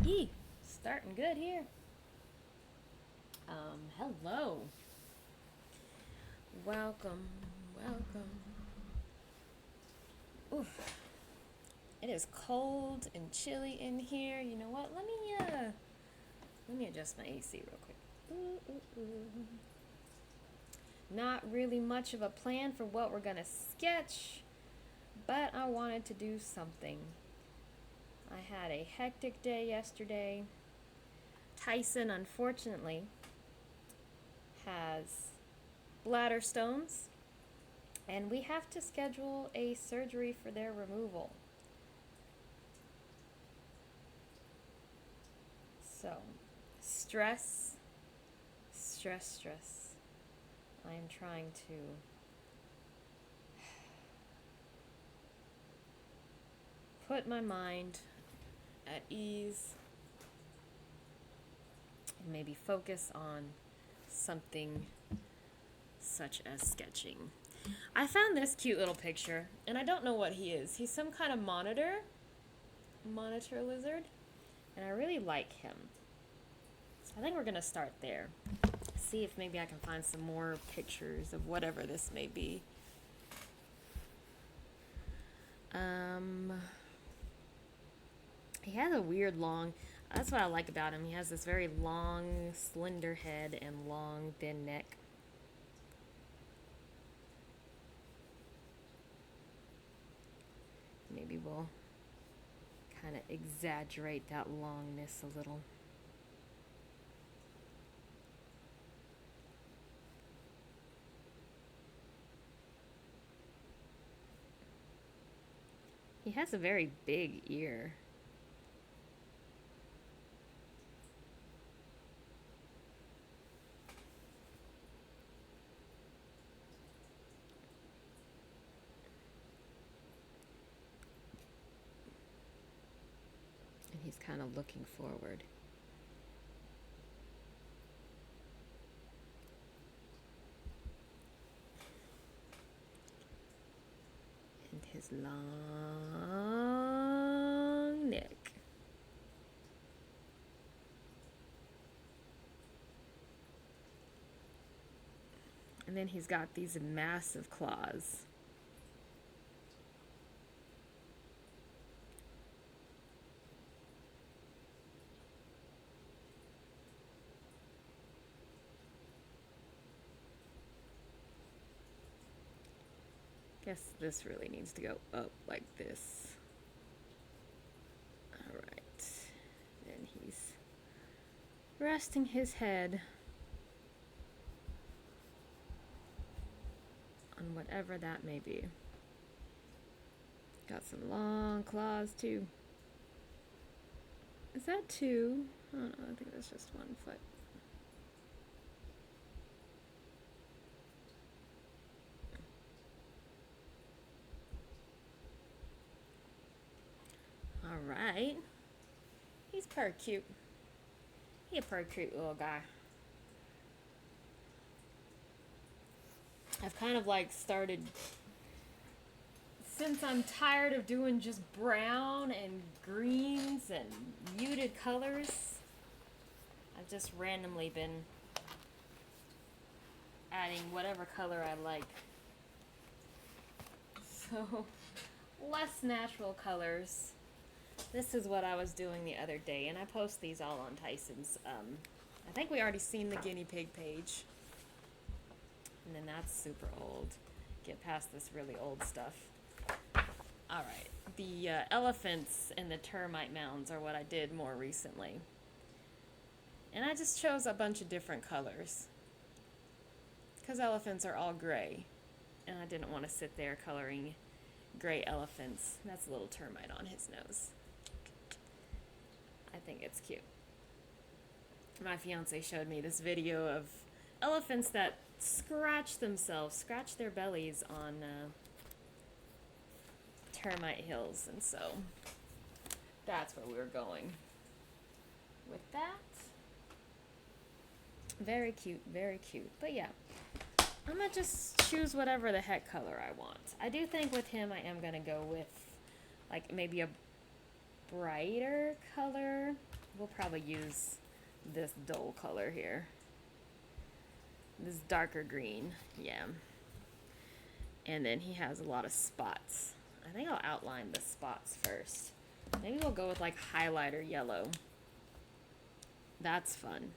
Yee, starting good here. Hello. Welcome, welcome. Oof. It is cold and chilly in here. You know what? Let me adjust my AC real quick. Ooh, ooh, ooh. Not really much of a plan for what we're gonna sketch, but I wanted to do something. I had a hectic day yesterday. Tyson, unfortunately, has bladder stones, and we have to schedule a surgery for their removal. So, stress, stress, stress. I am trying to put my mind at ease and maybe focus on something such as sketching. I found this cute little picture, and I don't know what he is. He's some kind of monitor lizard, and I really like him. So I think we're gonna start there. See if maybe I can find some more pictures of whatever this may be. He has a weird long, that's what I like about him. He has this very long, slender head and long, thin neck. Maybe we'll kind of exaggerate that longness a little. He has a very big ear. And he's kind of looking forward. And his long neck. And then he's got these massive claws. Guess this really needs to go up like this. Alright. Then he's resting his head on whatever that may be. Got some long claws too. Is that two? I don't know, I think that's just 1 foot. Alright. He's pretty cute. He's a pretty cute little guy. I've kind of like started, since I'm tired of doing just brown and greens and muted colors, I've just randomly been adding whatever color I like. So, less natural colors. This is what I was doing the other day, and I post these all on Tyson's. I think we already seen the guinea pig page. And then that's super old. Get past this really old stuff. Alright, the elephants and the termite mounds are what I did more recently. And I just chose a bunch of different colors. Because elephants are all gray. And I didn't want to sit there coloring gray elephants. That's a little termite on his nose. I think it's cute. My fiance showed me this video of elephants that scratch their bellies on termite hills, and so that's where we were going with that. Very cute, very cute. But yeah, I'm gonna just choose whatever the heck color I want. I do think with him I am gonna go with like maybe a brighter color we'll probably use this dull color here. This darker green, yeah. And then he has a lot of spots. I think I'll outline the spots first. Maybe we'll go with like highlighter yellow. That's fun.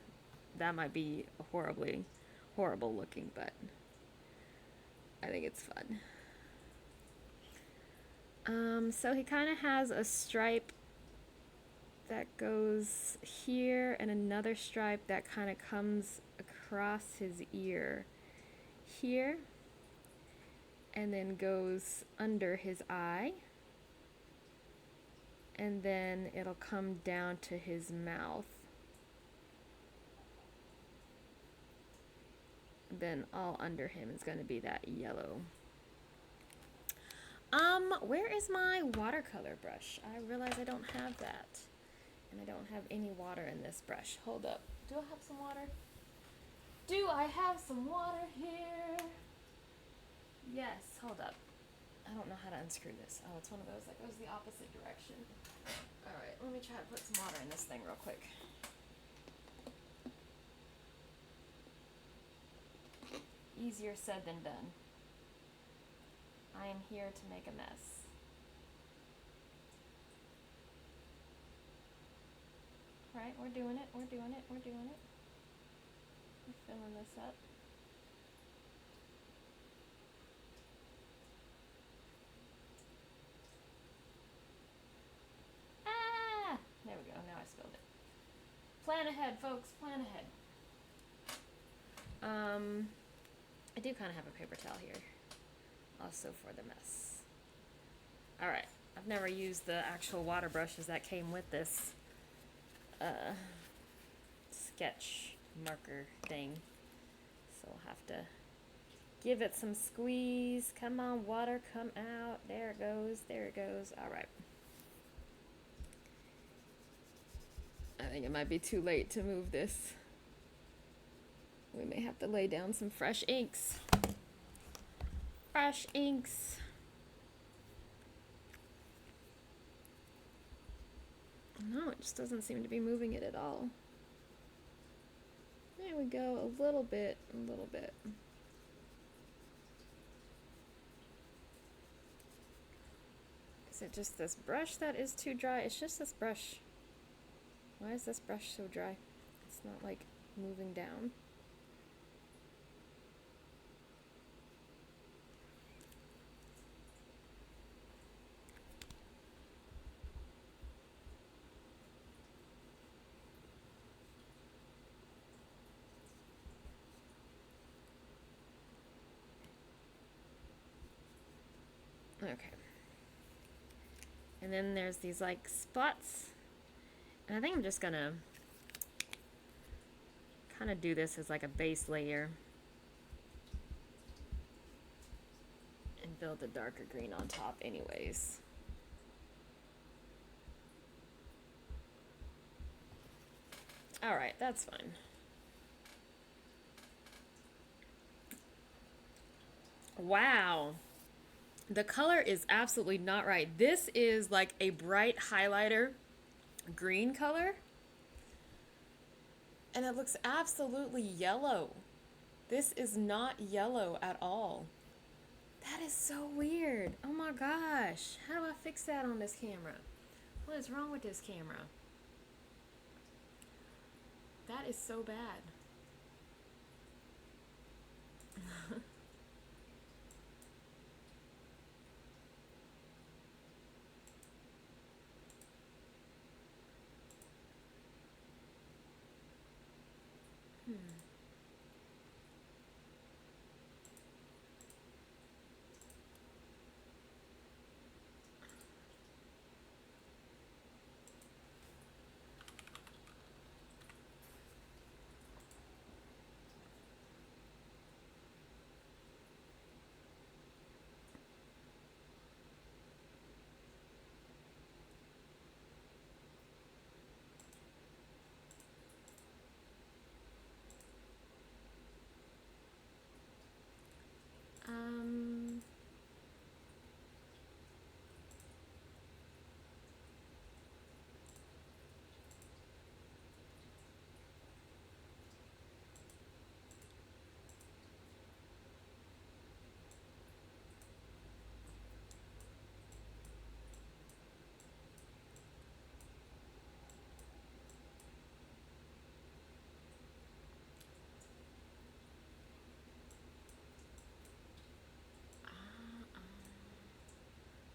That might be horribly horrible looking, but I think it's fun. So he kind of has a stripe that goes here and another stripe that kind of comes across his ear here and then goes under his eye, and then it'll come down to his mouth. Then all under him is going to be that yellow. Where is my watercolor brush? I realize I don't have that. And I don't have any water in this brush. Hold up. Do I have some water? Do I have some water here? Yes, hold up. I don't know how to unscrew this. Oh, it's one of those that goes the opposite direction. Alright, let me try to put some water in this thing real quick. Easier said than done. I am here to make a mess. Right, we're doing it, we're doing it, we're doing it. We're filling this up. Ah! There we go, now I spilled it. Plan ahead, folks, plan ahead. I do kind of have a paper towel here, also for the mess. Alright, I've never used the actual water brushes that came with this sketch marker thing, so I'll have to give it some squeeze. Come on, water, come out. There it goes, there it goes. Alright. I think it might be too late to move this. We may have to lay down some fresh inks. Fresh inks. No, it just doesn't seem to be moving it at all. There we go, a little bit, a little bit. Is it just this brush that is too dry? It's just this brush. Why is this brush so dry? It's not like moving down. Okay. And then there's these like spots. And I think I'm just gonna kind of do this as like a base layer and build a darker green on top anyways. Alright, that's fine. Wow. The color is absolutely not right. This is like a bright highlighter green color. And it looks absolutely yellow. This is not yellow at all. That is so weird. Oh my gosh. How do I fix that on this camera? What is wrong with this camera? That is so bad.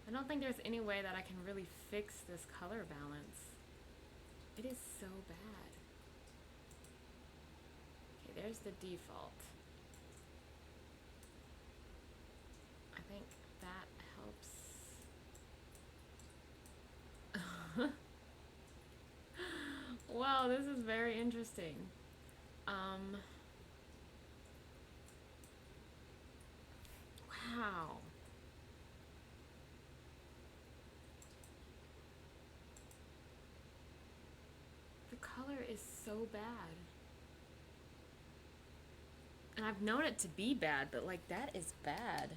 I don't think there's any way that I can really fix this color balance. It is so bad. Okay, there's the default. I think that helps. Wow, this is very interesting. Wow. The color is so bad. And I've known it to be bad, but like that is bad.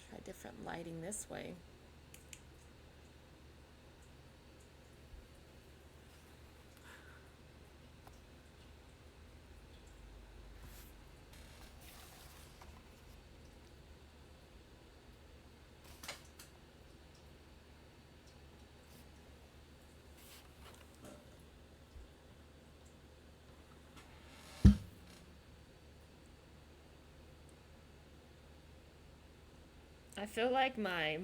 Try different lighting this way. I feel like my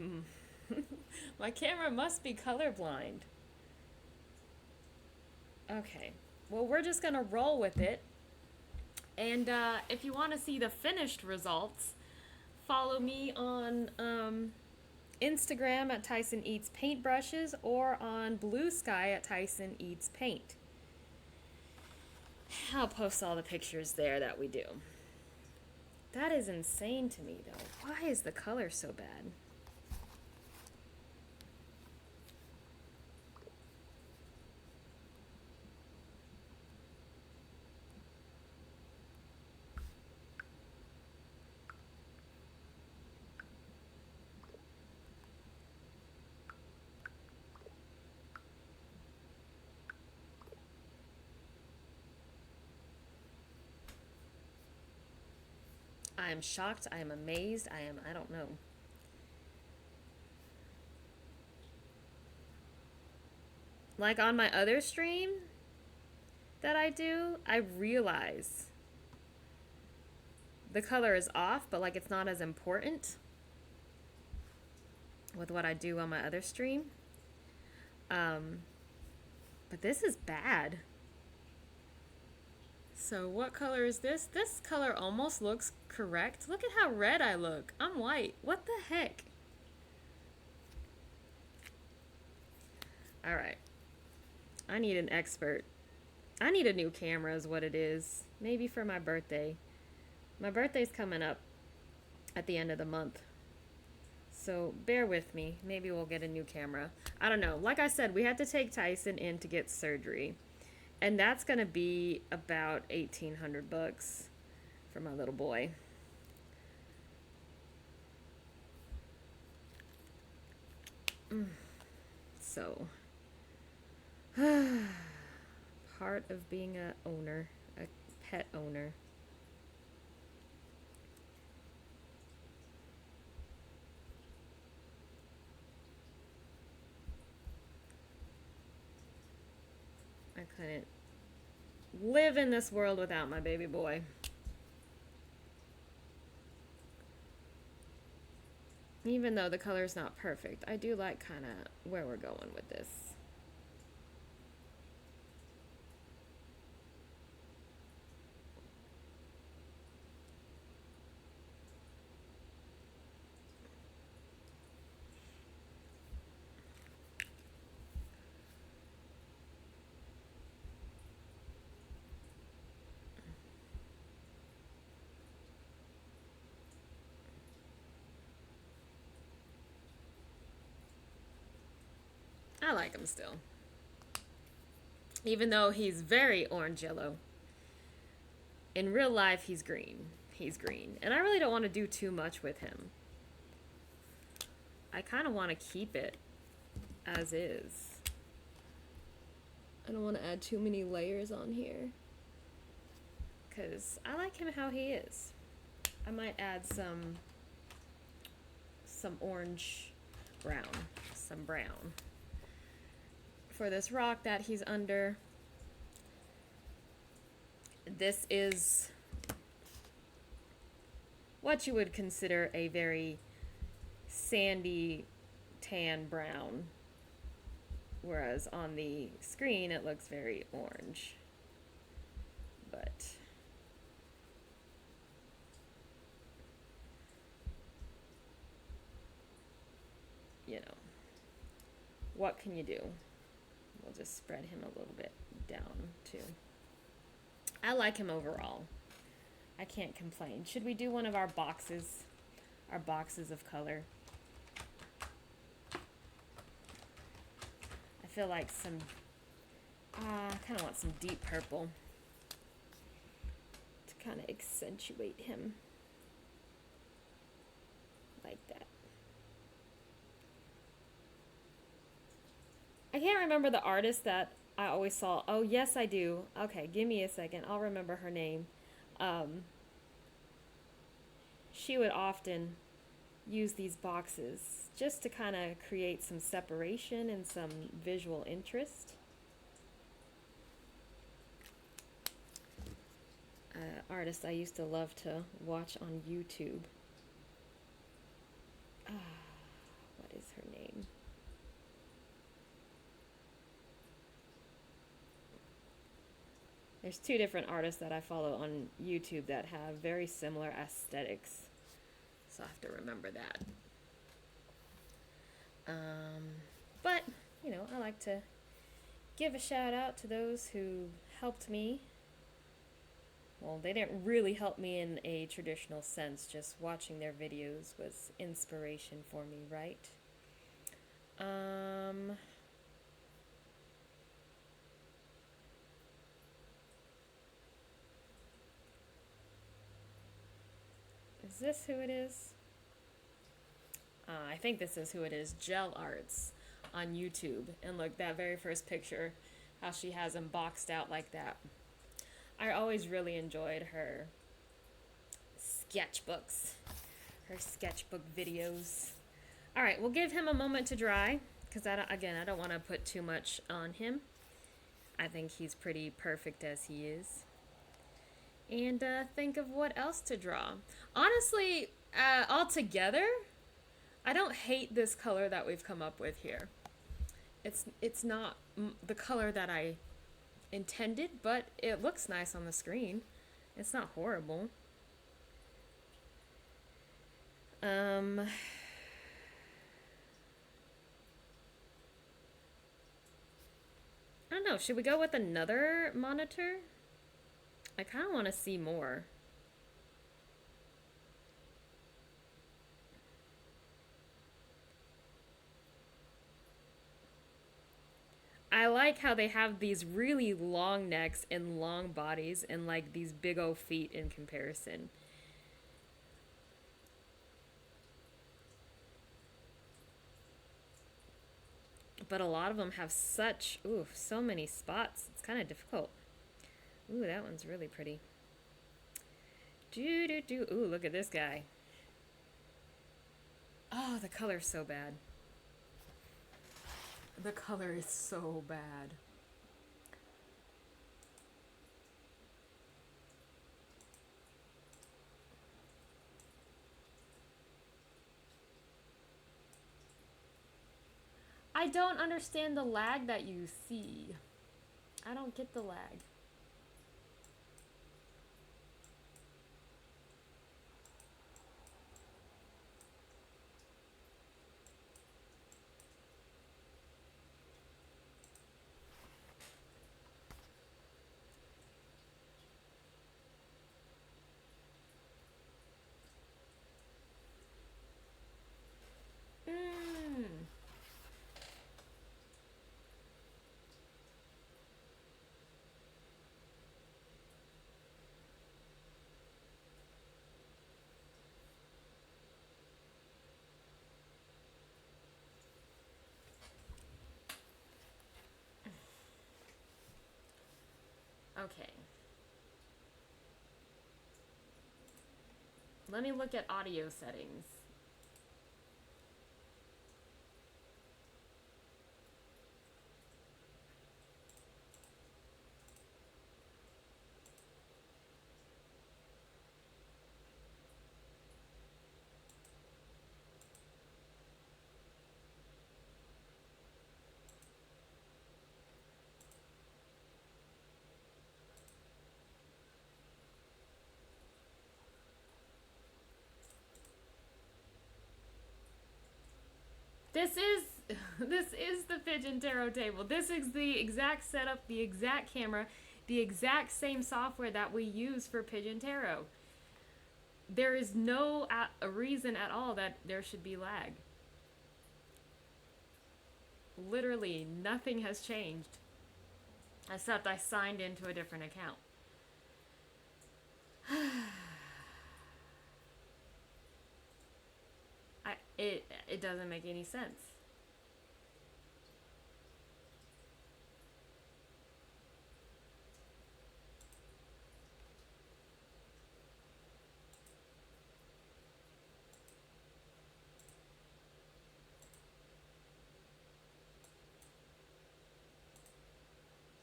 my camera must be colorblind. Okay, well, we're just gonna roll with it. And if you want to see the finished results, follow me on Instagram at Tyson Eats Paintbrushes or on Blue Sky at Tyson Eats Paint. I'll post all the pictures there that we do. That is insane to me, though. Why is the color so bad? I am shocked. I am amazed. I don't know. Like on my other stream that I do, I realize the color is off, but like it's not as important with what I do on my other stream. But this is bad. So what color is this? This color almost looks correct. Look at how red I look. I'm white. What the heck? All right. I need an expert. I need a new camera is what it is. Maybe for my birthday. My birthday's coming up at the end of the month. So bear with me. Maybe we'll get a new camera. I don't know. Like I said, we had to take Tyson in to get surgery. And that's going to be about 1,800 bucks for my little boy. So, part of being a pet owner. I couldn't live in this world without my baby boy. Even though the color's not perfect, I do like kind of where we're going with this. I like him still. Even though he's very orange yellow. In real life, he's green. He's green. And I really don't want to do too much with him. I kind of want to keep it as is. I don't want to add too many layers on here. Because I like him how he is. I might add some orange brown. Some brown. For this rock that he's under. This is what you would consider a very sandy tan brown, whereas on the screen it looks very orange. But you know, what can you do? We'll just spread him a little bit down too. I like him overall. I can't complain. Should we do one of our boxes? Our boxes of color. I feel like some, I kind of want some deep purple to kind of accentuate him. Like that. I can't remember the artist that I always saw. Oh, yes, I do. Okay, give me a second. I'll remember her name. She would often use these boxes just to kind of create some separation and some visual interest. Artist I used to love to watch on YouTube. What is her name? There's two different artists that I follow on YouTube that have very similar aesthetics. So I have to remember that. But, you know, I like to give a shout out to those who helped me. Well, they didn't really help me in a traditional sense. Just watching their videos was inspiration for me, right? Is this who it is? I think this is who it is. Gel Arts on YouTube. And look, that very first picture, how she has them boxed out like that. I always really enjoyed her sketchbooks, her sketchbook videos. All right, we'll give him a moment to dry because I don't want to put too much on him. I think he's pretty perfect as he is. And think of what else to draw. Honestly, altogether, I don't hate this color that we've come up with here. It's not the color that I intended, but it looks nice on the screen. It's not horrible. I don't know. Should we go with another monitor? I kind of want to see more. I like how they have these really long necks and long bodies and like these big old feet in comparison. But a lot of them have such, so many spots. It's kind of difficult. Ooh, that one's really pretty. Ooh, look at this guy. Oh, the color's so bad. The color is so bad. I don't understand the lag that you see. I don't get the lag. Okay. Let me look at audio settings. This is this is the pigeon tarot table. This is the exact setup, the exact camera, the exact same software that we use for pigeon tarot. There is no a reason at all that there should be lag. Literally nothing has changed except I signed into a different account. It doesn't make any sense.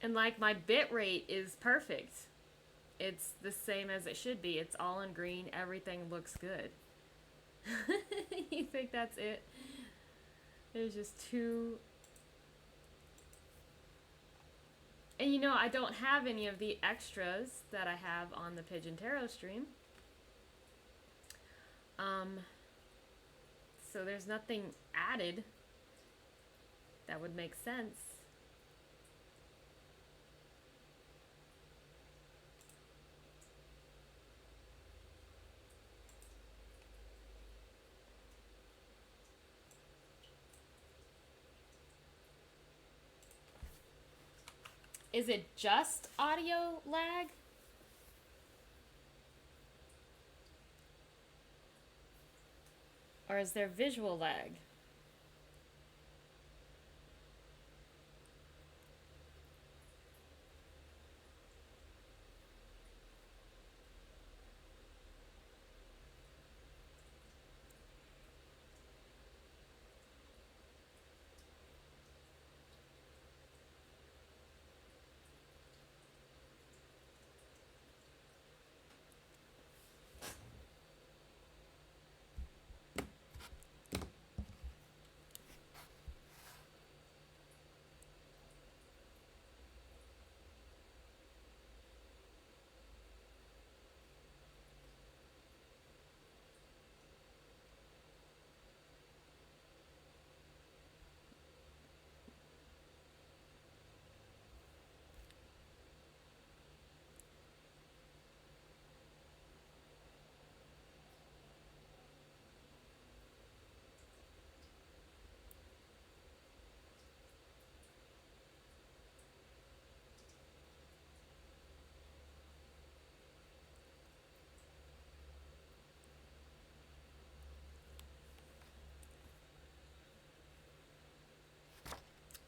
And like my bit rate is perfect. It's the same as it should be. It's all in green. Everything looks good. You think that's it? There's just two. And you know, I don't have any of the extras that I have on the Pigeon Tarot stream. So there's nothing added that would make sense. Is it just audio lag? Or is there visual lag?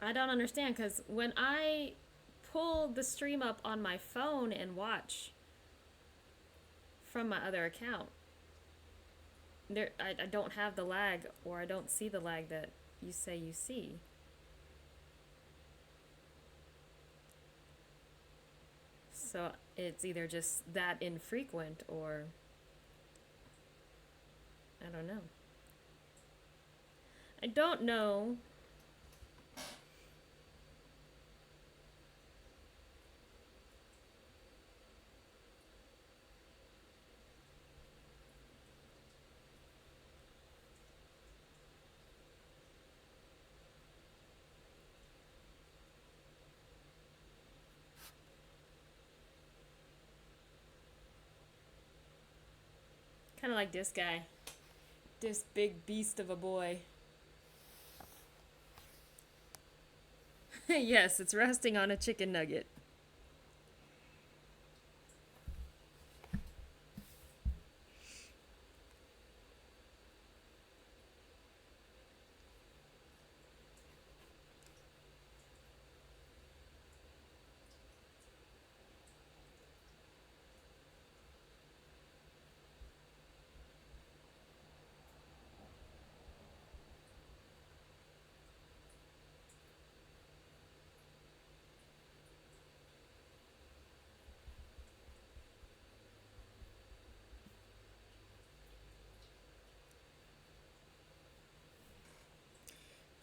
I don't understand, because when I pull the stream up on my phone and watch from my other account, I don't have the lag, or I don't see the lag that you say you see. So it's either just that infrequent, or I don't know. I don't know. Kind of like this guy. This big beast of a boy. Yes, it's resting on a chicken nugget.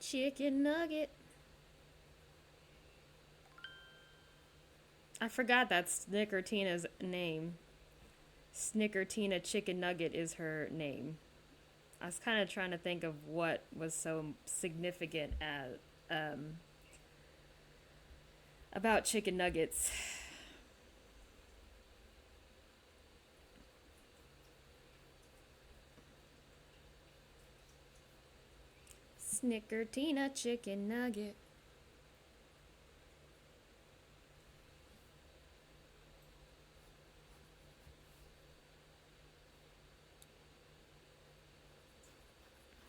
Chicken nugget. I forgot that's Snickertina's name. Snickertina Chicken Nugget is her name. I was kind of trying to think of what was so significant as, about chicken nuggets. Snickertina chicken nugget.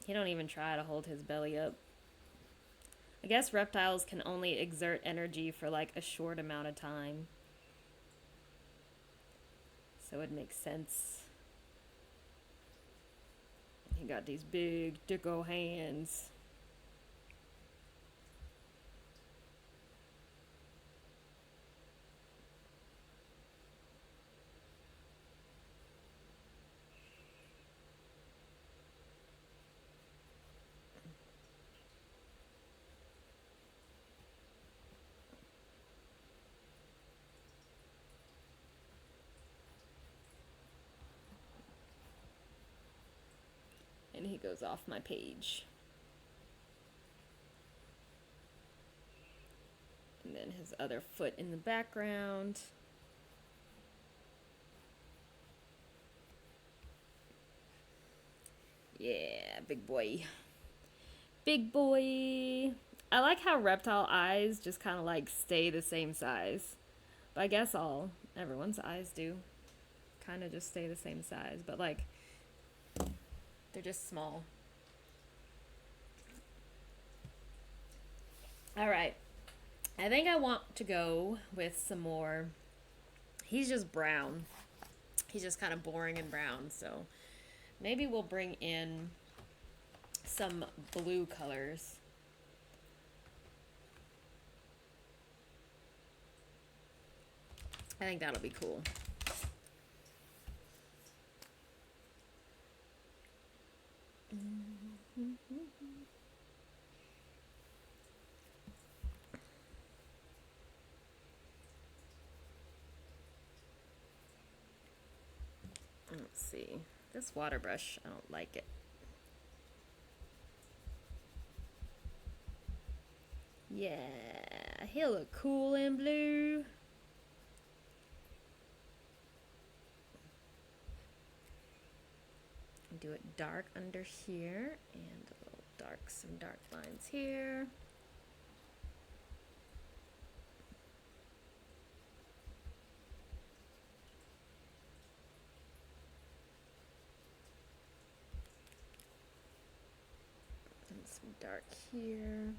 He don't even try to hold his belly up. I guess reptiles can only exert energy for like a short amount of time. So it makes sense. He got these big dicko hands. And he goes off my page. And then his other foot in the background. Yeah, big boy. Big boy. I like how reptile eyes just kind of like stay the same size. But I guess everyone's eyes do kind of just stay the same size. But like, they're just small. All right. I think I want to go with some more. He's just brown. He's just kind of boring and brown. So maybe we'll bring in some blue colors. I think that'll be cool. Let's see. This water brush, I don't like it. Yeah, he'll look cool in blue. Do it dark under here and a little dark, some dark lines here. And some dark here.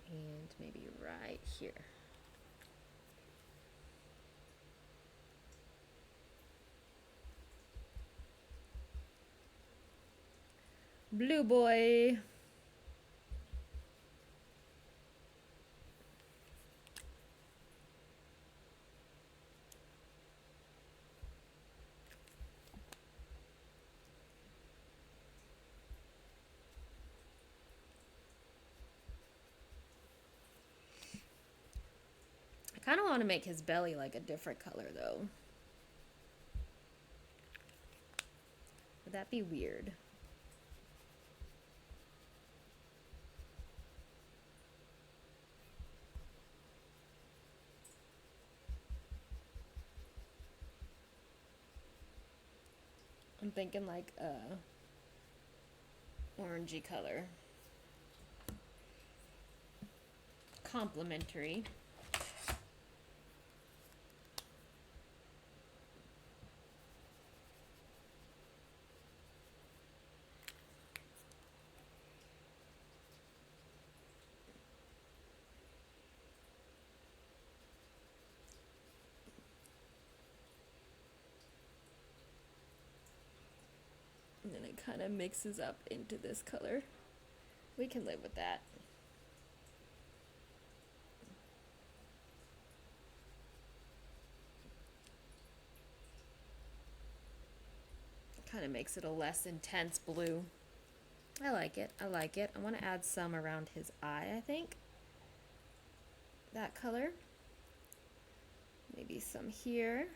And maybe right here. Blue boy. I kind of want to make his belly like a different color though. Would that be weird? I'm thinking like a orangey color. Complementary. And then it kind of mixes up into this color. We can live with that. Kind of makes it a less intense blue. I like it. I like it. I want to add some around his eye, I think. That color. Maybe some here.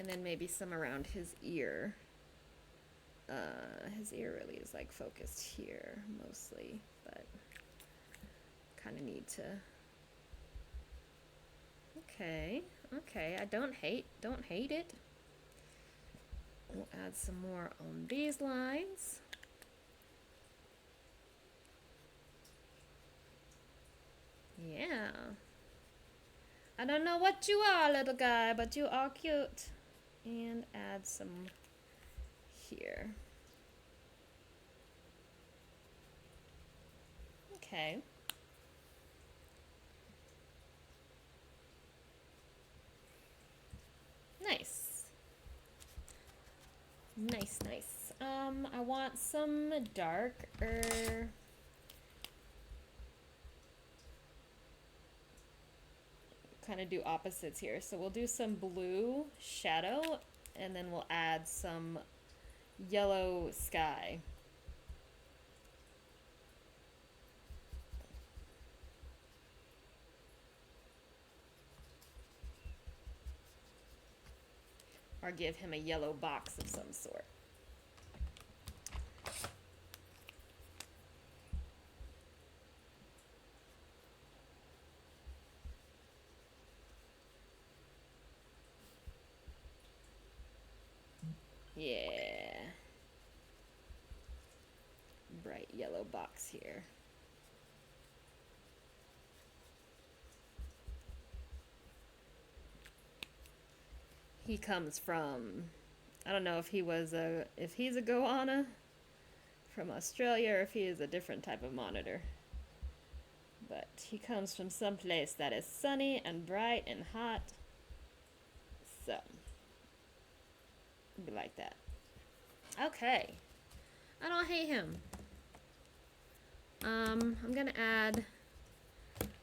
And then maybe some around his ear. His ear really is like focused here mostly, but kind of need to. Okay, okay, I don't hate it. We'll add some more on these lines. Yeah. I don't know what you are, little guy, but you are cute. And add some here. Okay. Nice. Nice, nice. I want some darker. Kind of do opposites here. So we'll do some blue shadow, and then we'll add some yellow sky. Or give him a yellow box of some sort. Yeah. Bright yellow box here. He comes from, I don't know if he's a goanna from Australia or if he is a different type of monitor. But he comes from some place that is sunny and bright and hot. So, be like that. Okay. I don't hate him. I'm gonna add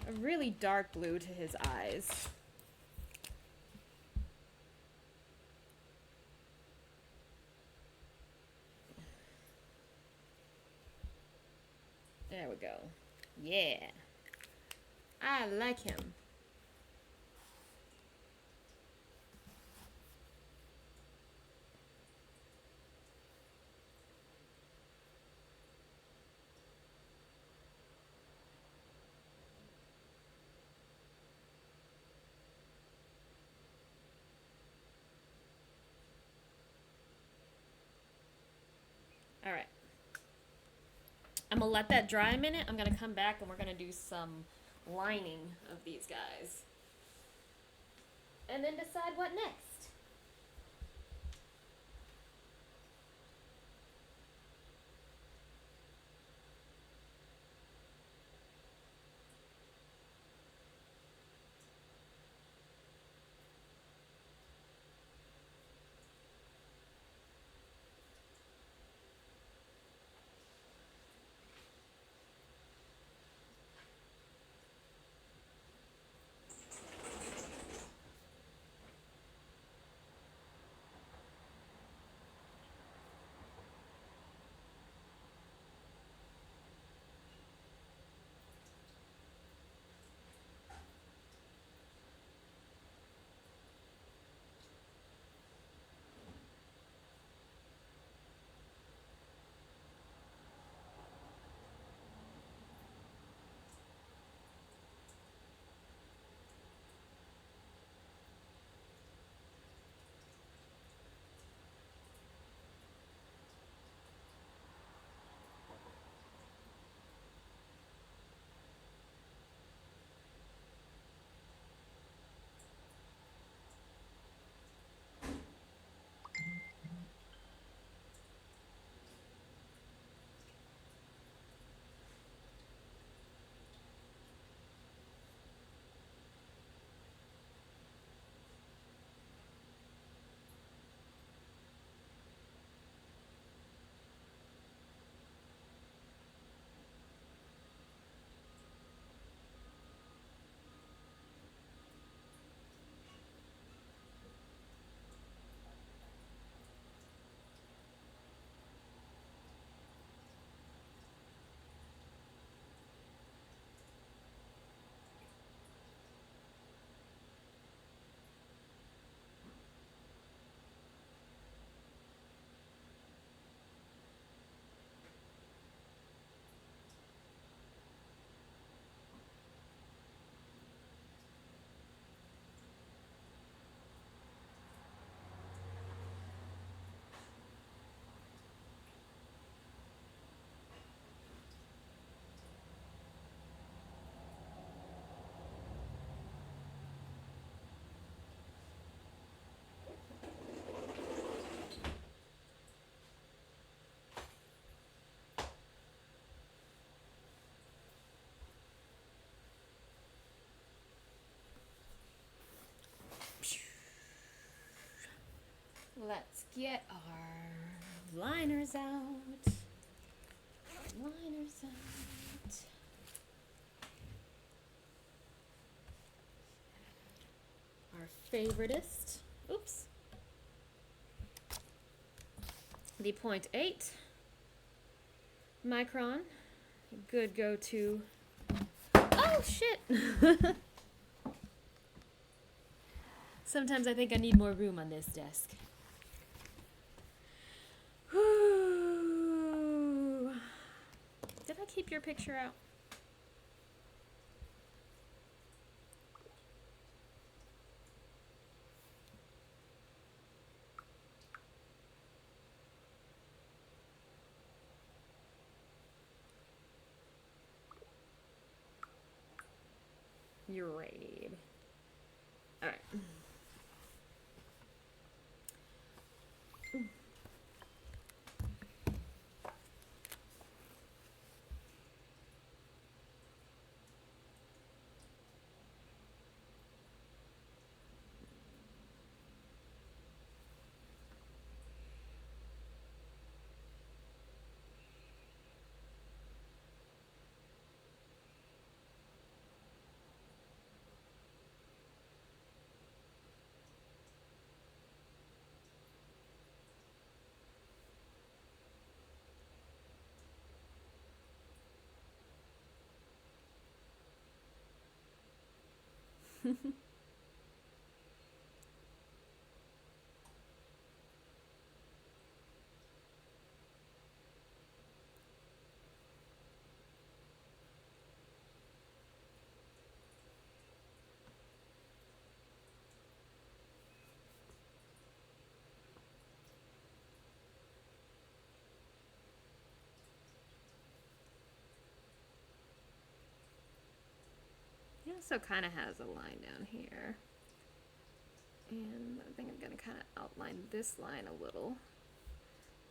a really dark blue to his eyes. There we go. Yeah. I like him. All right. I'm gonna let that dry a minute. I'm gonna come back and we're gonna do some lining of these guys. And then decide what next. Let's get our liners out. Liners out. Our favoritist. Oops. The 0.8 micron. Good go-to. Oh, shit! Sometimes I think I need more room on this desk. Whew. Did I keep your picture out? You're right. All right. It also kind of has a line down here. And I think I'm going to kind of outline this line a little.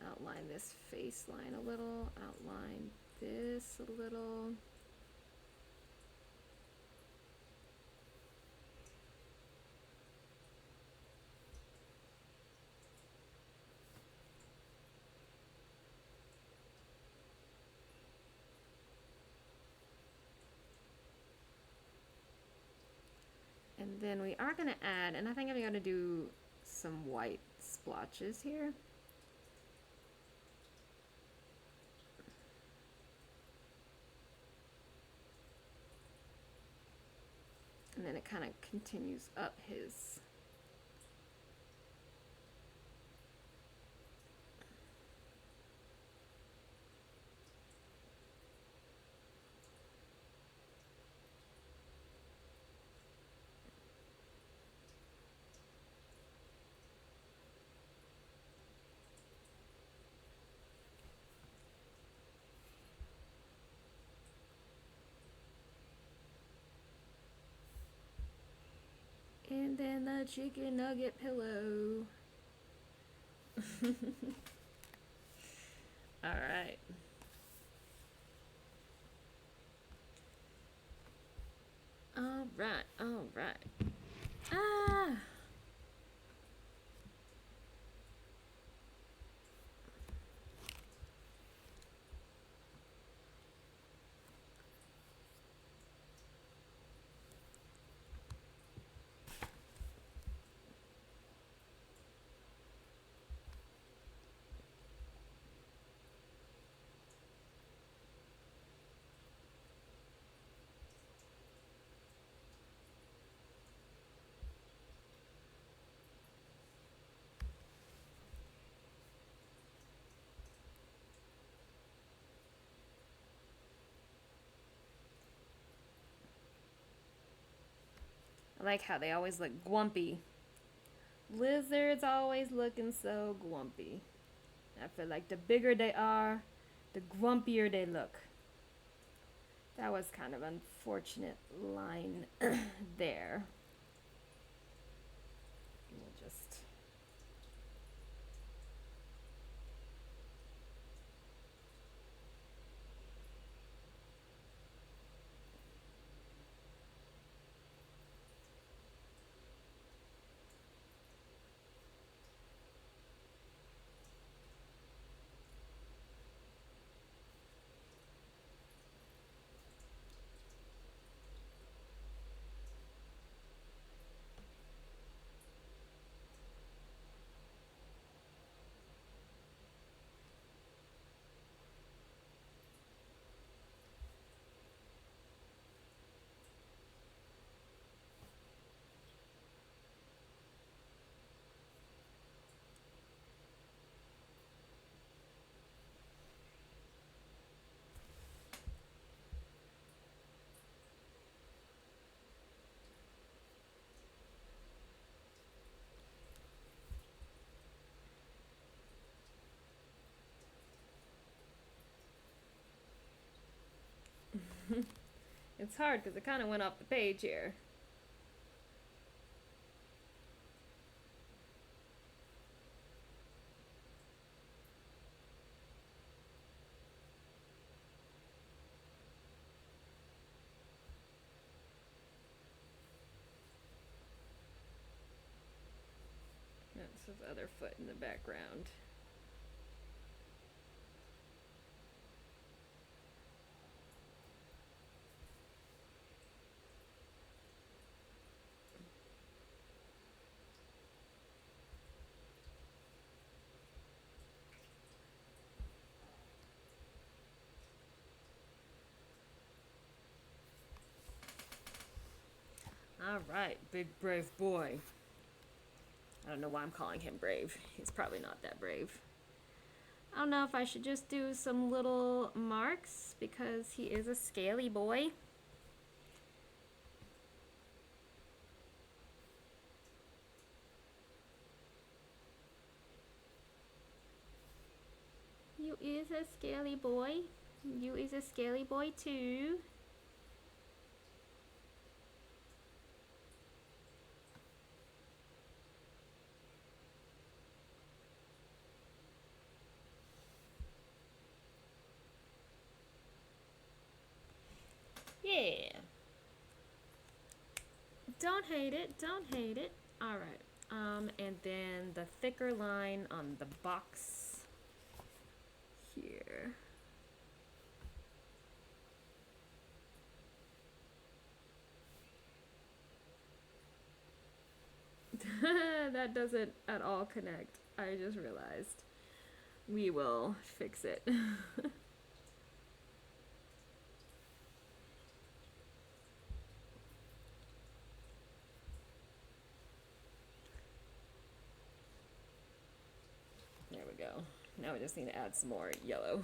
Outline this face line a little. Outline this a little. And then we are going to add, and I think I'm going to do some white splotches here. And then it kind of continues up his. And then the chicken nugget pillow. All right. All right, all right. Ah! I like how they always look glumpy. Lizards always looking so glumpy. I feel like the bigger they are, the grumpier they look. That was kind of unfortunate line there. We'll just It's hard because it kind of went off the page here. That's his other foot in the background. All right, big brave boy. I don't know why I'm calling him brave. He's probably not that brave. I don't know if I should just do some little marks because he is a scaly boy. You is a scaly boy. You is a scaly boy too. Yeah. Don't hate it. Don't hate it. All right. And then the thicker line on the box here. That doesn't at all connect. I just realized. We will fix it. There we go. Now we just need to add some more yellow.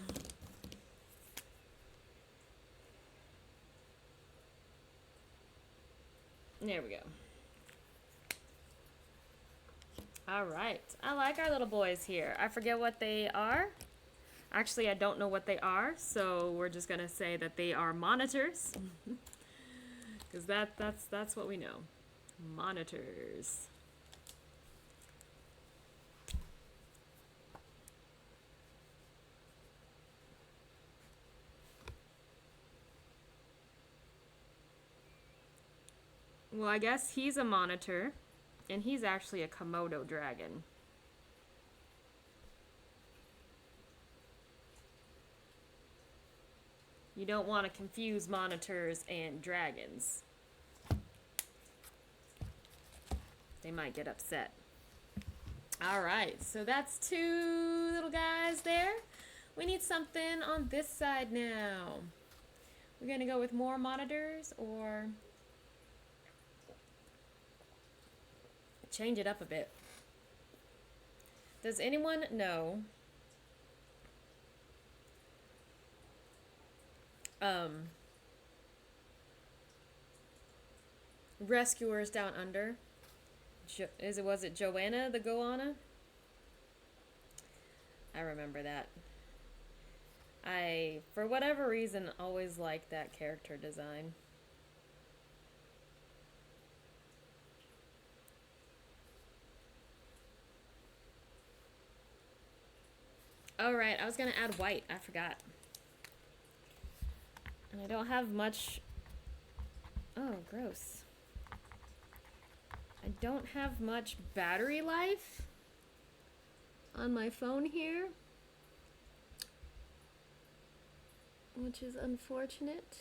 There we go. All right. I like our little boys here. I forget what they are. Actually, I don't know what they are, so we're just going to say that they are monitors. Because that's what we know. Monitors. Well, I guess he's a monitor, and he's actually a Komodo dragon. You don't want to confuse monitors and dragons. They might get upset. All right, so that's two little guys there. We need something on this side now. We're going to go with more monitors or change it up a bit. Does anyone know Rescuers Down Under? Was it Joanna the Goanna? I remember that. I, for whatever reason, always liked that character design. Oh, right, I was gonna add white. I forgot. And I don't have much... Oh, gross. I don't have much battery life on my phone here, which is unfortunate.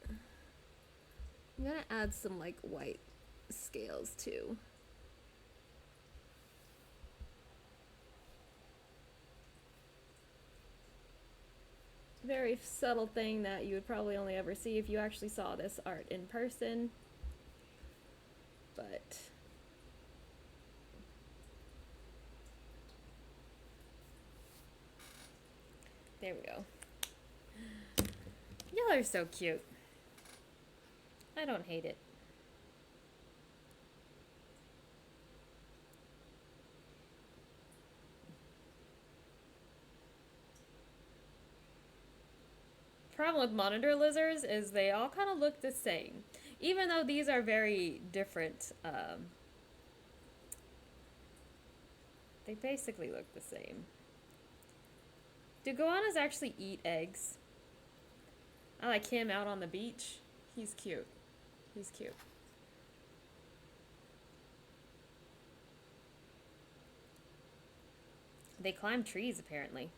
I'm gonna add some like white scales too. Very subtle thing that you would probably only ever see if you actually saw this art in person. But there we go. Y'all are so cute. I don't hate it. problem with monitor lizards is they all kind of look the same. Even though these are very different, they basically look the same. Do goannas actually eat eggs? I like him out on the beach. He's cute. He's cute. They climb trees, apparently.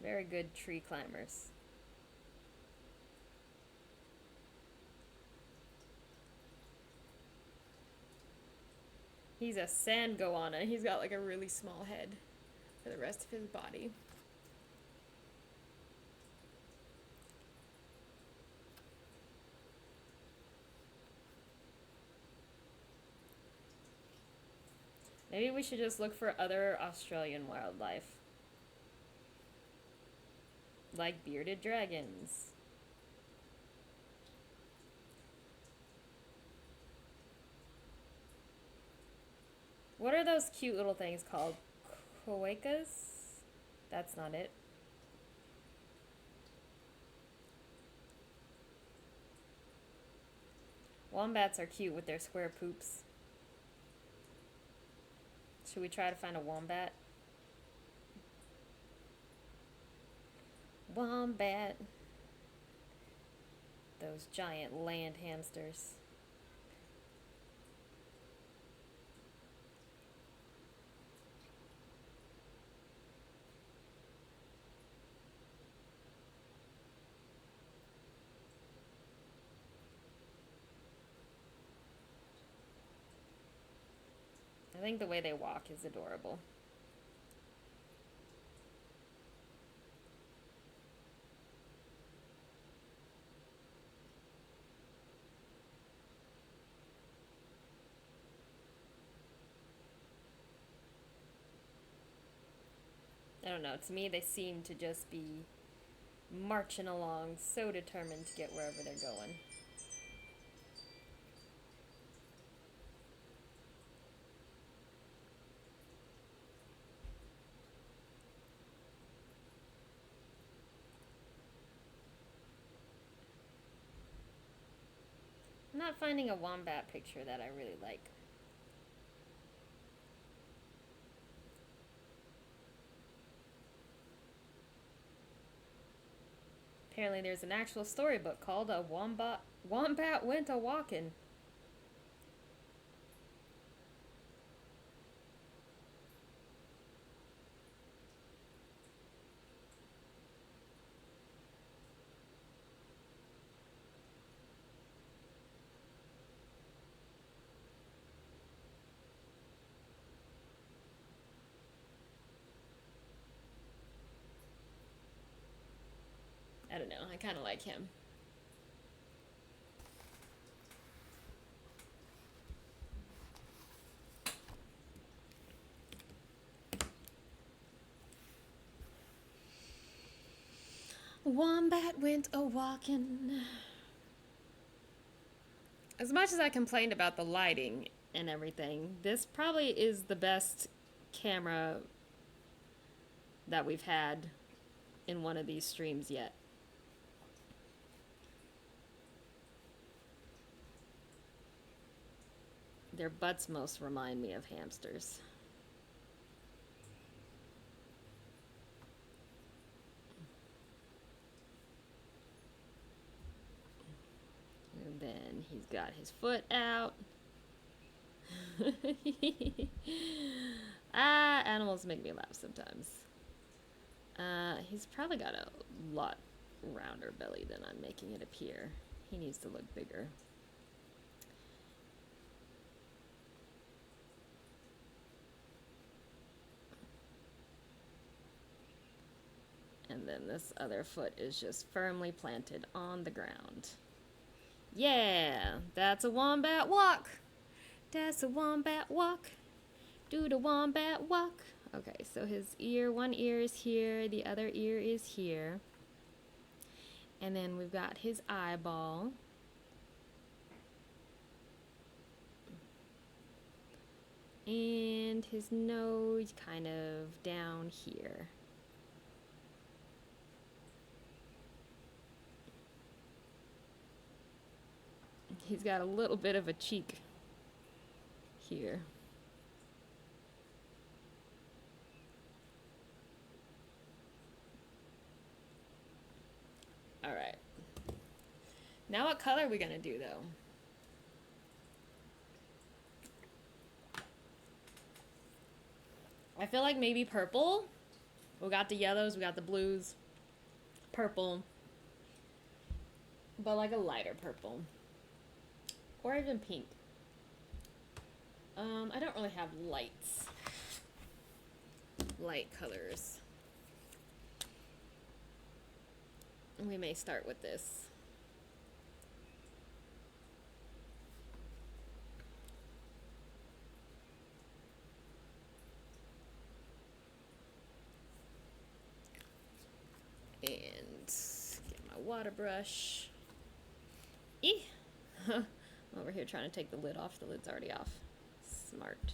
Very good tree climbers. He's a sand goanna. He's got like a really small head for the rest of his body. Maybe we should just look for other Australian wildlife. Like bearded dragons. What are those cute little things called? Koakas? That's not it. Wombats are cute with their square poops. Should we try to find a wombat? Wombat. Those giant land hamsters. I think the way they walk is adorable. I don't know, to me they seem to just be marching along, so determined to get wherever they're going. I'm not finding a wombat picture that I really like. Apparently there's an actual storybook called A Wombat Went a Walkin'. I don't know, I kind of like him. Wombat went a walkin'. As much as I complained about the lighting and everything, this probably is the best camera that we've had in one of these streams yet. Their butts most remind me of hamsters. And then he's got his foot out. Animals make me laugh sometimes. He's probably got a lot rounder belly than I'm making it appear. He needs to look bigger. And then this other foot is just firmly planted on the ground. Yeah, that's a wombat walk. That's a wombat walk. Do the wombat walk. Okay, so his ear, one ear is here, the other ear is here. And then we've got his eyeball. And his nose kind of down here. He's got a little bit of a cheek here. All right. Now what color are we gonna do though? I feel like maybe purple. We got the yellows, we got the blues, purple, but like a lighter purple, or even pink. I don't really have light colors. We may start with this. And get my water brush. I'm over here trying to take the lid off. The lid's already off. Smart.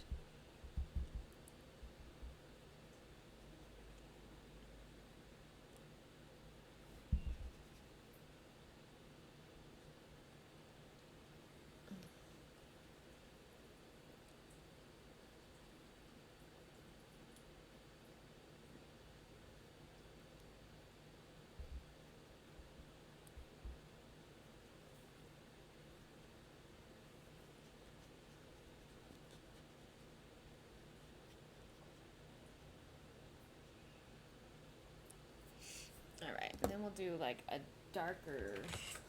Alright, and then we'll do like a darker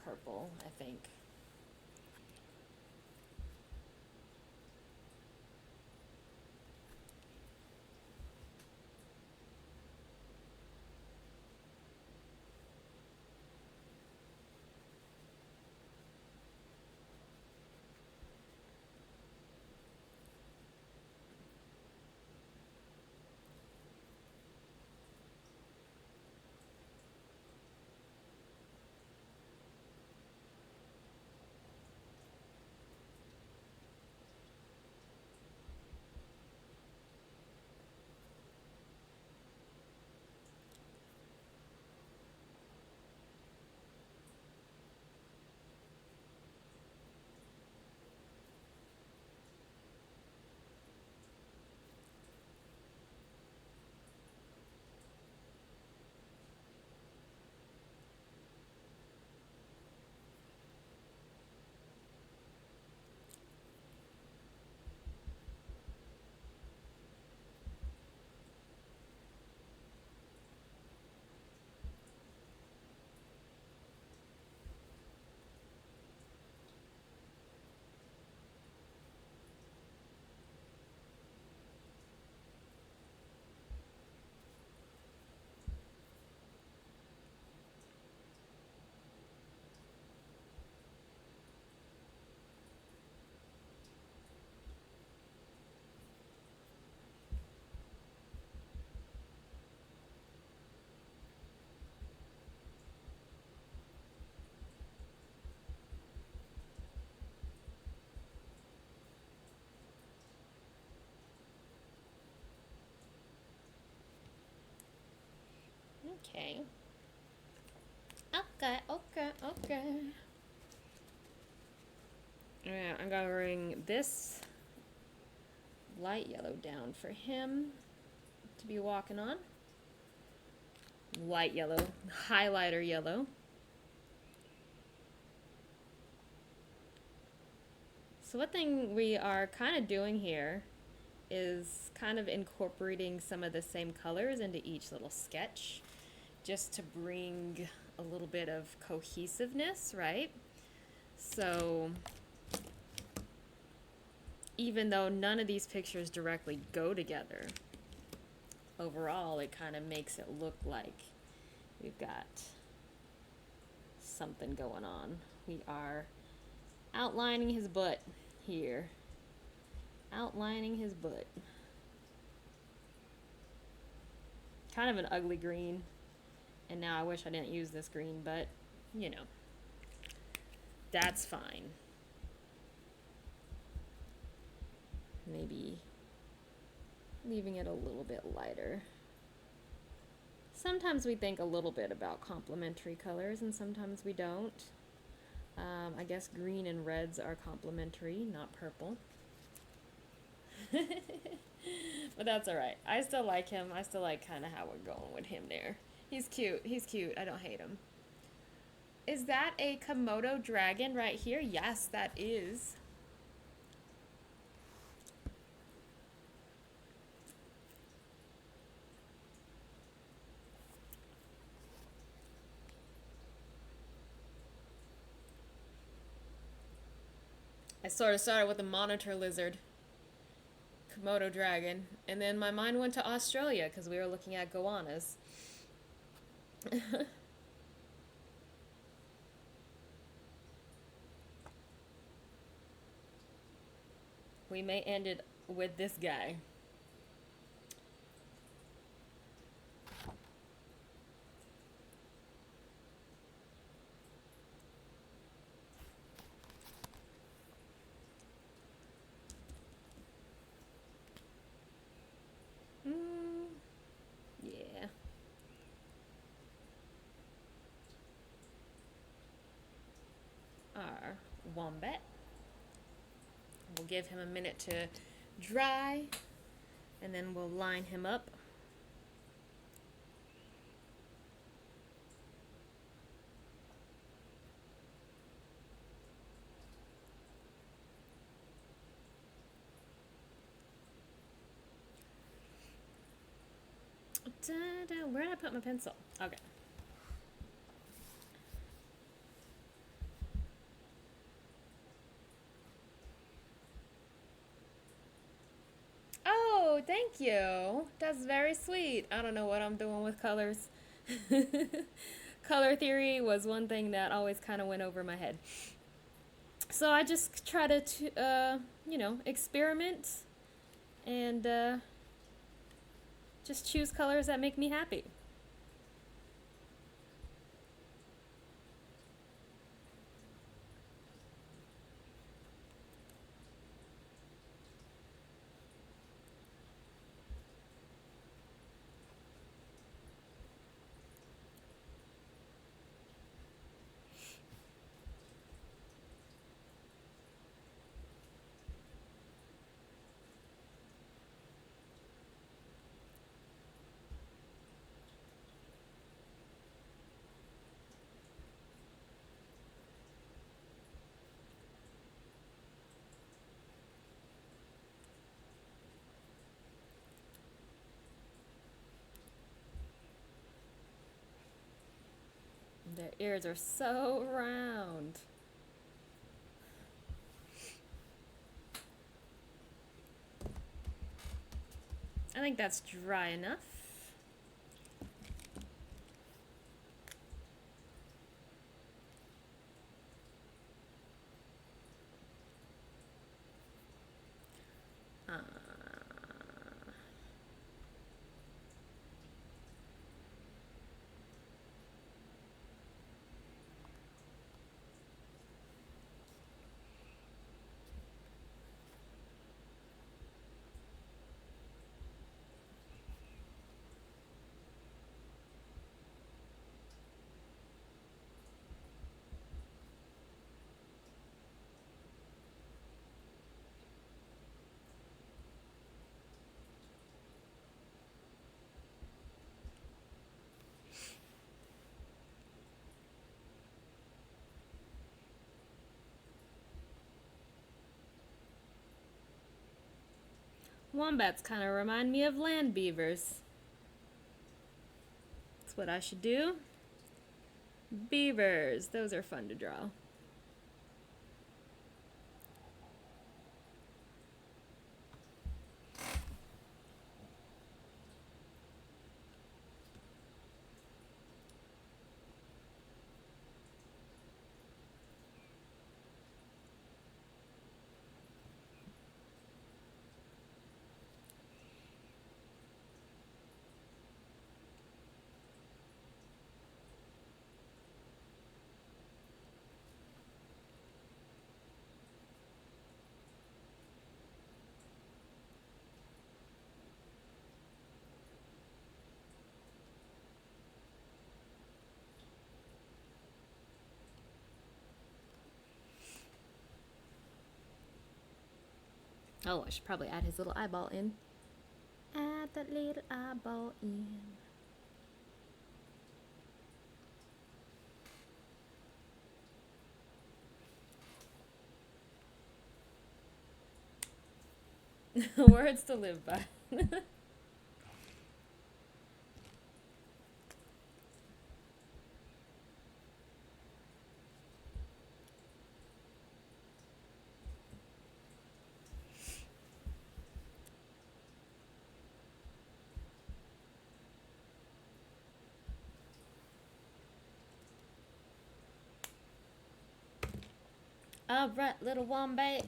purple, I think. Okay. Okay. Alright, I'm gonna bring this light yellow down for him to be walking on. Light yellow, highlighter yellow. So one thing we are kind of doing here is kind of incorporating some of the same colors into each little sketch, just to bring a little bit of cohesiveness, right? So even though none of these pictures directly go together, overall it kind of makes it look like we've got something going on. We are outlining his butt here. Outlining his butt. Kind of an ugly green. And now I wish I didn't use this green, but, you know, that's fine. Maybe leaving it a little bit lighter. Sometimes we think a little bit about complementary colors and sometimes we don't. I guess green and reds are complementary, not purple. But that's alright. I still like him. I still like kind of how we're going with him there. He's cute. He's cute. I don't hate him. Is that a Komodo dragon right here? Yes, that is. I sort of started with a monitor lizard, Komodo dragon, and then my mind went to Australia because we were looking at goannas. We may end it with this guy. Yeah. Our wombat. We'll give him a minute to dry, and then we'll line him up. Where did I put my pencil? Okay. Oh, thank you. That's very sweet. I don't know what I'm doing with colors. Color theory was one thing that always kind of went over my head. So I just try to, experiment and just choose colors that make me happy. Their ears are so round. I think that's dry enough. Wombats kind of remind me of land beavers. That's what I should do. Beavers, those are fun to draw. Oh, I should probably add his little eyeball in. Add that little eyeball in. Words to live by. Alright, little wombat.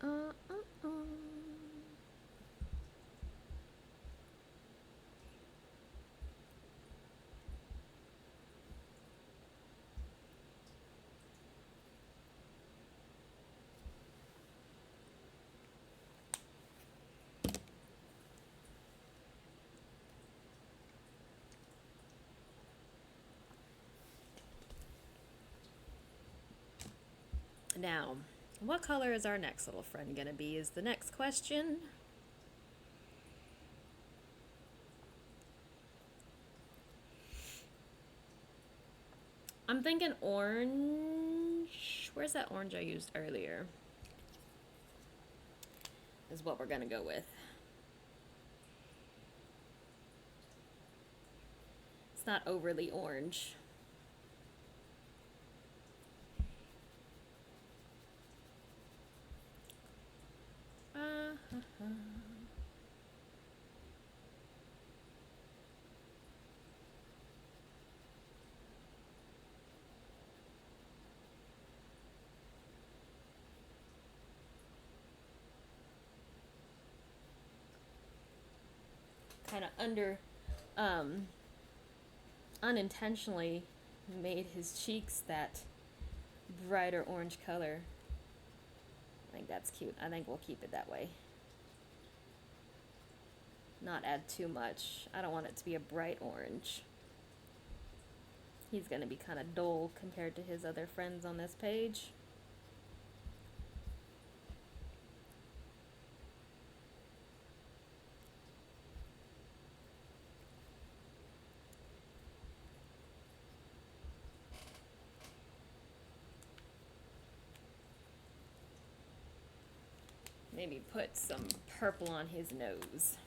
Uh, uh, uh. Now, what color is our next little friend gonna be is the next question. I'm thinking orange. Where's that orange I used earlier? Is what we're gonna go with. It's not overly orange. Kind of unintentionally made his cheeks that brighter orange color. I think that's cute. I think we'll keep it that way. Not add too much. I don't want it to be a bright orange. He's gonna be kind of dull compared to his other friends on this page. Maybe put some purple on his nose.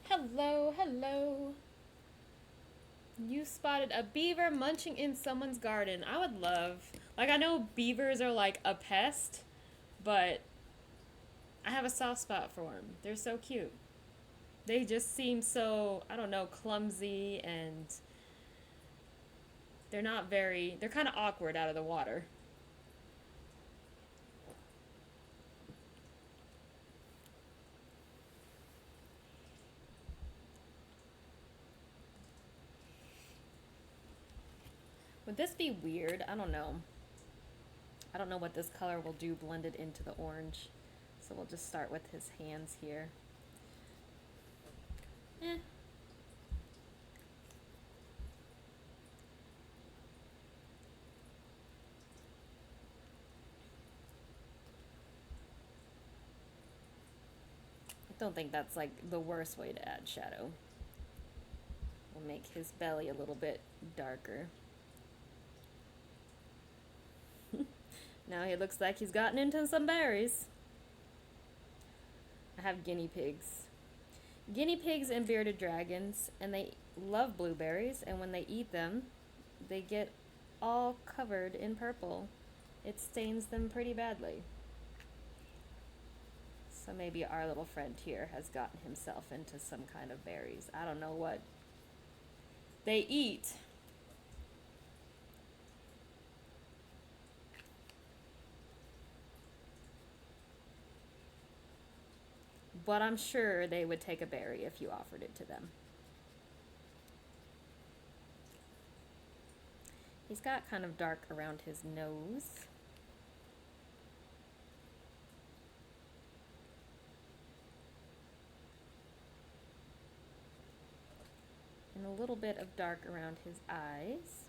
Hello, hello. You spotted a beaver munching in someone's garden. I would love, like, I know beavers are like a pest, but I have a soft spot for them. They're so cute. They just seem so, I don't know, clumsy, and they're kind of awkward out of the water. Would this be weird? I don't know. I don't know what this color will do blended into the orange. So we'll just start with his hands here. Eh. I don't think that's like the worst way to add shadow. We'll make his belly a little bit darker. Now he looks like he's gotten into some berries. I have guinea pigs. Guinea pigs and bearded dragons, and they love blueberries, and when they eat them, they get all covered in purple. It stains them pretty badly. So maybe our little friend here has gotten himself into some kind of berries. I don't know what they eat. but I'm sure they would take a berry if you offered it to them. He's got kind of dark around his nose. And a little bit of dark around his eyes.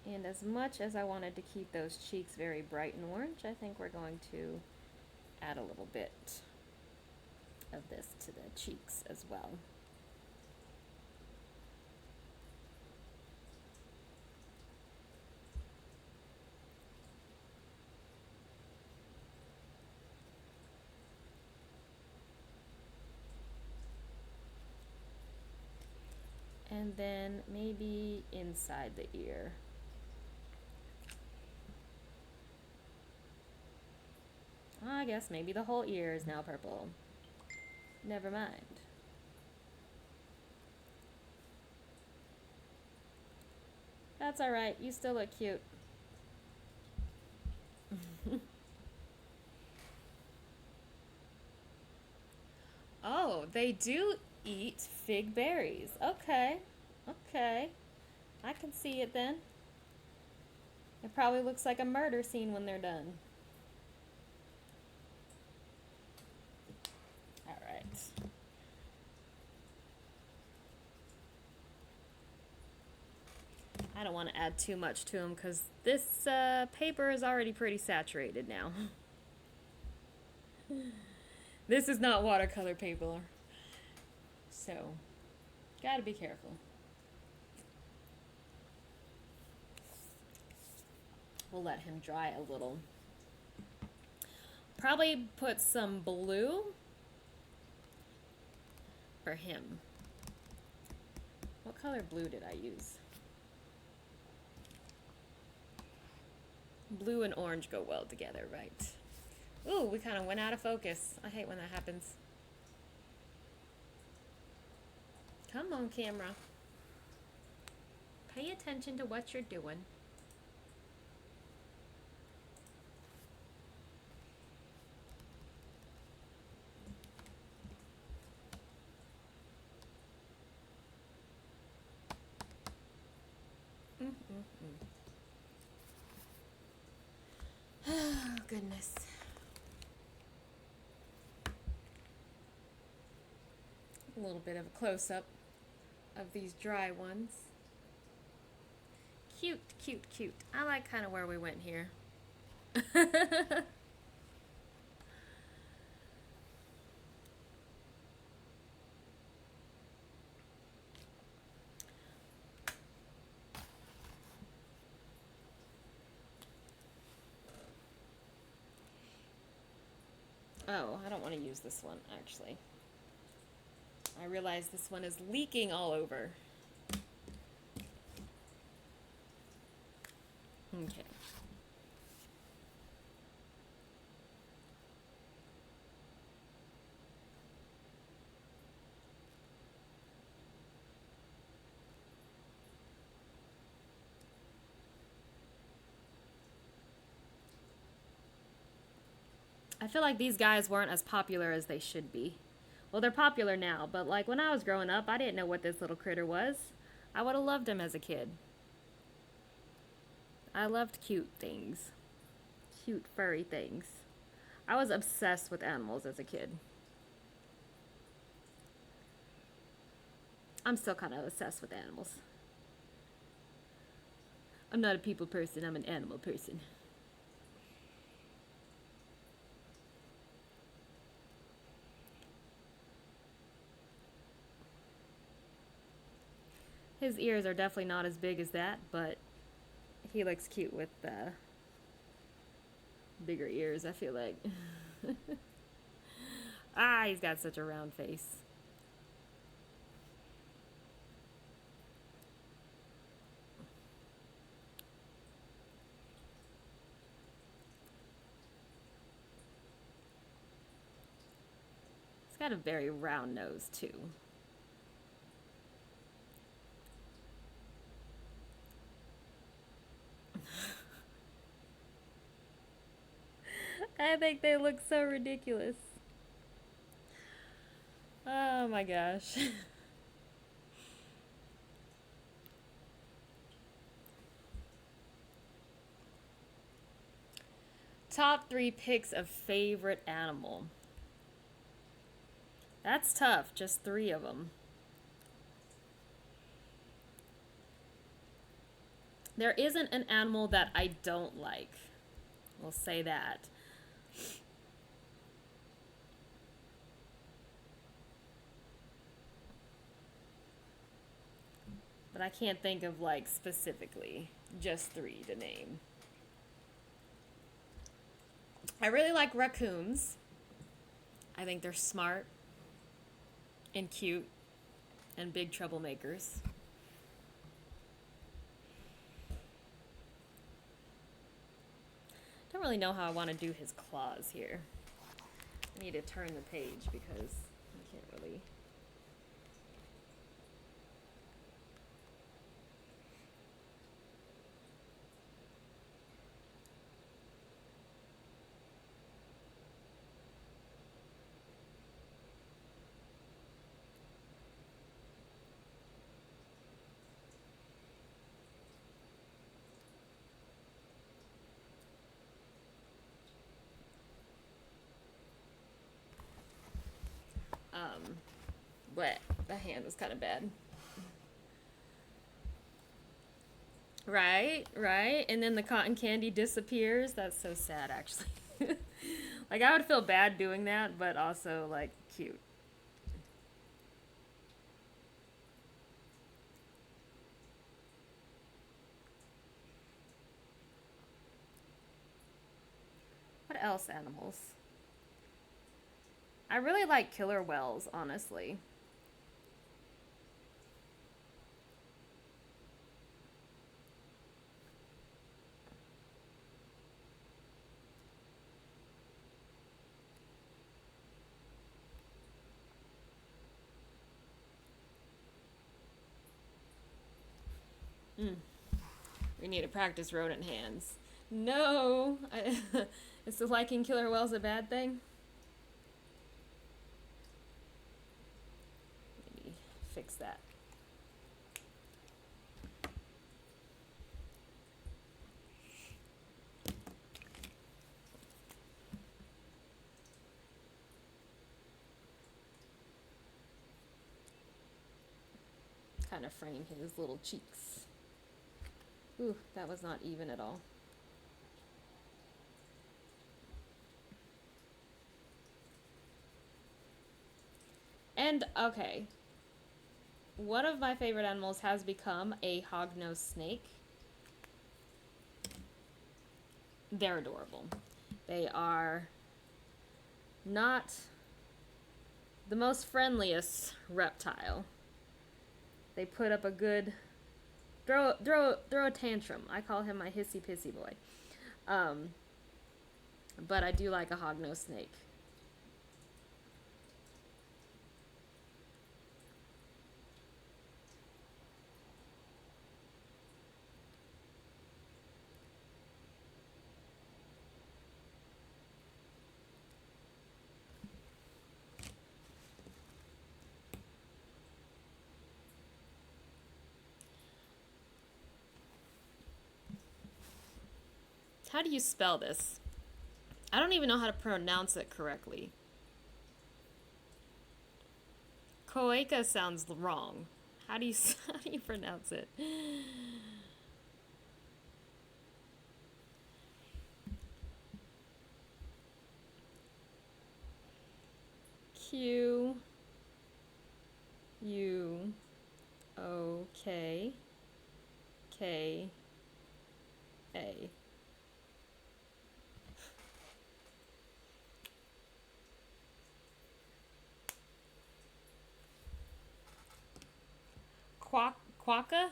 And as much as I wanted to keep those cheeks very bright and orange, I think we're going to add a little bit of this to the cheeks as well. And then maybe inside the ear. I guess maybe the whole ear is now purple. Never mind. That's alright, you still look cute. Oh, they do eat fig berries. Okay, okay. I can see it then. It probably looks like a murder scene when they're done. Alright. I don't want to add too much to them because this paper is already pretty saturated now. This is not watercolor paper. So, gotta be careful. We'll let him dry a little. Probably put some blue for him. What color blue did I use? Blue and orange go well together, right? Ooh, we kind of went out of focus. I hate when that happens. Come on, camera. Pay attention to what you're doing. Oh, goodness. A little bit of a close-up of these dry ones. Cute, cute, cute. I like kind of where we went here. Oh, I don't want to use this one, actually. I realize this one is leaking all over. Okay. I feel like these guys weren't as popular as they should be. Well, they're popular now, but like when I was growing up, I didn't know what this little critter was. I would have loved him as a kid. I loved cute things. Cute, furry things. I was obsessed with animals as a kid. I'm still kind of obsessed with animals. I'm not a people person, I'm an animal person. His ears are definitely not as big as that, but he looks cute with bigger ears, I feel like. Ah, he's got such a round face. He's got a very round nose, too. I think they look so ridiculous. Oh my gosh. Top 3 picks of favorite animal. That's tough, just 3 of them. There isn't an animal that I don't like. We'll say that. But I can't think of like specifically just 3 to name. I really like raccoons. I think they're smart and cute and big troublemakers. Don't really know how I want to do his claws here. I need to turn the page because I can't really. But the hand was kind of bad. Right, right. And then the cotton candy disappears. That's so sad, actually. Like, I would feel bad doing that, but also, like, cute. What else, animals? I really like killer whales, honestly. We need to practice rodent hands. No! Is the liking killer whales a bad thing? Maybe fix that. Kind of frame his little cheeks. Ooh, that was not even at all. And, okay. One of my favorite animals has become a hognose snake. They're adorable. They are not the most friendliest reptile. They put up a good throw a tantrum. I call him my hissy pissy boy. But I do like a hognose snake. How do you spell this? I don't even know how to pronounce it correctly. Coeca sounds wrong. How do you pronounce it? Q U O K K A. Quokka?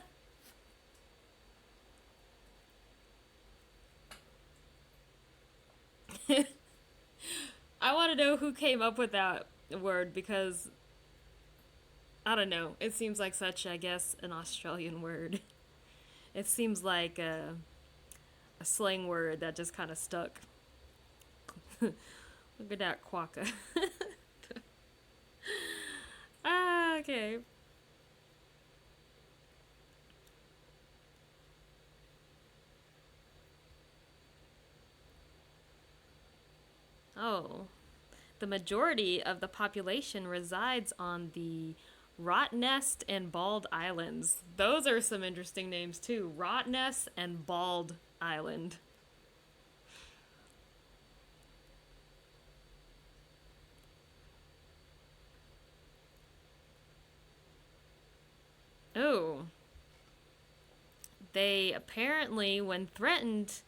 I want to know who came up with that word because I don't know. It seems like such, I guess, an Australian word. It seems like a slang word that just kind of stuck. Look at that quokka. Ah, okay. Oh. The majority of the population resides on the Rottnest and Bald Islands. Those are some interesting names too. Rottnest and Bald Island. Oh. They apparently, when threatened,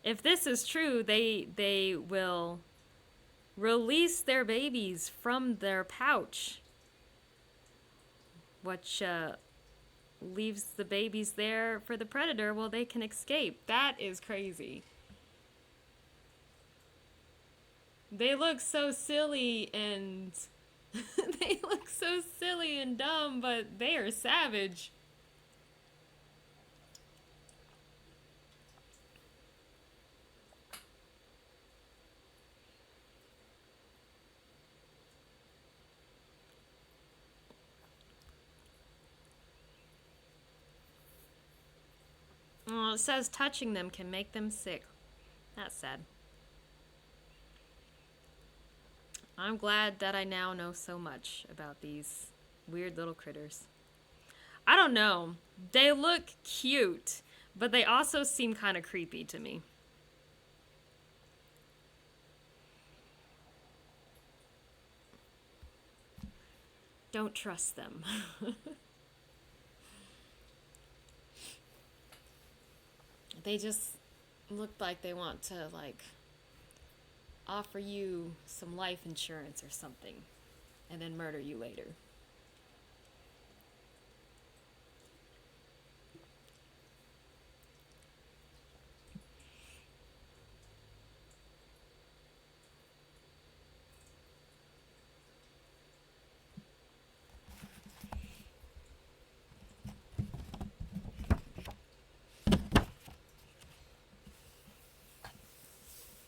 if this is true, they will release their babies from their pouch, which leaves the babies there for the predator while they can escape. That is crazy. They look so silly and they look so silly and dumb, but they are savage. Oh, it says touching them can make them sick. That's sad. I'm glad that I now know so much about these weird little critters. I don't know. They look cute, but they also seem kind of creepy to me. Don't trust them. They just look like they want to, like, offer you some life insurance or something and then murder you later.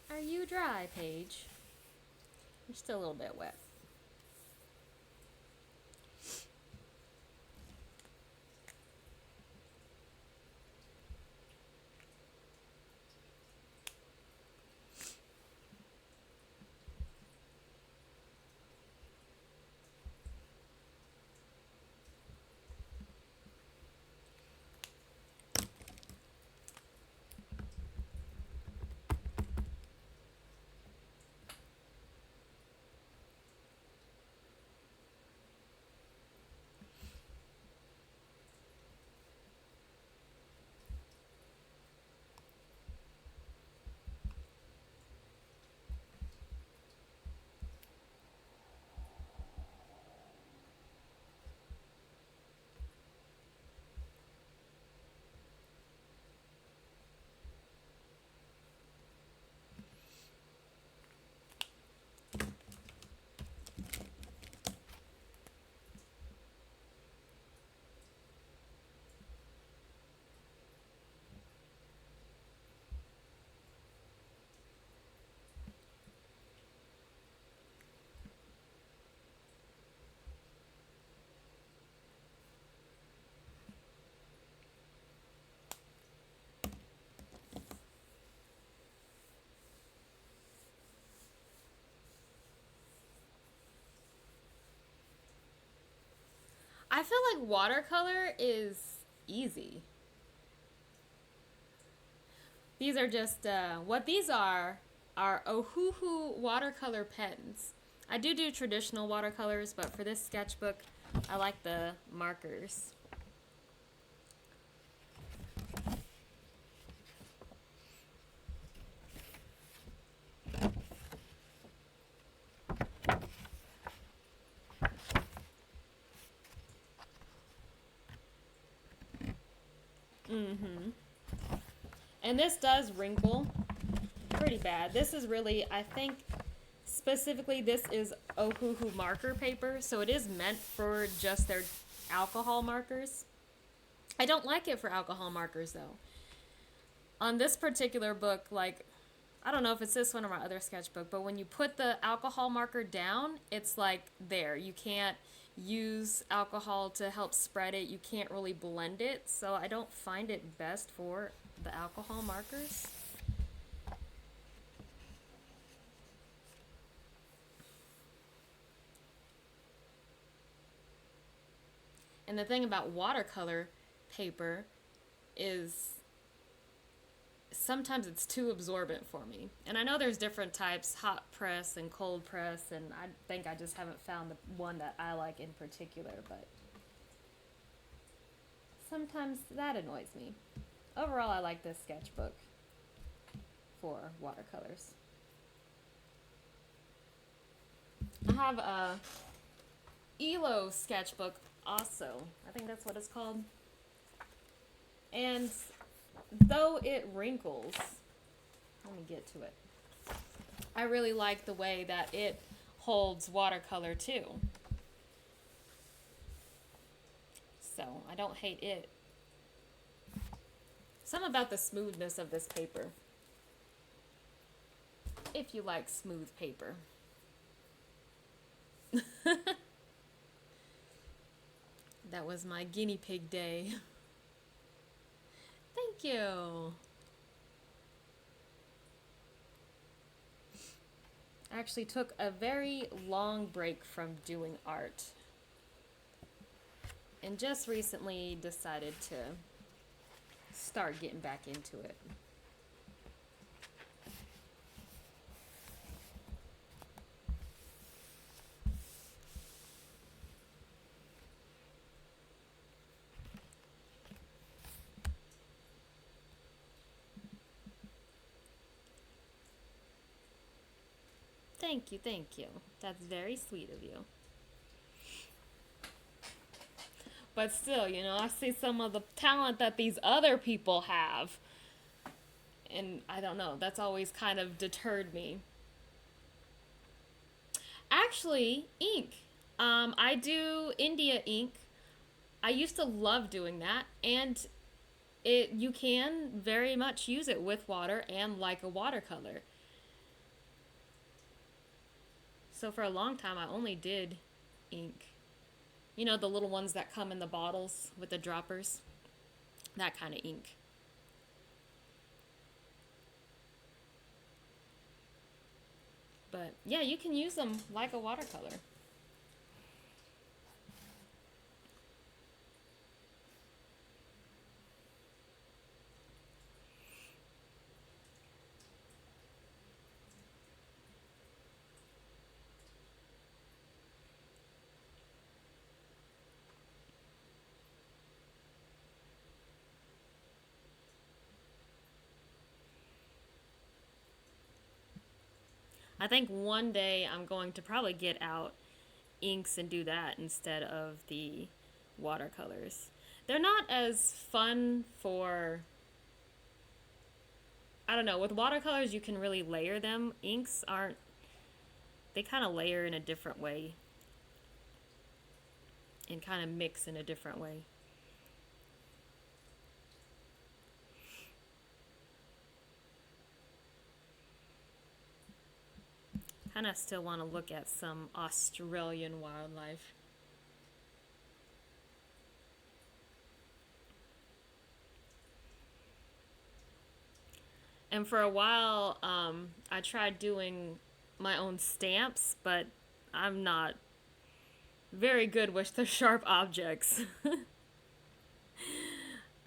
Are you dry, Paige? You're still a little bit wet. I feel like watercolor is easy. These are just, what these are Ohuhu watercolor pens. I do traditional watercolors, but for this sketchbook, I like the markers. Mm-hmm. And this does wrinkle pretty bad. This is really, I think, specifically this is Ohuhu marker paper, so it is meant for just their alcohol markers. I don't like it for alcohol markers, though. On this particular book, like, I don't know if it's this one or my other sketchbook, but when you put the alcohol marker down, it's like there. You can't use alcohol to help spread it. You can't really blend it, so I don't find it best for the alcohol markers. And the thing about watercolor paper is sometimes it's too absorbent for me. And I know there's different types, hot press and cold press, and I think I just haven't found the one that I like in particular, but sometimes that annoys me. Overall, I like this sketchbook for watercolors. I have a ELO sketchbook also. I think that's what it's called. And though it wrinkles, let me get to it. I really like the way that it holds watercolor too. So I don't hate it. Something about the smoothness of this paper. If you like smooth paper. That was my guinea pig day. Thank you. I actually took a very long break from doing art. And just recently decided to start getting back into it. Thank you, thank you. That's very sweet of you. But still, you know, I see some of the talent that these other people have. And I don't know, that's always kind of deterred me. Actually, ink. I do India ink. I used to love doing that, and you can very much use it with water and like a watercolor. So for a long time, I only did ink. You know, the little ones that come in the bottles with the droppers? That kind of ink. But yeah, you can use them like a watercolor. I think one day I'm going to probably get out inks and do that instead of the watercolors. They're not as fun for, I don't know, with watercolors you can really layer them. Inks aren't, they kind of layer in a different way and kind of mix in a different way. Kind of still want to look at some Australian wildlife. And for a while, I tried doing my own stamps, but I'm not very good with the sharp objects.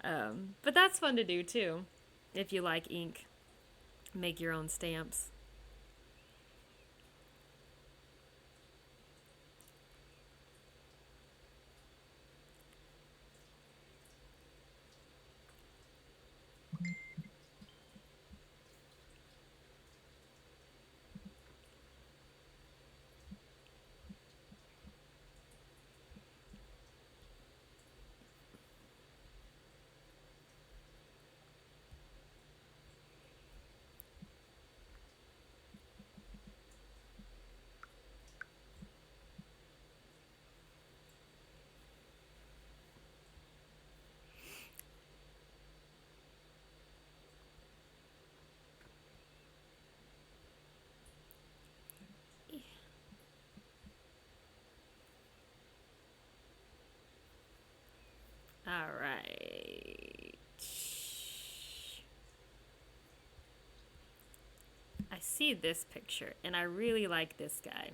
But that's fun to do too, if you like ink. Make your own stamps. see this picture, and I really like this guy.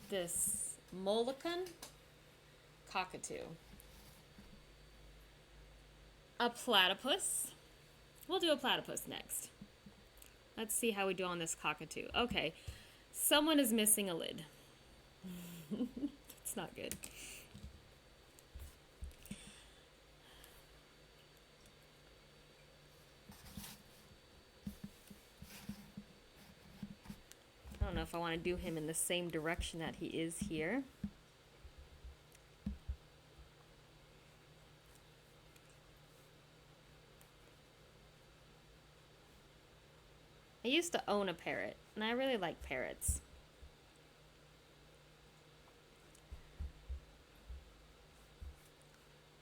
This Moluccan cockatoo. A platypus. We'll do a platypus next. Let's see how we do on this cockatoo. Okay, someone is missing a lid. It's not good. I don't know if I want to do him in the same direction that he is here. I used to own a parrot, and I really like parrots.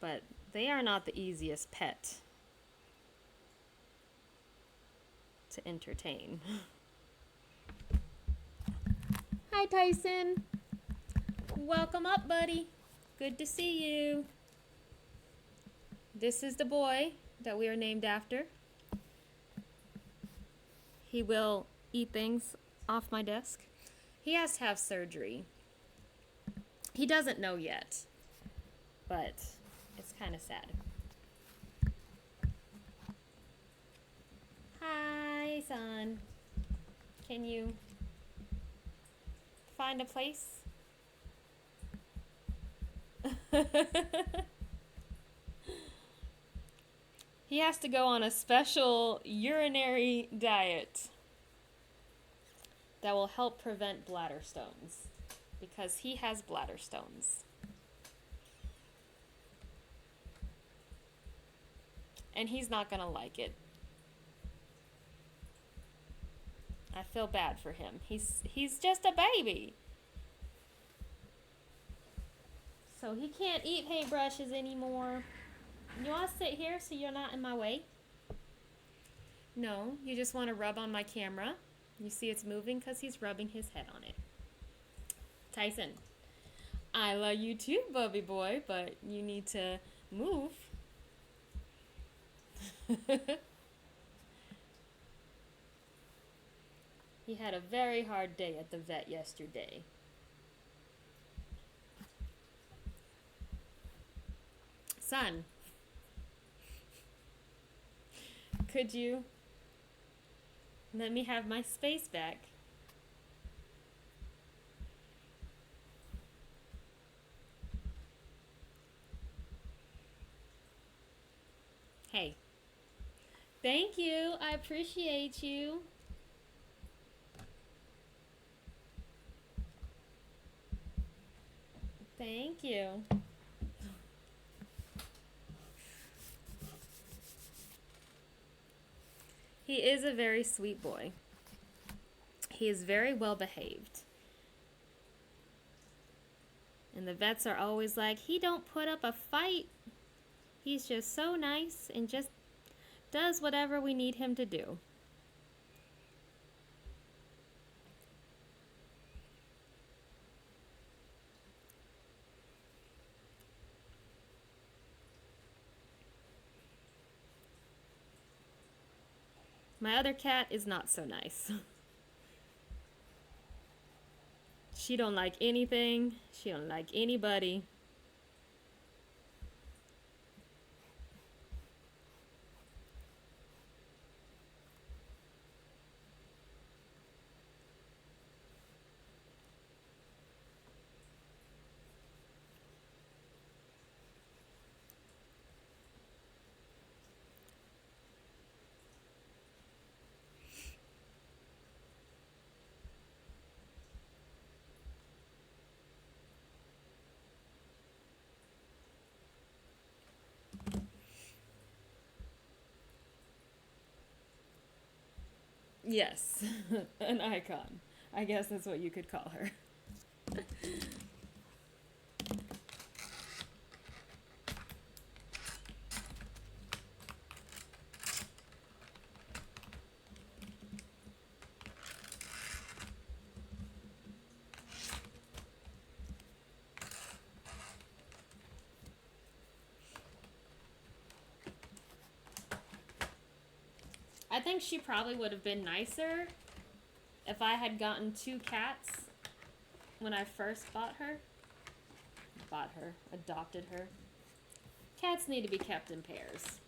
But they are not the easiest pet to entertain. Hi, Tyson. Welcome up, buddy. Good to see you. This is the boy that we are named after. He will eat things off my desk. He has to have surgery. He doesn't know yet, but it's kind of sad. Hi, son. Can you find a place? He has to go on a special urinary diet that will help prevent bladder stones because he has bladder stones. And he's not gonna like it. I feel bad for him. He's just a baby. So he can't eat paintbrushes anymore. You want to sit here so you're not in my way? No, you just want to rub on my camera. You see it's moving because he's rubbing his head on it. Tyson, I love you too, Bubby boy, but you need to move. He had a very hard day at the vet yesterday. Son, could you let me have my space back? Hey. Thank you. I appreciate you. Thank you. He is a very sweet boy. He is very well behaved. And the vets are always like, he don't put up a fight. He's just so nice and just does whatever we need him to do. My other cat is not so nice. She don't like anything. She don't like anybody. Yes, an icon. I guess that's what you could call her. I think she probably would have been nicer if I had gotten 2 cats when I first adopted her. Cats need to be kept in pairs.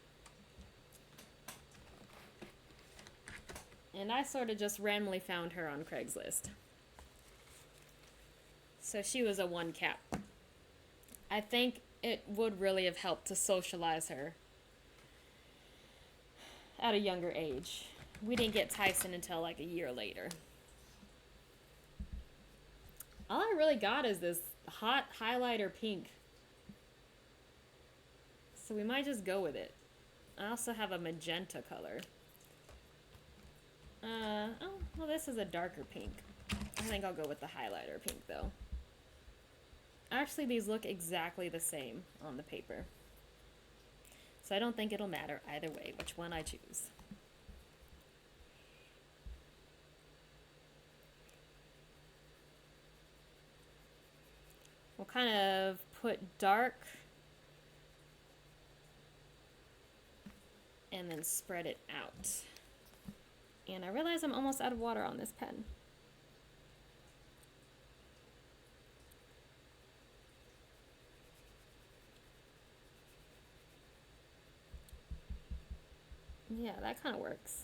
And I sort of just randomly found her on Craigslist. So she was a 1 cat. I think it would really have helped to socialize her at a younger age. We didn't get Tyson until like a year later. All I really got is this hot highlighter pink. So we might just go with it. I also have a magenta color. Oh, well this is a darker pink. I think I'll go with the highlighter pink though. Actually, these look exactly the same on the paper. So I don't think it'll matter either way which one I choose. We'll kind of put dark and then spread it out. And I realize I'm almost out of water on this pen. Yeah, that kind of works.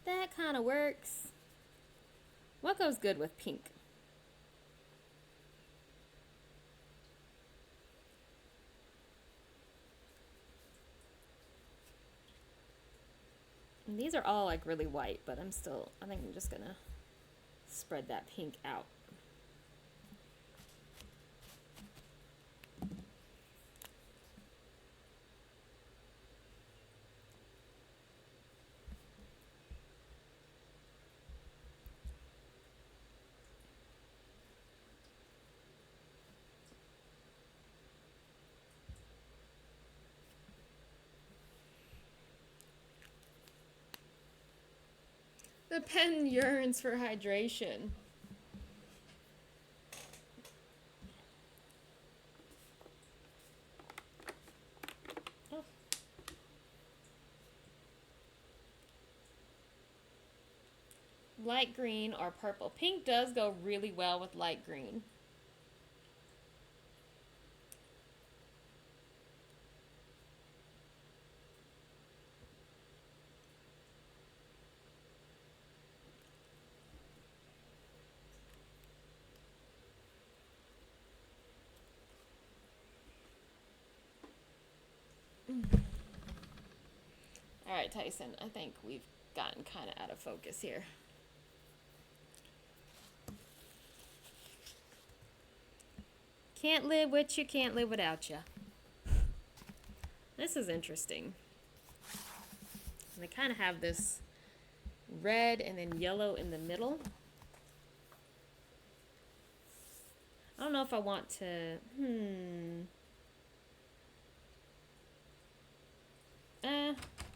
That kind of works. What goes good with pink? And these are all like really white, but I think I'm just gonna spread that pink out. The pen yearns for hydration. Oh. Light green or purple. Pink does go really well with light green. All right, Tyson, I think we've gotten kind of out of focus here. Can't live with you, can't live without you. This is interesting. And they kind of have this red and then yellow in the middle. I don't know if I want to,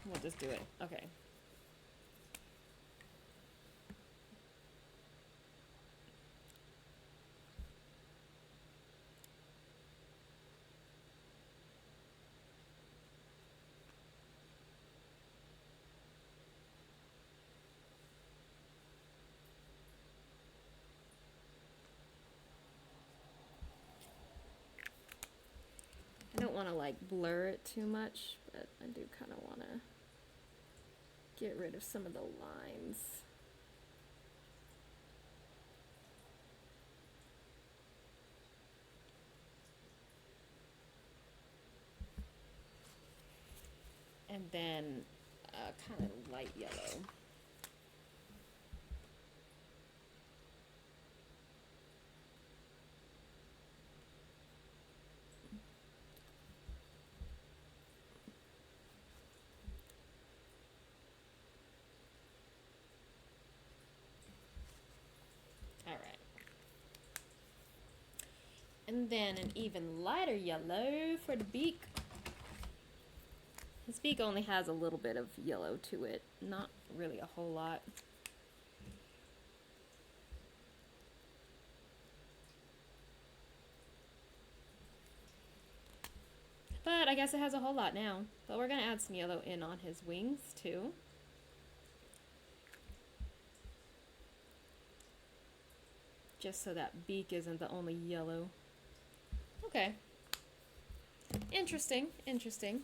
we'll just do it. Okay. I don't want to like blur it too much, but I do kind of want to get rid of some of the lines. And then kind of light yellow. And then an even lighter yellow for the beak. His beak only has a little bit of yellow to it, not really a whole lot. But I guess it has a whole lot now. But we're going to add some yellow in on his wings too. Just so that beak isn't the only yellow. Okay. Interesting, interesting.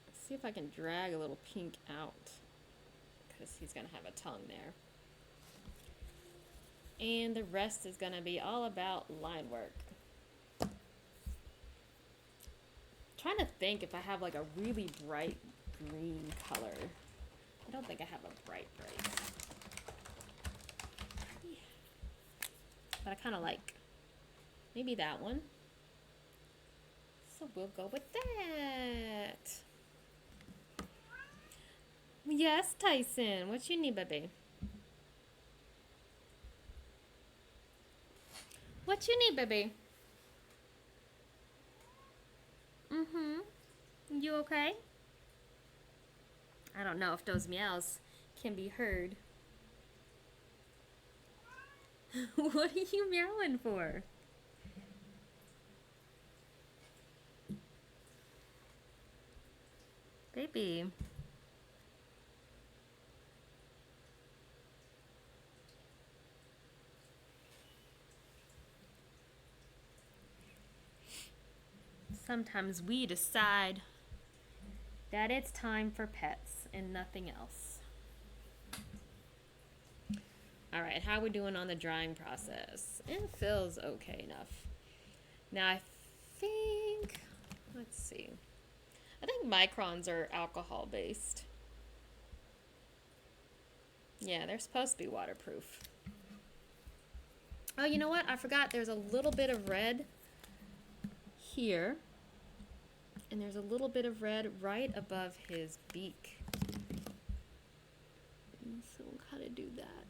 Let's see if I can drag a little pink out, because he's going to have a tongue there. And the rest is going to be all about line work. Trying to think if I have like a really bright green color. I don't think I have a bright. Yeah. But I kind of like maybe that one. So we'll go with that. Yes, Tyson. What you need, baby? What you need, baby? You okay? I don't know if those meows can be heard. What are you meowing for? Baby. Sometimes we decide that it's time for pets and nothing else. Alright, how are we doing on the drying process? It feels okay enough. Now I think, let's see. I think microns are alcohol based. Yeah, they're supposed to be waterproof. Oh, you know what? I forgot there's a little bit of red here. And there's a little bit of red right above his beak. And so we'll kind of do that.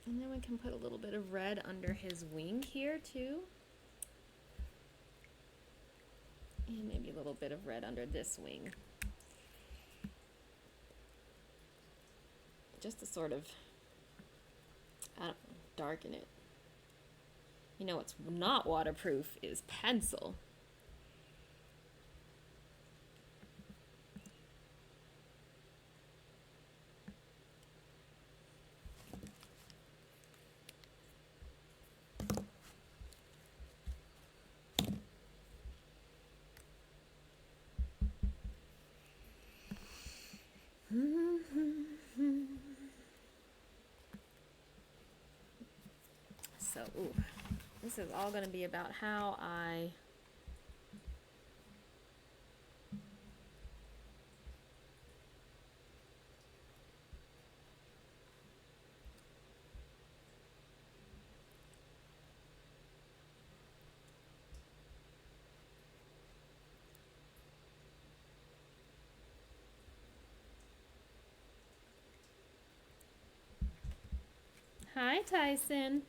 And then we can put a little bit of red under his wing here too. And maybe a little bit of red under this wing. Just to sort of, I don't know, darken it. You know what's not waterproof is pencil. So, ooh, this is all going to be about how I Hi, Tyson.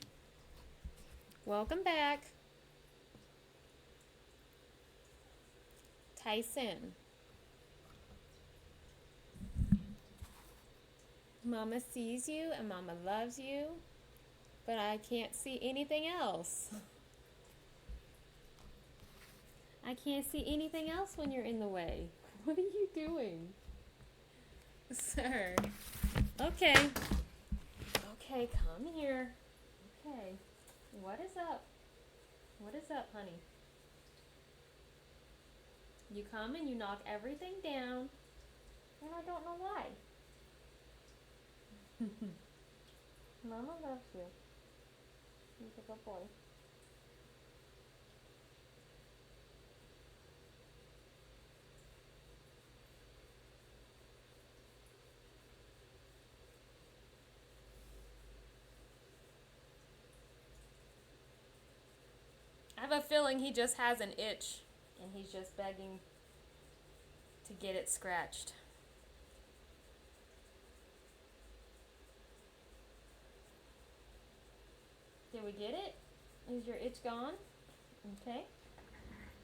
Welcome back. Tyson. Mama sees you and Mama loves you, but I can't see anything else. I can't see anything else when you're in the way. What are you doing? Sir. Okay. Okay, come here. Okay. What is up? What is up, honey? You come and you knock everything down, and I don't know why. Mama loves you. You're a good boy. I have a feeling he just has an itch, and he's just begging to get it scratched. Did we get it? Is your itch gone? Okay.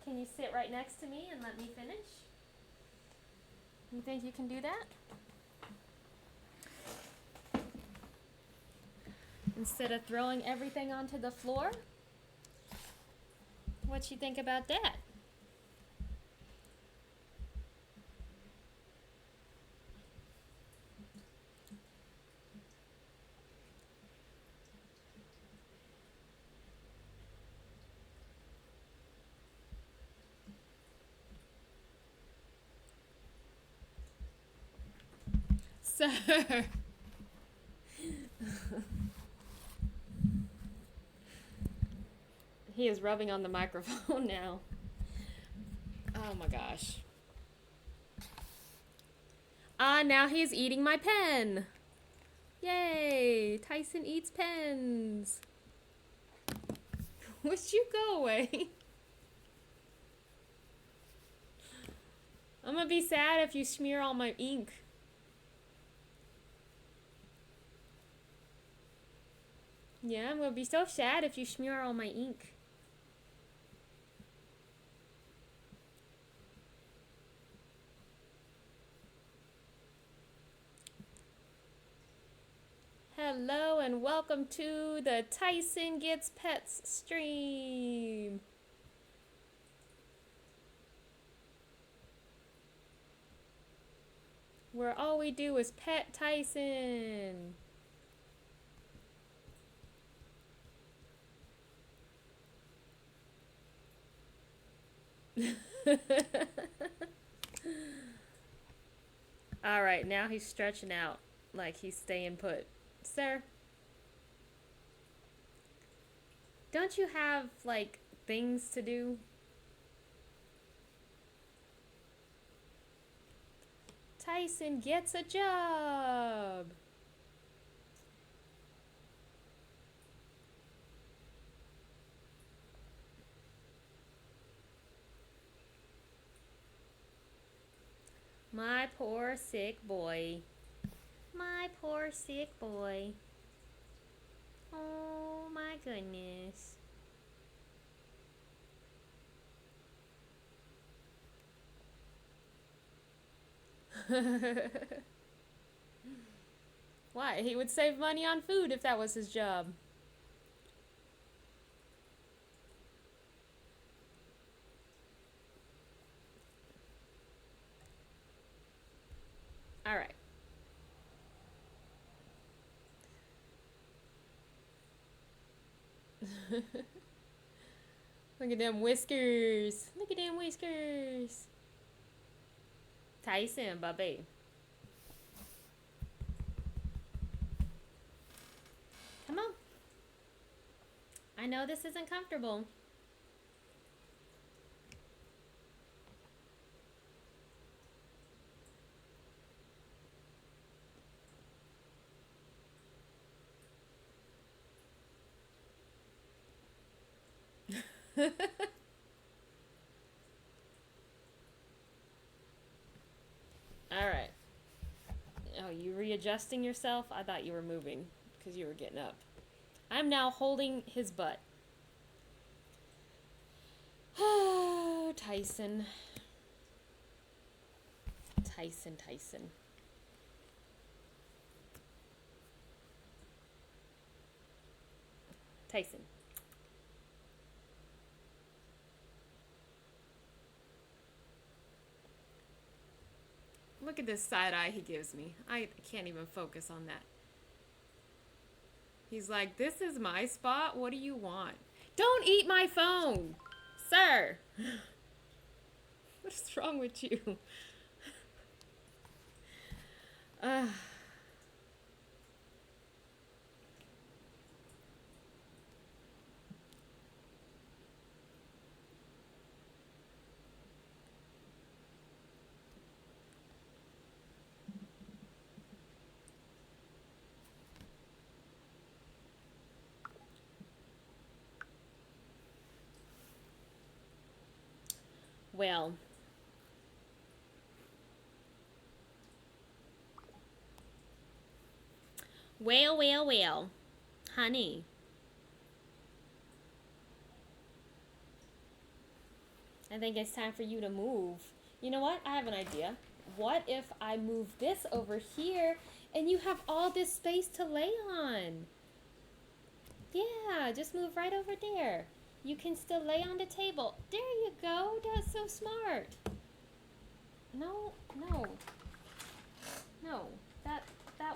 Can you sit right next to me and let me finish? You think you can do that? Instead of throwing everything onto the floor? What you think about that? Sir. He is rubbing on the microphone now. Oh my gosh. Ah, now he's eating my pen. Yay! Tyson eats pens. Would you go away? I'm gonna be sad if you smear all my ink. Yeah, I'm gonna be so sad if you smear all my ink. Hello and welcome to the Tyson Gets Pets stream. Where all we do is pet Tyson. All right, now he's stretching out like he's staying put. Sir, don't you have, like, things to do? Tyson gets a job. My poor sick boy. My poor sick boy. Oh my goodness. Why? He would save money on food if that was his job. All right. Look at them whiskers. Look at them whiskers. Tyson, baby. Come on. I know this isn't comfortable. All right. Oh, you readjusting yourself? I thought you were moving because you were getting up. I'm now holding his butt. Oh, Tyson. Tyson. Tyson. Look at this side eye he gives me. I can't even focus on that. He's like, this is my spot. What do you want? Don't eat my phone, sir. What is wrong with you? Well, honey. I think it's time for you to move. You know what? I have an idea. what if I move this over here and you have all this space to lay on? Yeah, just move right over there. You can still lay on the table. There you go. That's so smart. No, no. No, that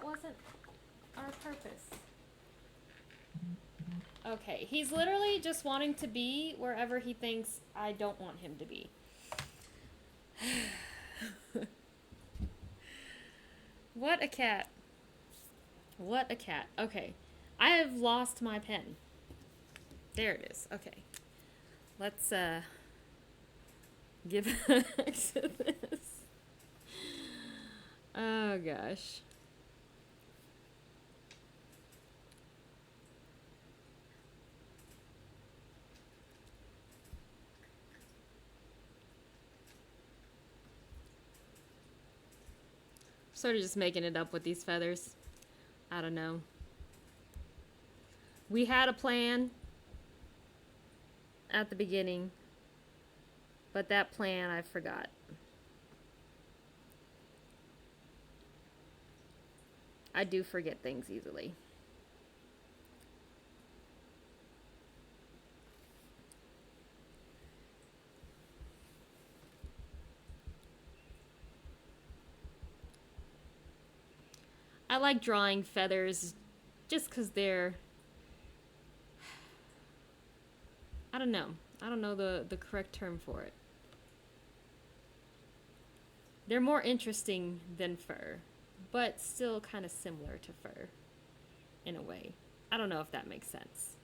wasn't our purpose. Okay, he's literally just wanting to be wherever he thinks I don't want him to be. What a cat. What a cat. Okay, I have lost my pen. There it is. Okay. Let's give back to this. Oh gosh. Sort of just making it up with these feathers. I don't know. We had a plan at the beginning, but that plan I forgot. I do forget things easily. I like drawing feathers just because they're... I don't know. I don't know the correct term for it. They're more interesting than fur, but still kind of similar to fur in a way. I don't know if that makes sense.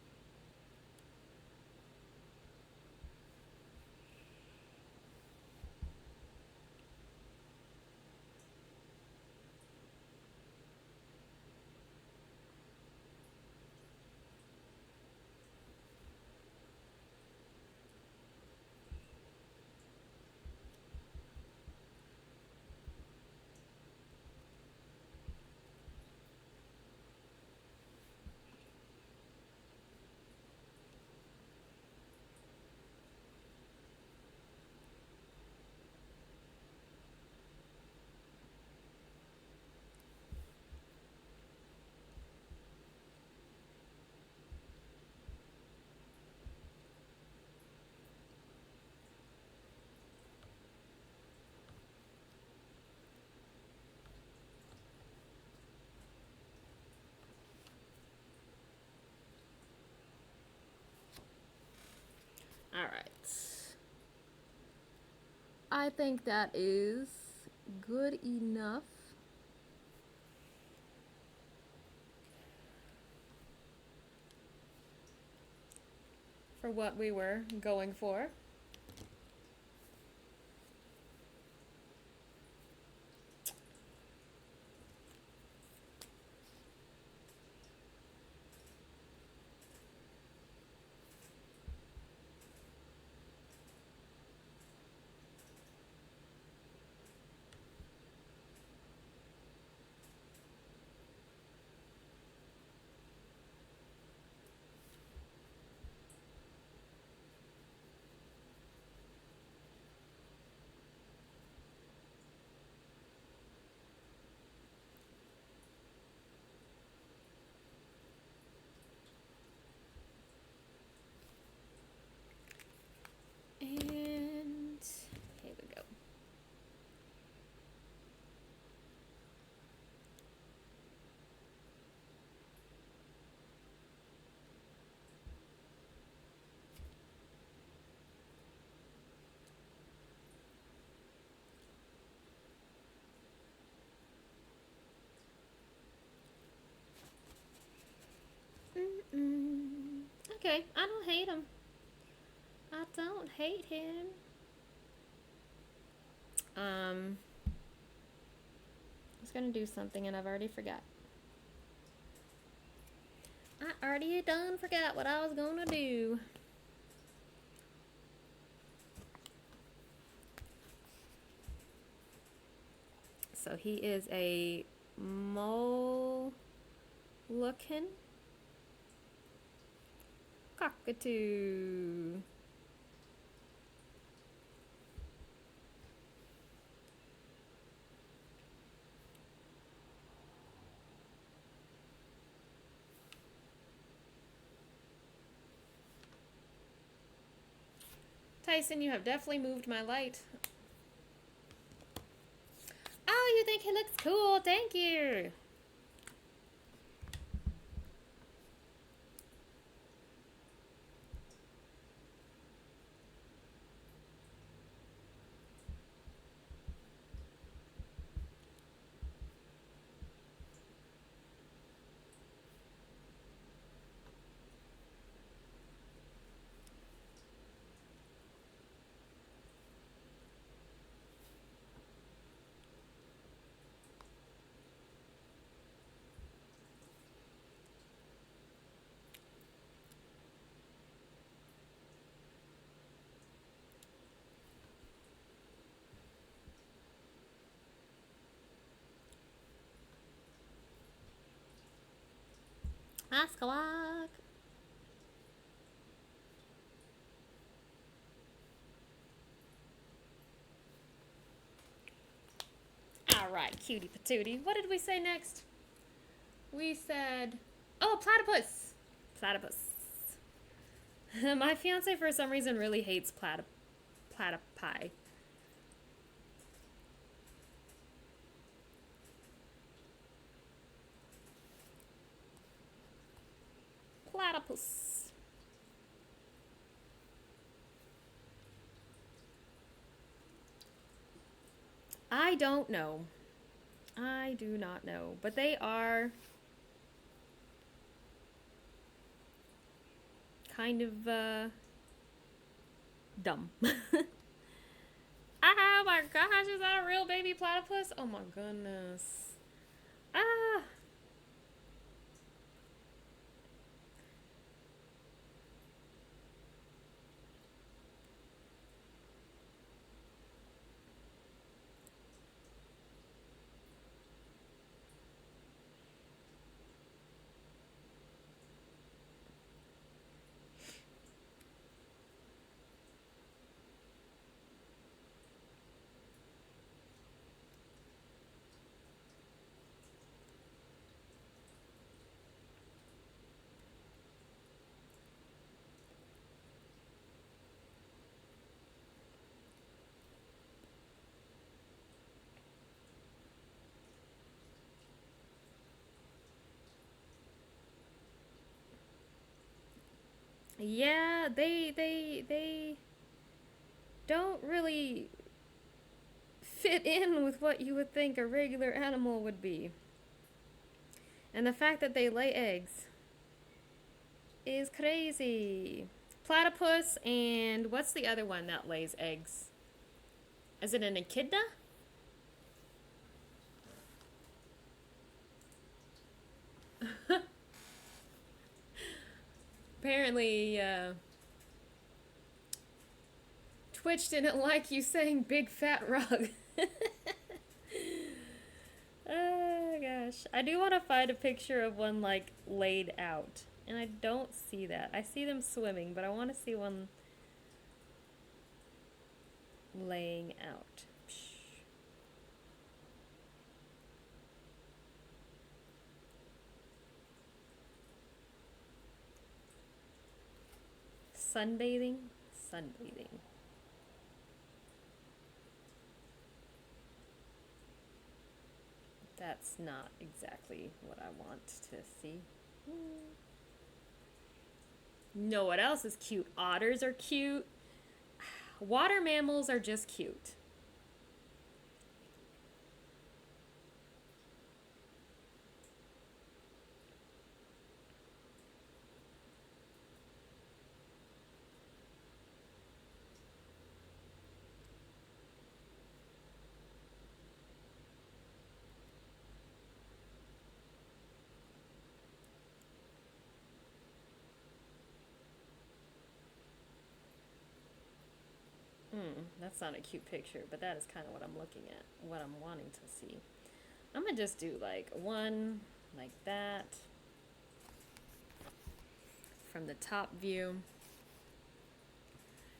All right. I think that is good enough. For what we were going for. And here we go. Okay, I don't hate him. I don't hate him. I was gonna do something and I've already forgot. I already done forgot what I was gonna do. So he is a mole looking cockatoo. Tyson, you have definitely moved my light. Oh, you think he looks cool? Thank you. Ask a walk. Alright, cutie patootie. What did we say next? We said, oh, platypus. Platypus. My fiance, for some reason, really hates platypi. Platypus. I don't know. I do not know. But they are kind of dumb. Oh my gosh, is that a real baby platypus? Oh my goodness. Ah. Yeah, they don't really fit in with what you would think a regular animal would be. And the fact that they lay eggs is crazy. Platypus and what's the other one that lays eggs? Is it an echidna? Apparently, Twitch didn't like you saying big fat rug. Oh gosh. I do want to find a picture of one like laid out. And I don't see that. I see them swimming, but I want to see one laying out. Sunbathing? Sunbathing. That's not exactly what I want to see. No, what else is cute? Otters are cute. Water mammals are just cute. That's not a cute picture, but that is kind of what I'm looking at, what I'm wanting to see. I'm gonna just do like one like that from the top view.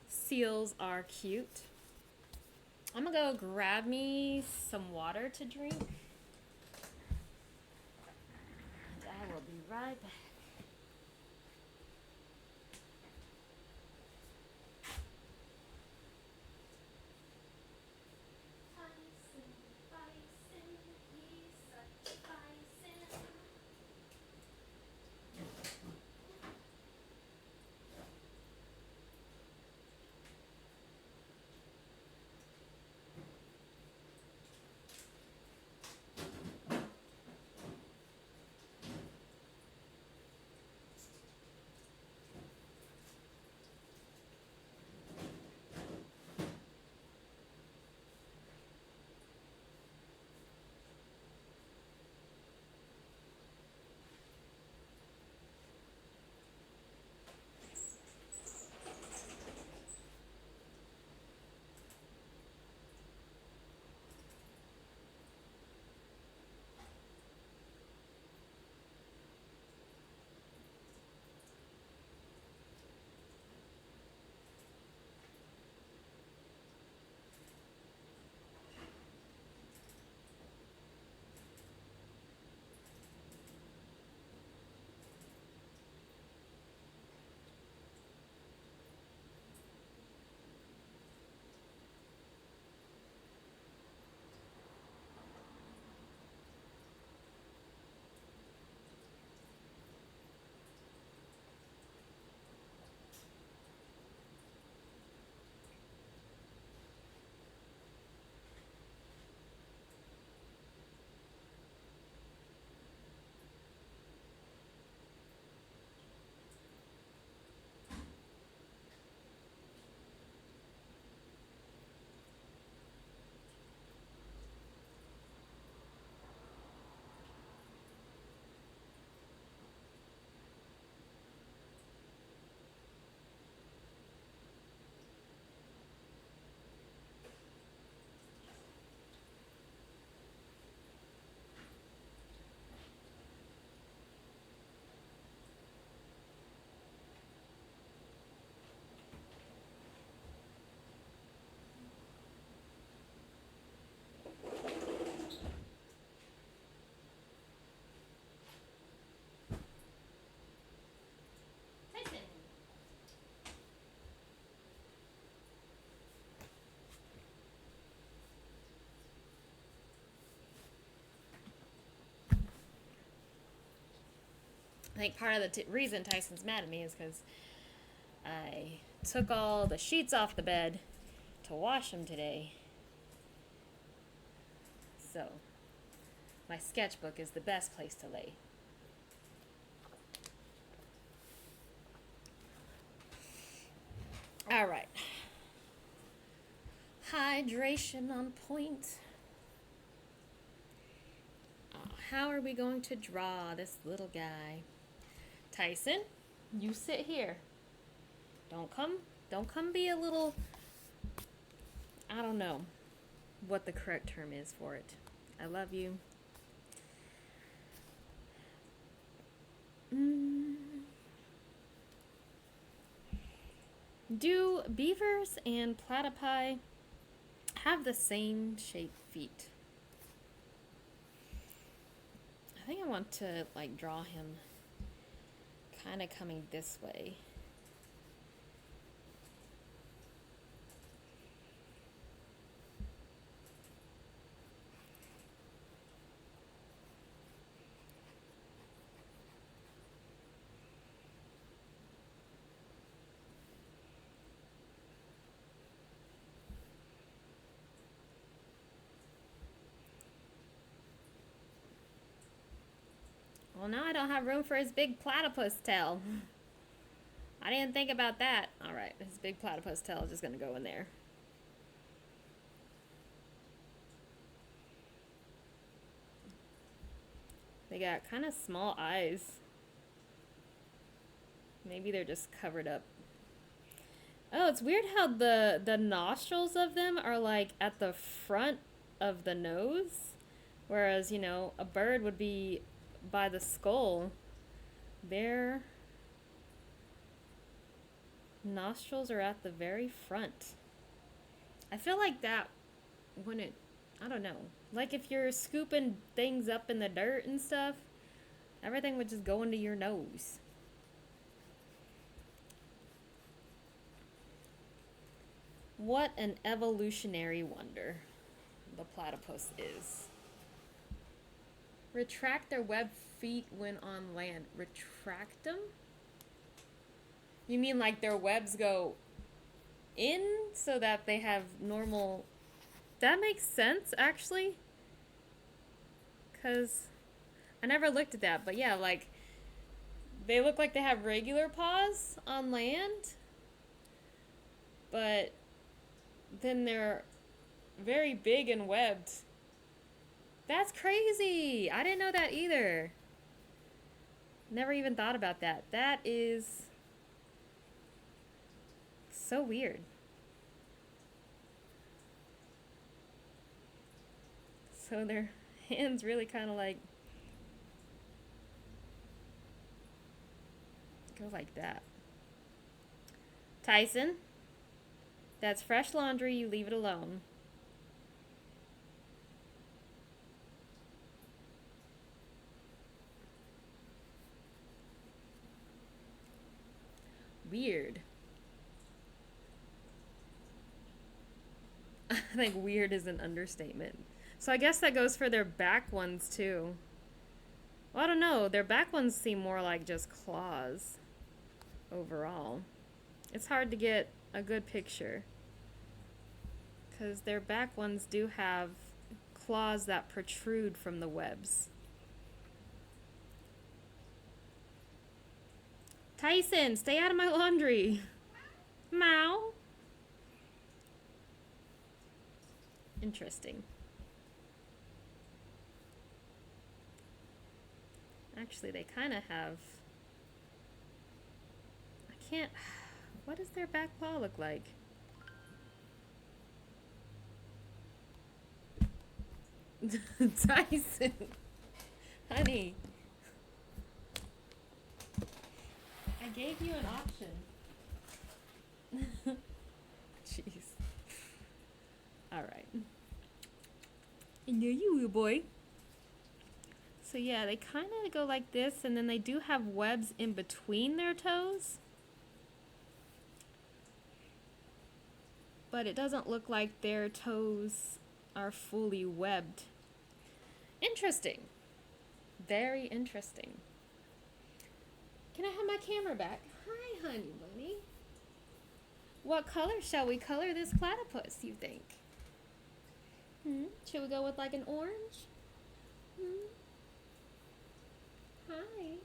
Seals are cute. I'm gonna go grab me some water to drink. And I will be right back. think part of the reason Tyson's mad at me is because I took all the sheets off the bed to wash them today. So, my sketchbook is the best place to lay. All right. Hydration on point. How are we going to draw this little guy? Tyson, you sit here. Don't come be a little, I don't know what the correct term is for it. I love you. Do beavers and platypi have the same shaped feet? I think I want to like draw him kind of coming this way. Well, now I don't have room for his big platypus tail. I didn't think about that. Alright, his big platypus tail is just going to go in there. They got kind of small eyes. Maybe they're just covered up. Oh, it's weird how the nostrils of them are like at the front of the nose. Whereas, you know, a bird would be by the skull. Their nostrils are at the very front. I feel like that wouldn't, I don't know. Like if you're scooping things up in the dirt and stuff, everything would just go into your nose. What an evolutionary wonder the platypus is. Retract their webbed feet when on land. Retract them? You mean like their webs go in so that they have normal... That makes sense, actually. Because I never looked at that. But yeah, like, they look like they have regular paws on land. But then they're very big and webbed. That's crazy! I didn't know that either. Never even thought about that. That is so weird. So their hands really kind of like go like that. Tyson, that's fresh laundry. You leave it alone. Weird. I think weird is an understatement. So I guess that goes for their back ones too. Well, I don't know. Their back ones seem more like just claws overall. It's hard to get a good picture because their back ones do have claws that protrude from the webs. Tyson, stay out of my laundry. Meow. Interesting. Actually, they kind of have... I can't... What does their back paw look like? Tyson. Honey. I gave you an option. Jeez. Alright. And there you, boy. So yeah, they kind of go like this, and then they do have webs in between their toes. But it doesn't look like their toes are fully webbed. Interesting. Very interesting. Can I have my camera back? Hi, honey bunny. What color shall we color this platypus, you think? Should we go with like an orange? Hi.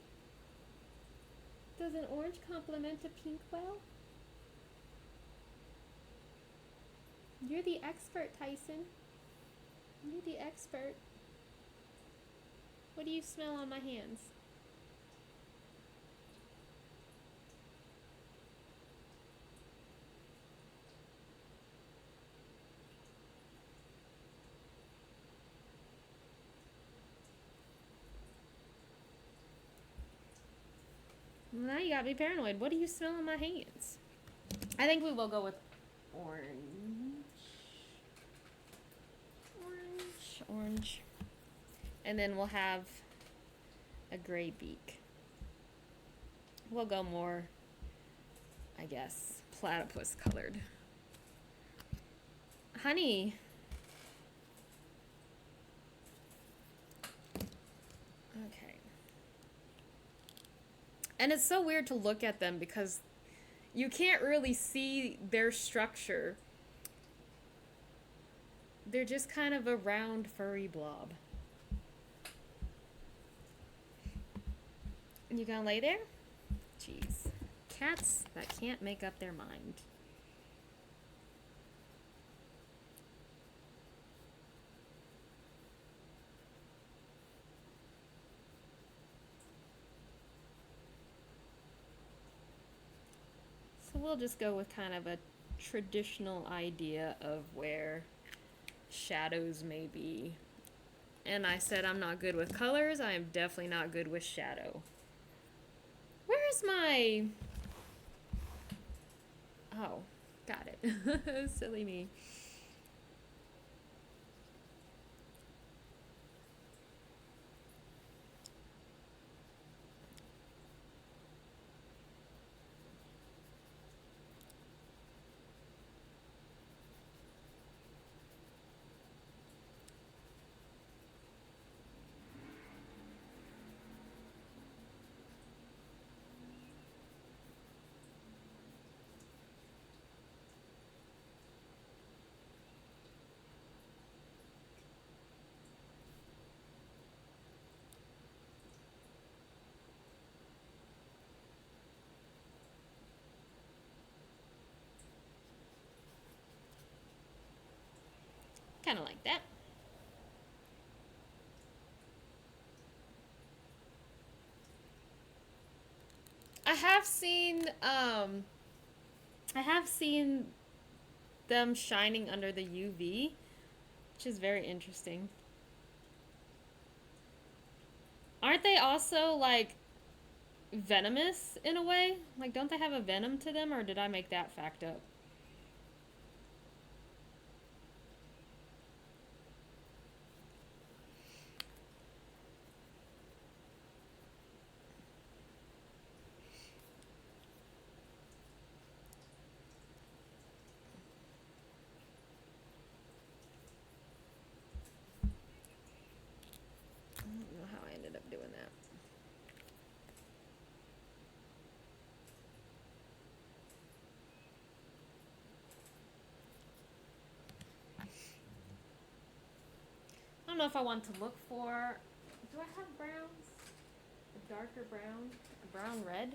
Does an orange complement a pink well? You're the expert, Tyson. You're the expert. What do you smell on my hands? Well, now you got me paranoid. What do you smell on my hands? I think we will go with orange. Orange. And then we'll have a gray beak. We'll go more, I guess, platypus colored. Honey. Okay. And it's so weird to look at them because you can't really see their structure. They're just kind of a round, furry blob. You gonna lay there? Jeez. Cats that can't make up their mind. So we'll just go with kind of a traditional idea of where shadows may be. And I said I'm not good with colors. I am definitely not good with shadow. Where's my... Oh, got it. Silly me. Kind of like that. I have seen them shining under the UV, which is very interesting. Aren't they also like venomous in a way? Like, don't they have a venom to them, or did I make that fact up? I don't know how I ended up doing that. I don't know if I want to look for... Do I have browns? A darker brown? A brown red?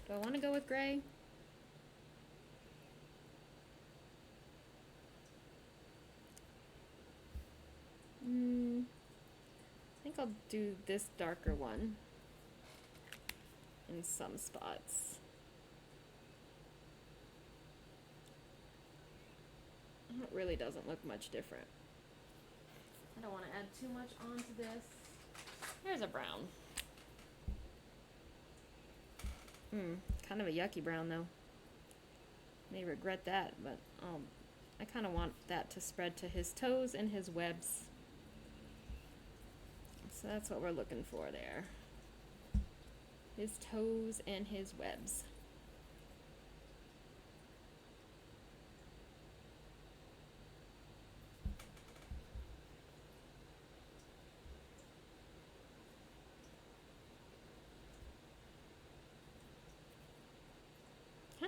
Do I want to go with gray? I think I'll do this darker one in some spots. It really doesn't look much different. I don't want to add too much onto this. There's a brown. Kind of a yucky brown though. May regret that, but I kind of want that to spread to his toes and his webs. So that's what we're looking for there. His toes and his webs.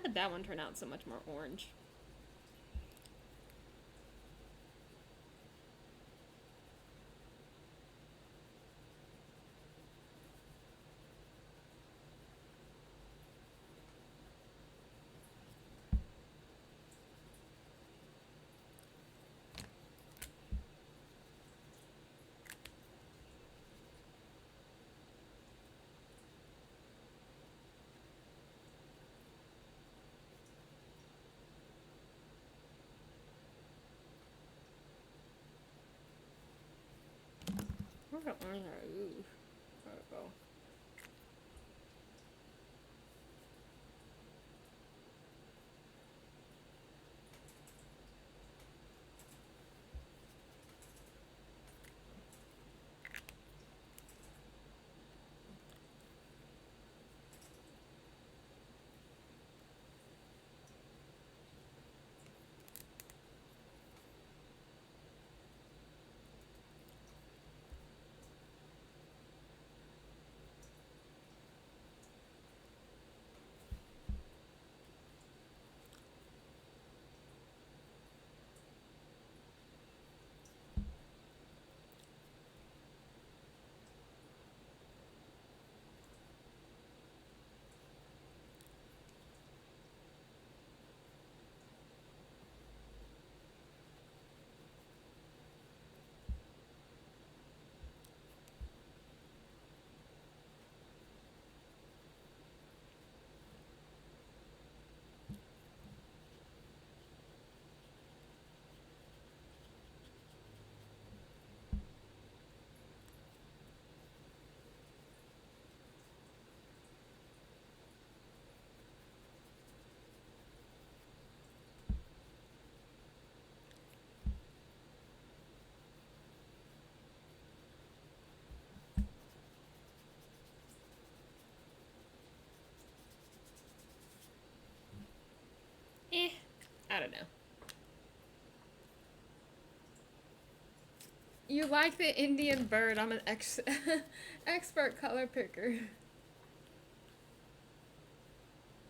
did that one turn out so much more orange? Where's the orange? Ooh, there we go. I don't know. You like the Indian bird? I'm an expert color picker.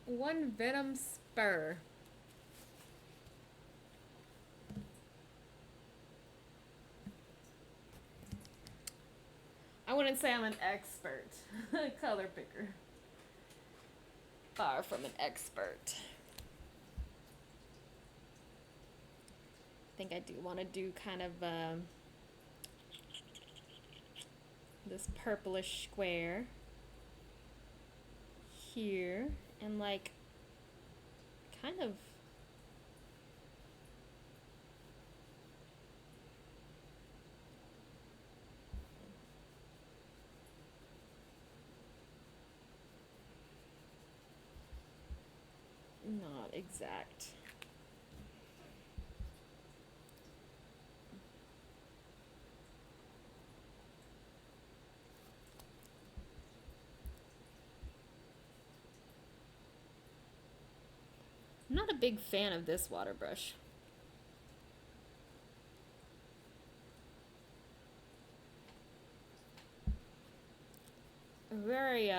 One venom spur. I wouldn't say I'm an expert color picker. Far from an expert. I think I do want to do kind of this purplish square here, and like kind of not exact. I'm not a big fan of this water brush. Very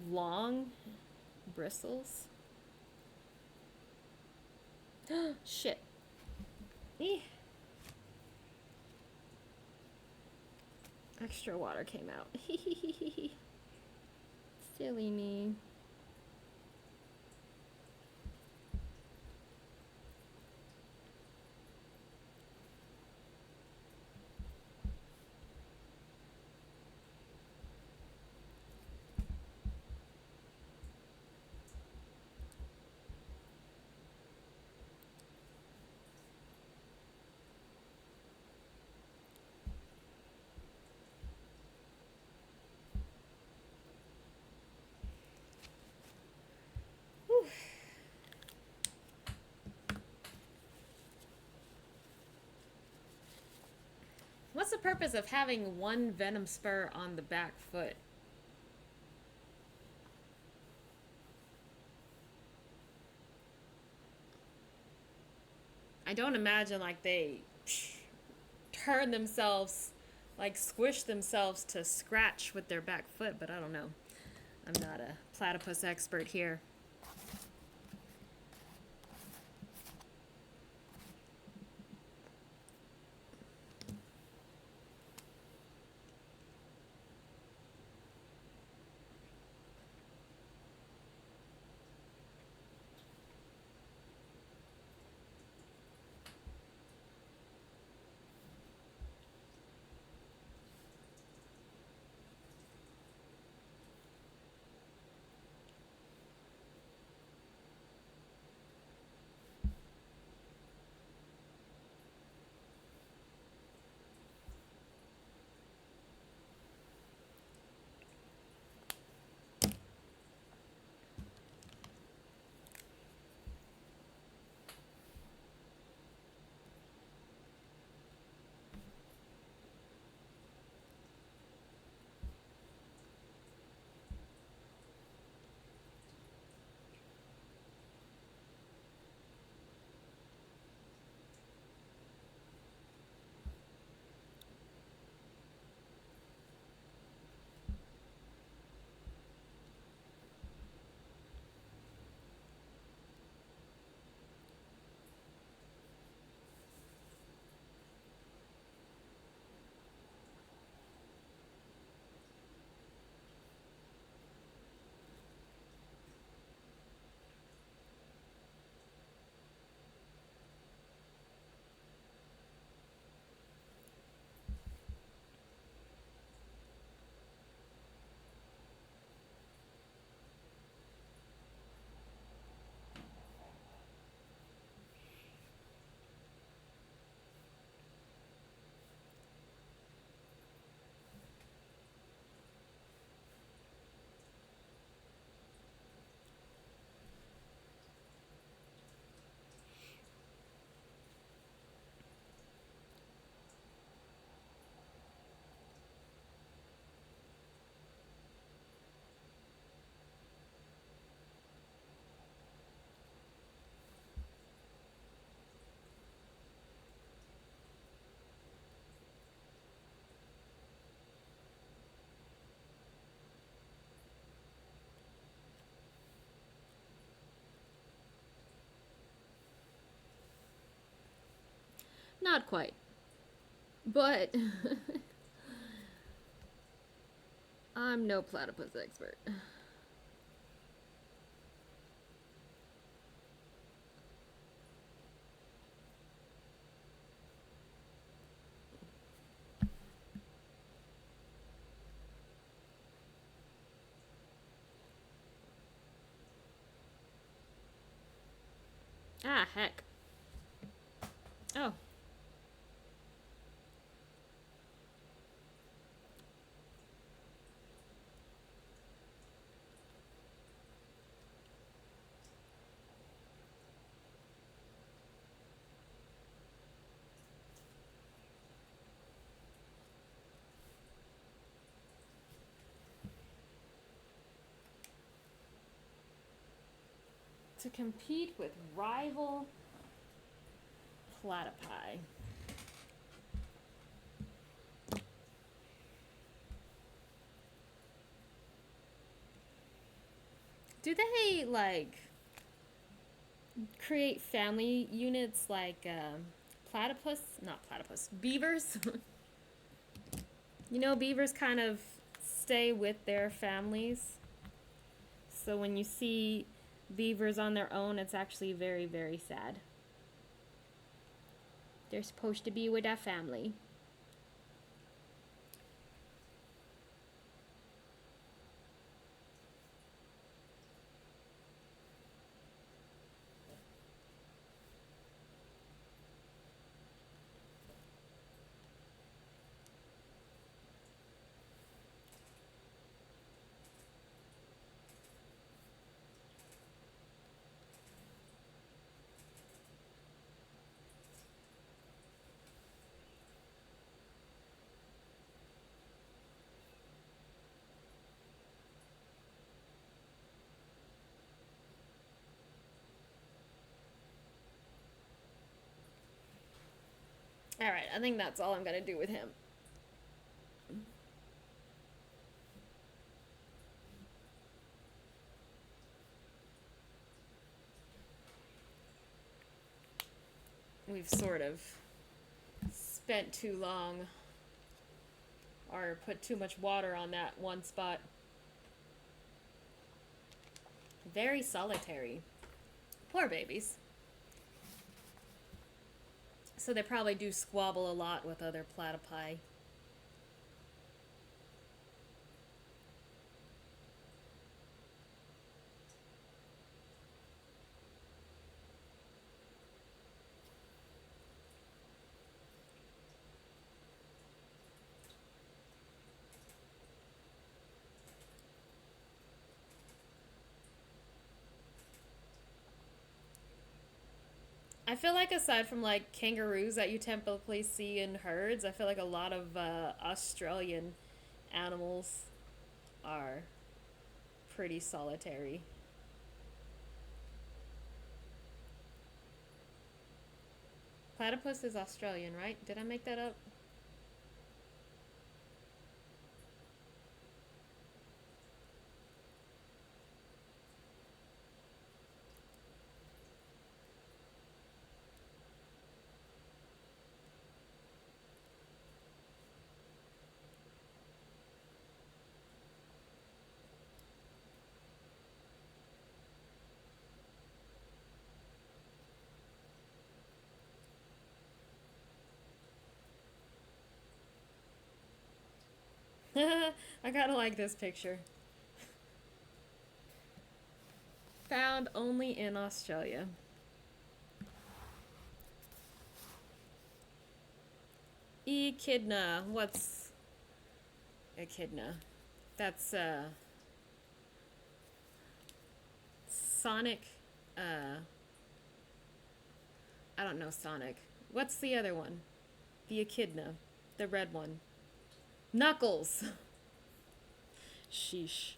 long bristles. Shit. Eeh. Extra water came out. Silly me. What's the purpose of having one venom spur on the back foot? I don't imagine like they turn themselves, like squish themselves to scratch with their back foot, but I don't know. I'm not a platypus expert here. Not quite. But I'm no platypus expert. Ah, heck. Oh. To compete with rival platypi. Do they, like, create family units like platypus? Not platypus. Beavers? You know, beavers kind of stay with their families. So when you see beavers on their own, it's actually very, very sad. They're supposed to be with their family. Alright, I think that's all I'm gonna do with him. We've sort of spent too long or put too much water on that one spot. Very solitary. Poor babies. So they probably do squabble a lot with other platypi. I feel like aside from like kangaroos that you typically see in herds, I feel like a lot of Australian animals are pretty solitary. Platypus is Australian, right? Did I make that up? I kind of like this picture. Found only in Australia. Echidna. What's echidna? That's Sonic. Uh, I don't know Sonic. What's the other one? The echidna, the red one. Knuckles. Sheesh.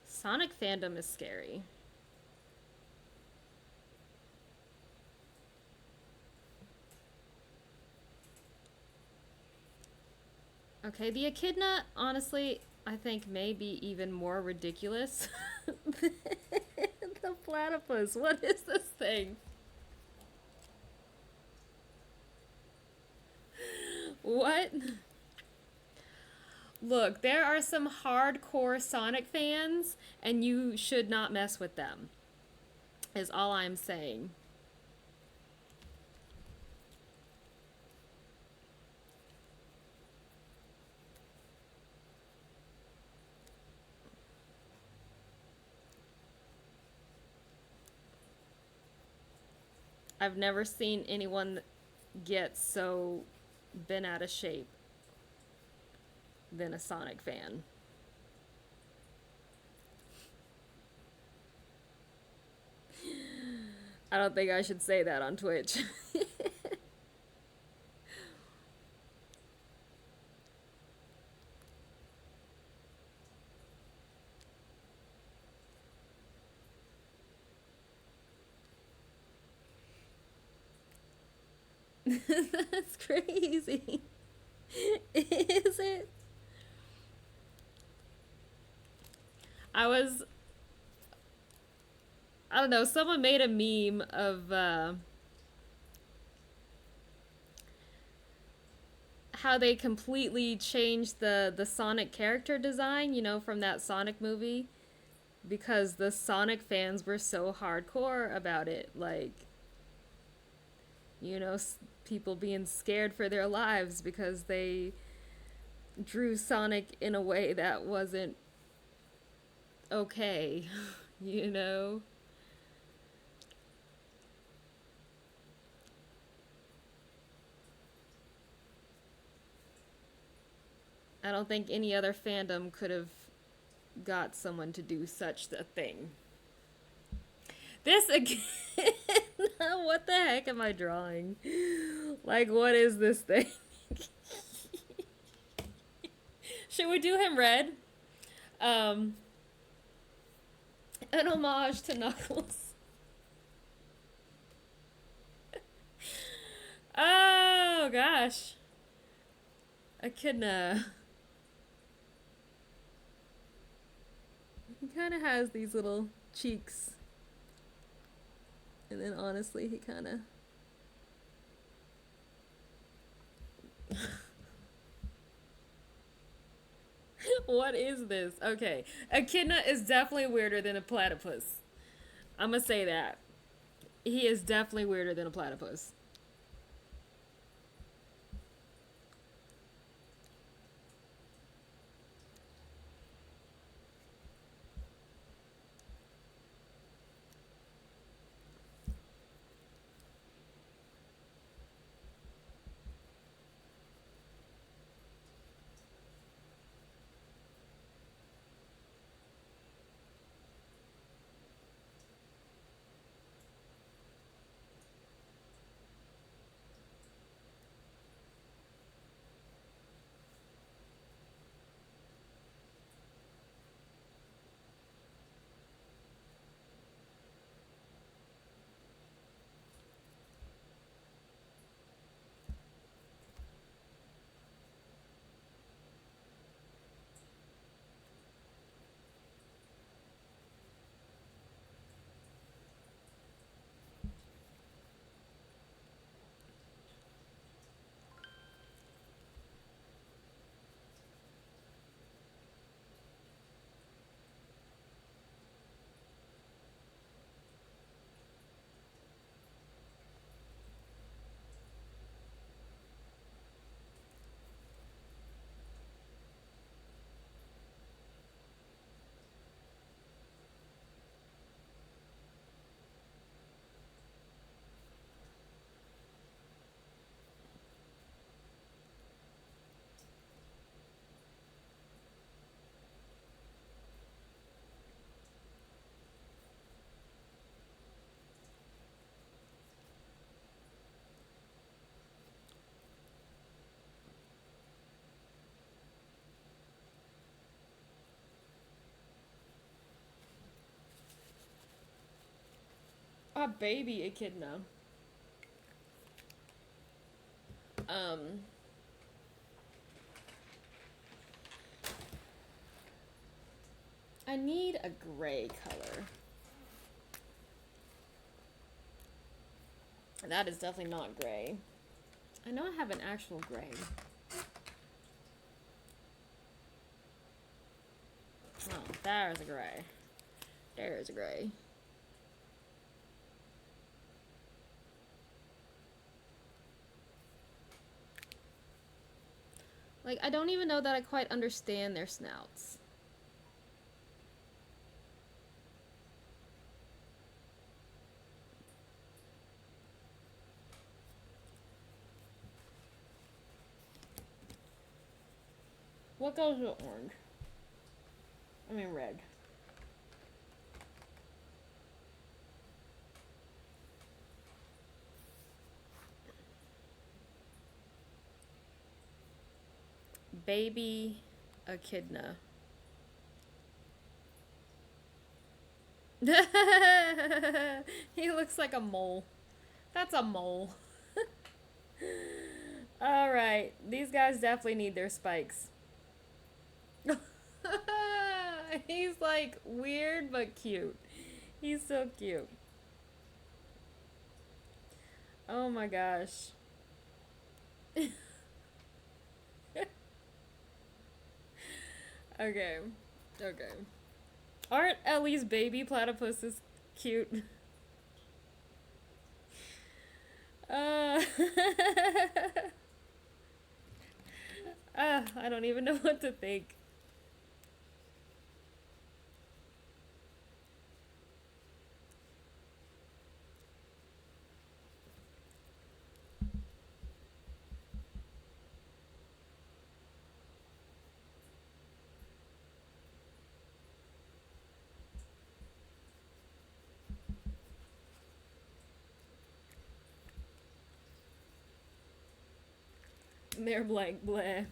Sonic fandom is scary. Okay, the echidna, honestly, I think may be even more ridiculous A platypus. What is this thing? What? Look, there are some hardcore Sonic fans, and you should not mess with them, is all I'm saying. I've never seen anyone get so bent out of shape than a Sonic fan. I don't think I should say that on Twitch. That's crazy. Is it? I don't know, someone made a meme of how they completely changed the Sonic character design, you know, from that Sonic movie, because the Sonic fans were so hardcore about it. Like, you know, people being scared for their lives because they drew Sonic in a way that wasn't okay, you know? I don't think any other fandom could have got someone to do such a thing. This again. What the heck am I drawing? Like, what is this thing? Should we do him red? An homage to Knuckles. Oh gosh. Echidna. He kind of has these little cheeks. And then honestly, he kind of... What is this? Okay. Echidna is definitely weirder than a platypus. I'm gonna say that. He is definitely weirder than a platypus. A baby echidna. Um, I need a gray color. That is definitely not gray. I know I have an actual gray. Oh, there's a gray. There's a gray. Like, I don't even know that I quite understand their snouts. What goes with orange? I mean red. Baby echidna. He looks like a mole. That's a mole. Alright, these guys definitely need their spikes. He's like weird but cute. He's so cute. Oh my gosh. Okay. Okay. Aren't Ellie's baby platypuses cute? I don't even know what to think. They're blank bleh.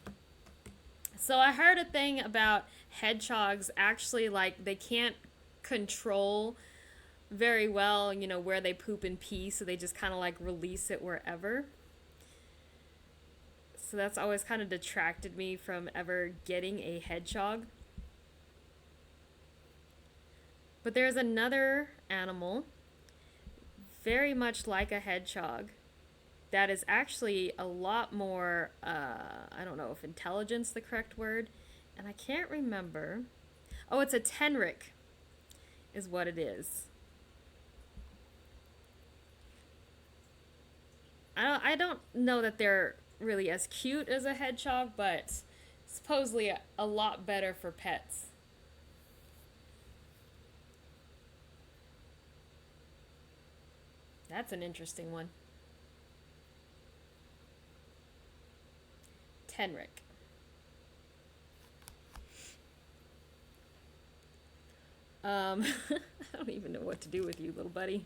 So I heard a thing about hedgehogs actually, like, they can't control very well, you know, where they poop and pee, so they just kind of like release it wherever. So that's always kind of detracted me from ever getting a hedgehog. But there's another animal, very much like a hedgehog, that is actually a lot more, I don't know if intelligence the correct word, and I can't remember. Oh, it's a tenric, is what it is. I don't know that they're really as cute as a hedgehog, but supposedly a lot better for pets. That's an interesting one. Tenric. I don't even know what to do with you, little buddy.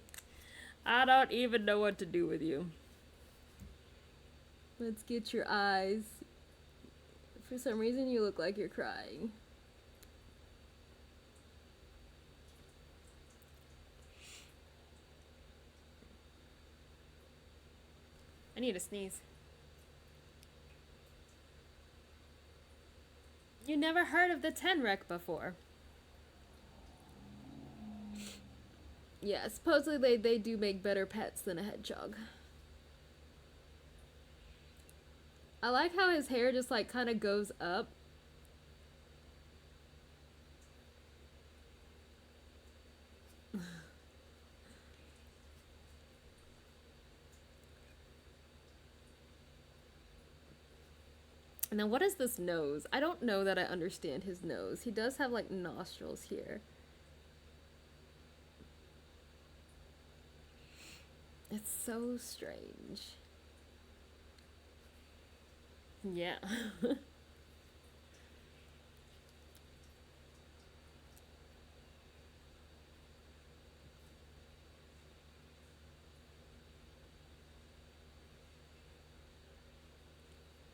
I don't even know what to do with you. Let's get your eyes. For some reason, you look like you're crying. I need to sneeze. You never heard of the tenric before? Yeah, supposedly they do make better pets than a hedgehog. I like how his hair just like kind of goes up. And then what is this nose? I don't know that I understand his nose. He does have like nostrils here. It's so strange. Yeah.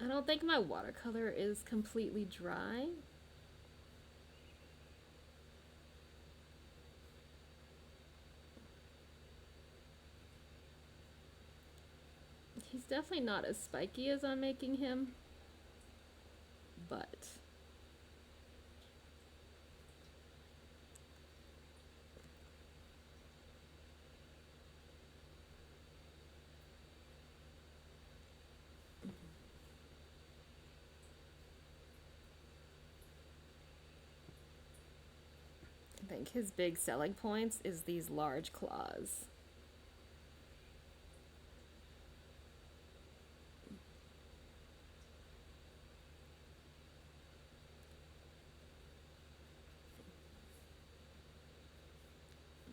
I don't think my watercolor is completely dry. He's definitely not as spiky as I'm making him, but think his big selling points is these large claws.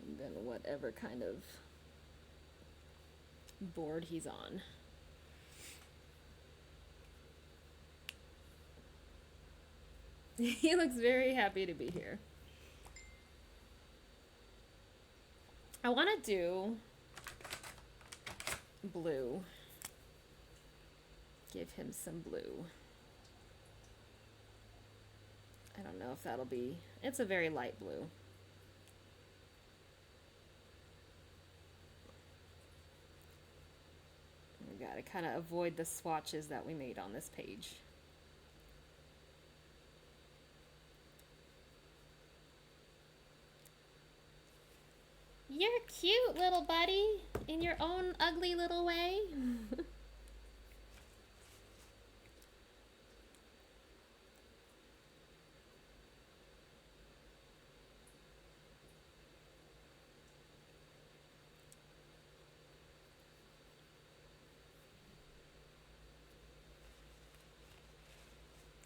And then whatever kind of board he's on. He looks very happy to be here. I want to do blue. Give him some blue. I don't know if that'll be... It's a very light blue. We gotta kind of avoid the swatches that we made on this page. You're cute, little buddy, in your own ugly little way.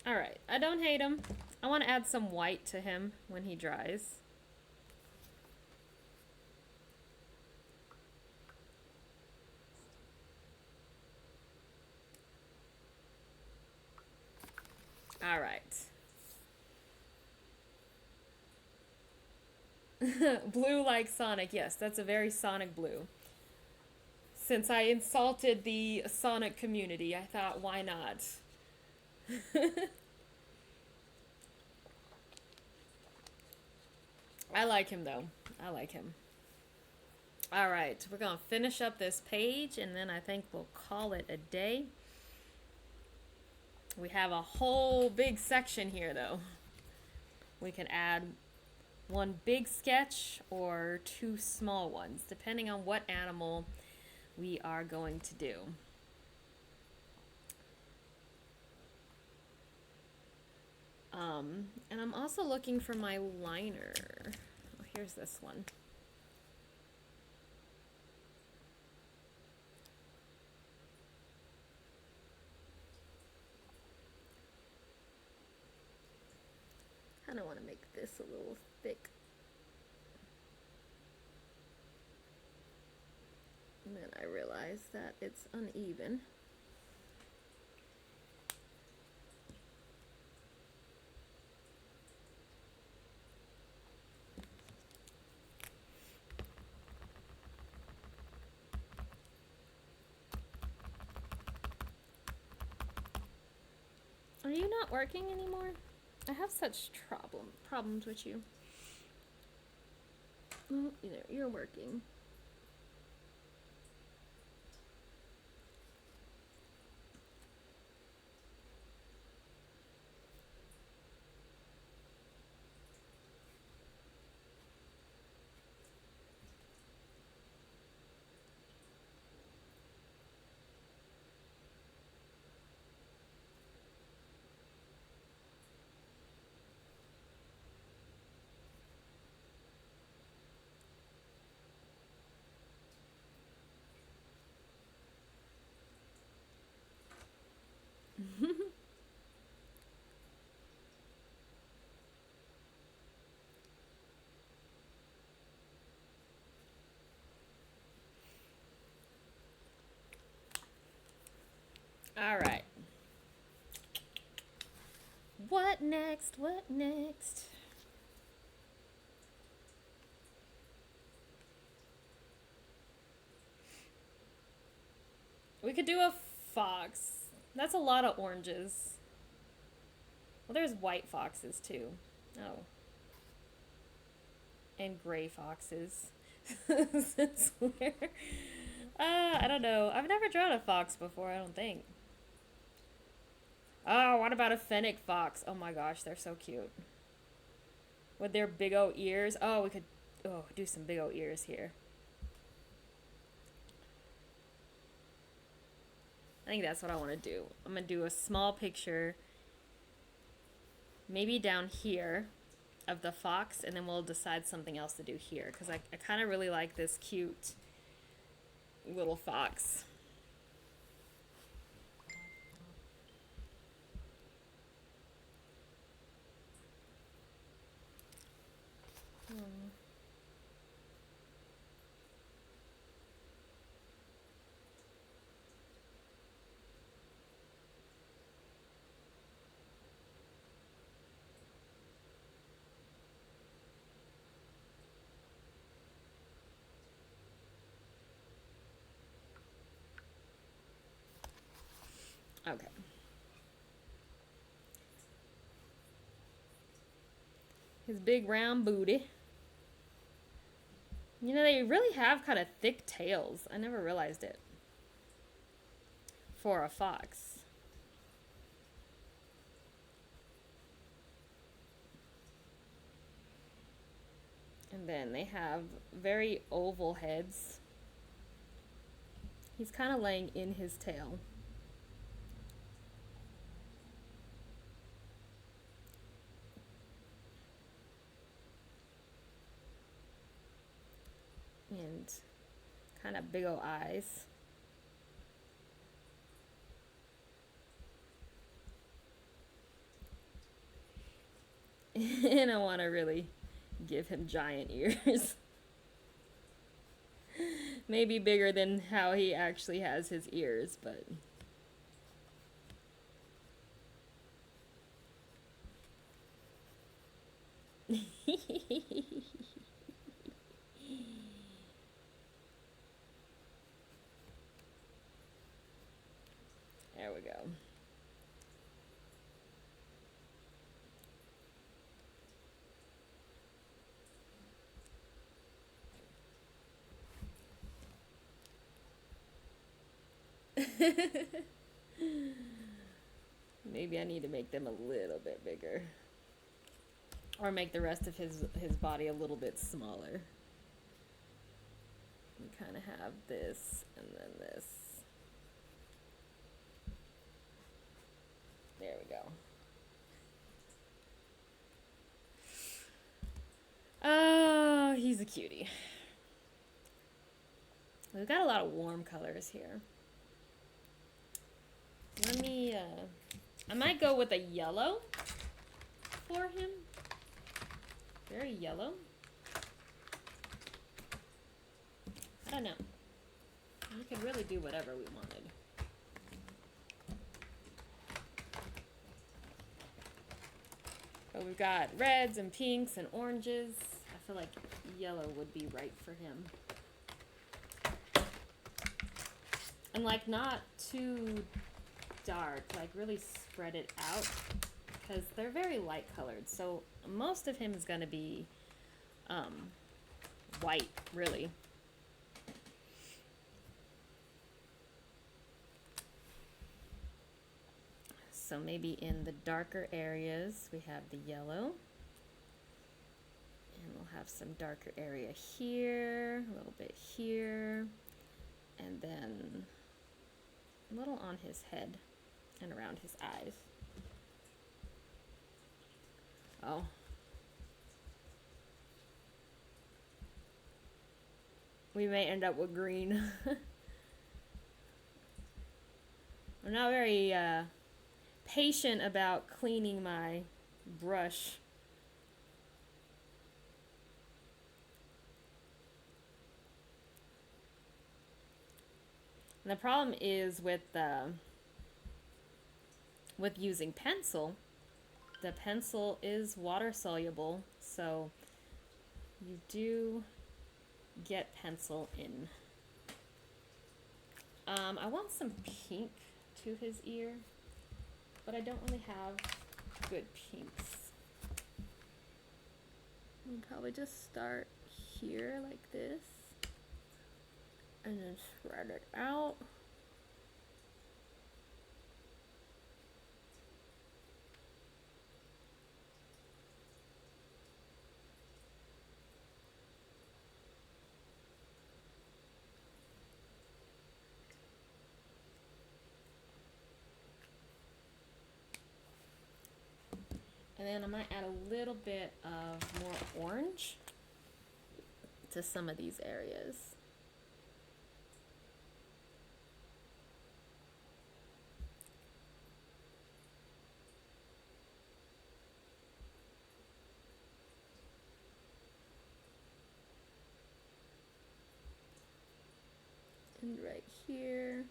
All right, I don't hate him. I want to add some white to him when he dries. All right. Blue like Sonic. Yes, that's a very Sonic blue. Since I insulted the Sonic community, I thought, why not? I like him, though. I like him. All right, we're going to finish up this page, and then I think we'll call it a day. We have a whole big section here, though. We can add one big sketch or two small ones, depending on what animal we are going to do. And I'm also looking for my liner. Oh, here's this one. Kind of want to make this a little thick. And then I realize that it's uneven. Are you not working anymore? I have such problems with you. Oh, you're working. All right. What next? What next? We could do a fox. That's a lot of oranges. Well, there's white foxes too. Oh. And gray foxes. Since where? I don't know. I've never drawn a fox before, I don't think. Oh, what about a Fennec fox? Oh my gosh, they're so cute. With their big old ears. Oh, we could do some big old ears here. I think that's what I want to do. I'm going to do a small picture. Maybe down here. of the fox, and then we'll decide something else to do here, because I kind of really like this cute little fox. Okay. His big round booty. You know, they really have kind of thick tails. I never realized it. For a fox. And then they have very oval heads. He's kind of laying in his tail. And kind of big old eyes. And I want to really give him giant ears. Maybe bigger than how he actually has his ears, but... There we go. Maybe I need to make them a little bit bigger. Or make the rest of his body a little bit smaller. We kind of have this and then this. There we go. Oh, he's a cutie. We've got a lot of warm colors here. Let me, I might go with a yellow for him. Very yellow. I don't know. We could really do whatever we wanted. But we've got reds and pinks and oranges. I feel like yellow would be right for him. And like not too dark, like really spread it out, because they're very light colored. So most of him is going to be white, really. So maybe in the darker areas we have the yellow, and we'll have some darker area here, a little bit here, and then a little on his head and around his eyes. Oh. We may end up with green. I'm not very patient about cleaning my brush. And the problem is with using pencil. The pencil is water soluble, so you do get pencil in. I want some pink to his ear, but I don't really have good pinks. I'll probably just start here like this, and then spread it out. And then I might add a little bit of more orange to some of these areas. And right here.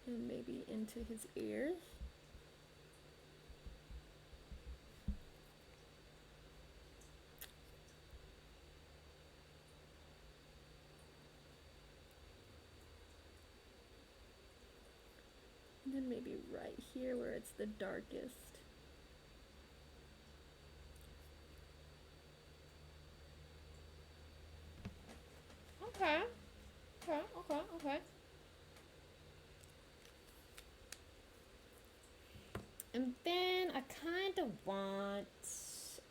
And maybe into his ears. And then maybe right here where it's the darkest. Okay. Okay. And then I kind of want,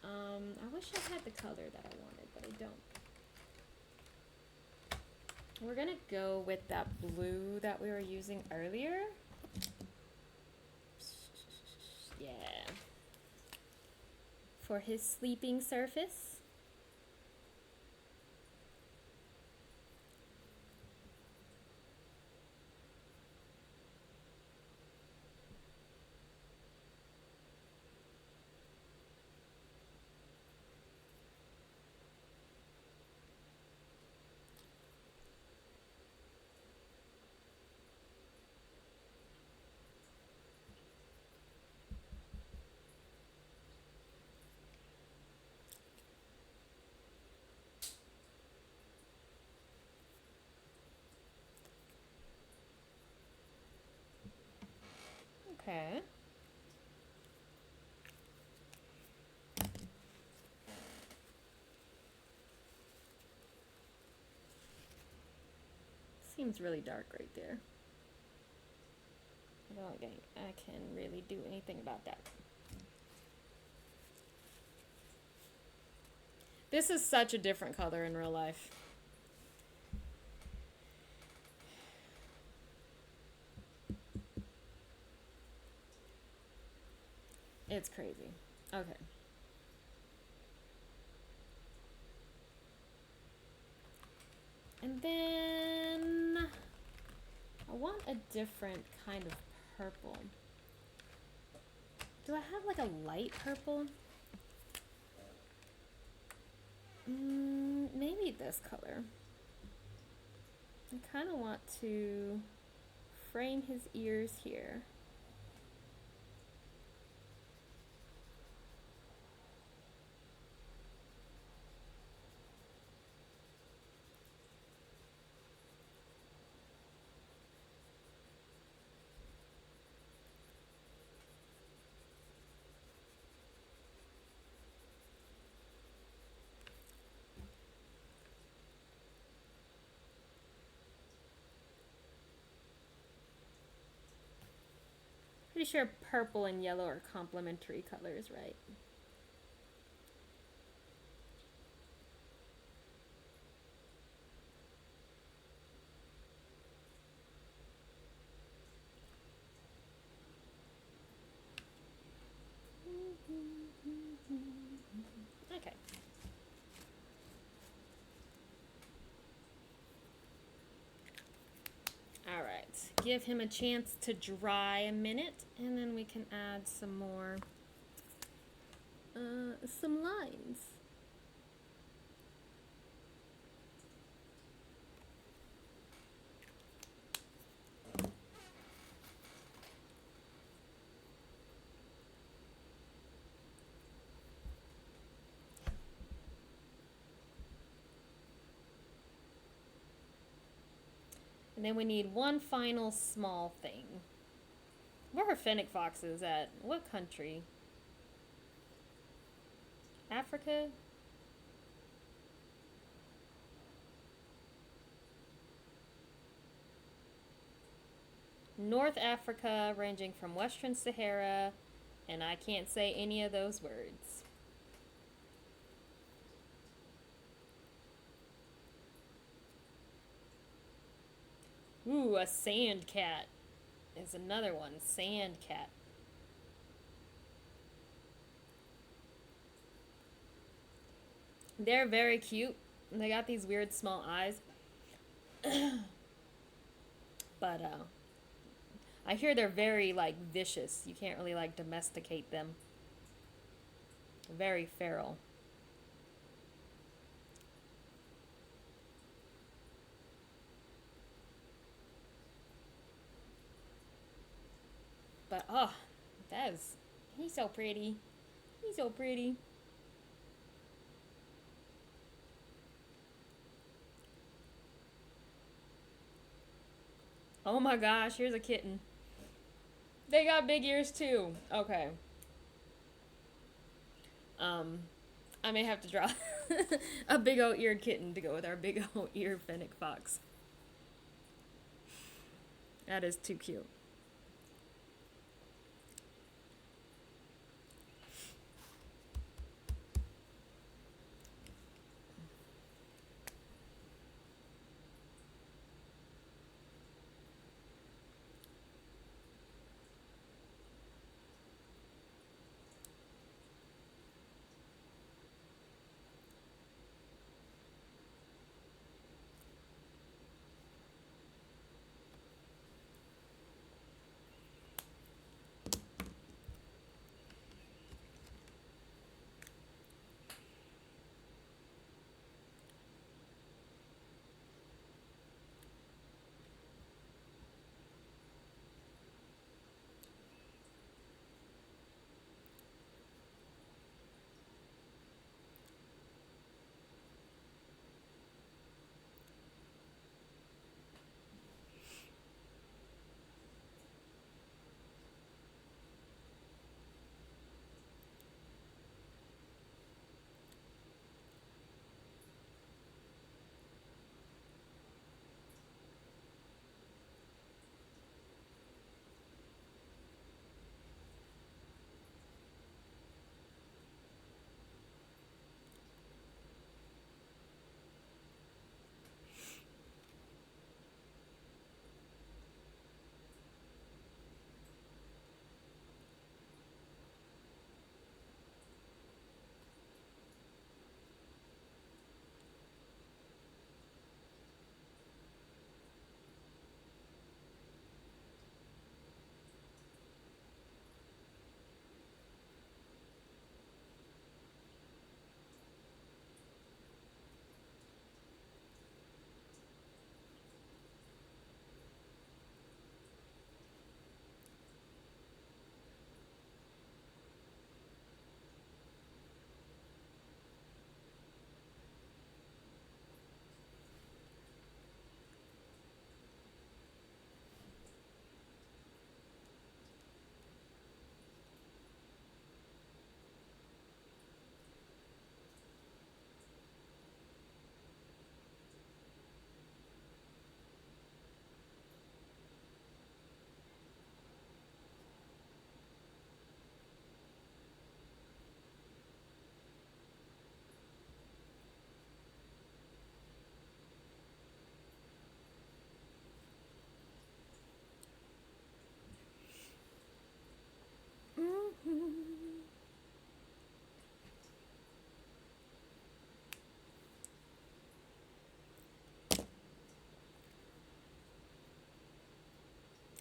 I wish I had the color that I wanted, but I don't. We're gonna go with that blue that we were using earlier. Yeah. For his sleeping surface. Okay. Seems really dark right there. I don't think I can really do anything about that. This is such a different color in real life. It's crazy. Okay. And then I want a different kind of purple. Do I have like a light purple? Maybe this color. I kind of want to frame his ears here. Pretty sure purple and yellow are complementary colors, right? Okay. All right. Give him a chance to dry a minute, and then we can add some more, some lines. And then we need one final small thing. Where are Fennec foxes at? What country? Africa? North Africa, ranging from Western Sahara, and I can't say any of those words. Ooh, a sand cat is another one. Sand cat. They're very cute. They got these weird small eyes. But I hear they're very like vicious. You can't really like domesticate them. Very feral. But oh, that is he's so pretty. He's so pretty. Oh my gosh, here's a kitten. They got big ears too. Okay. Um I may have to draw a big old eared kitten to go with our big old eared Fennec fox. That is too cute.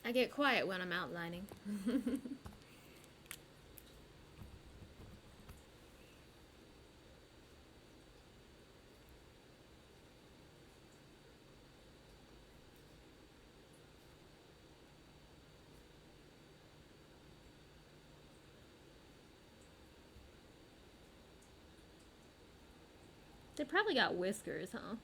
I get quiet when I'm outlining. They probably got whiskers, huh?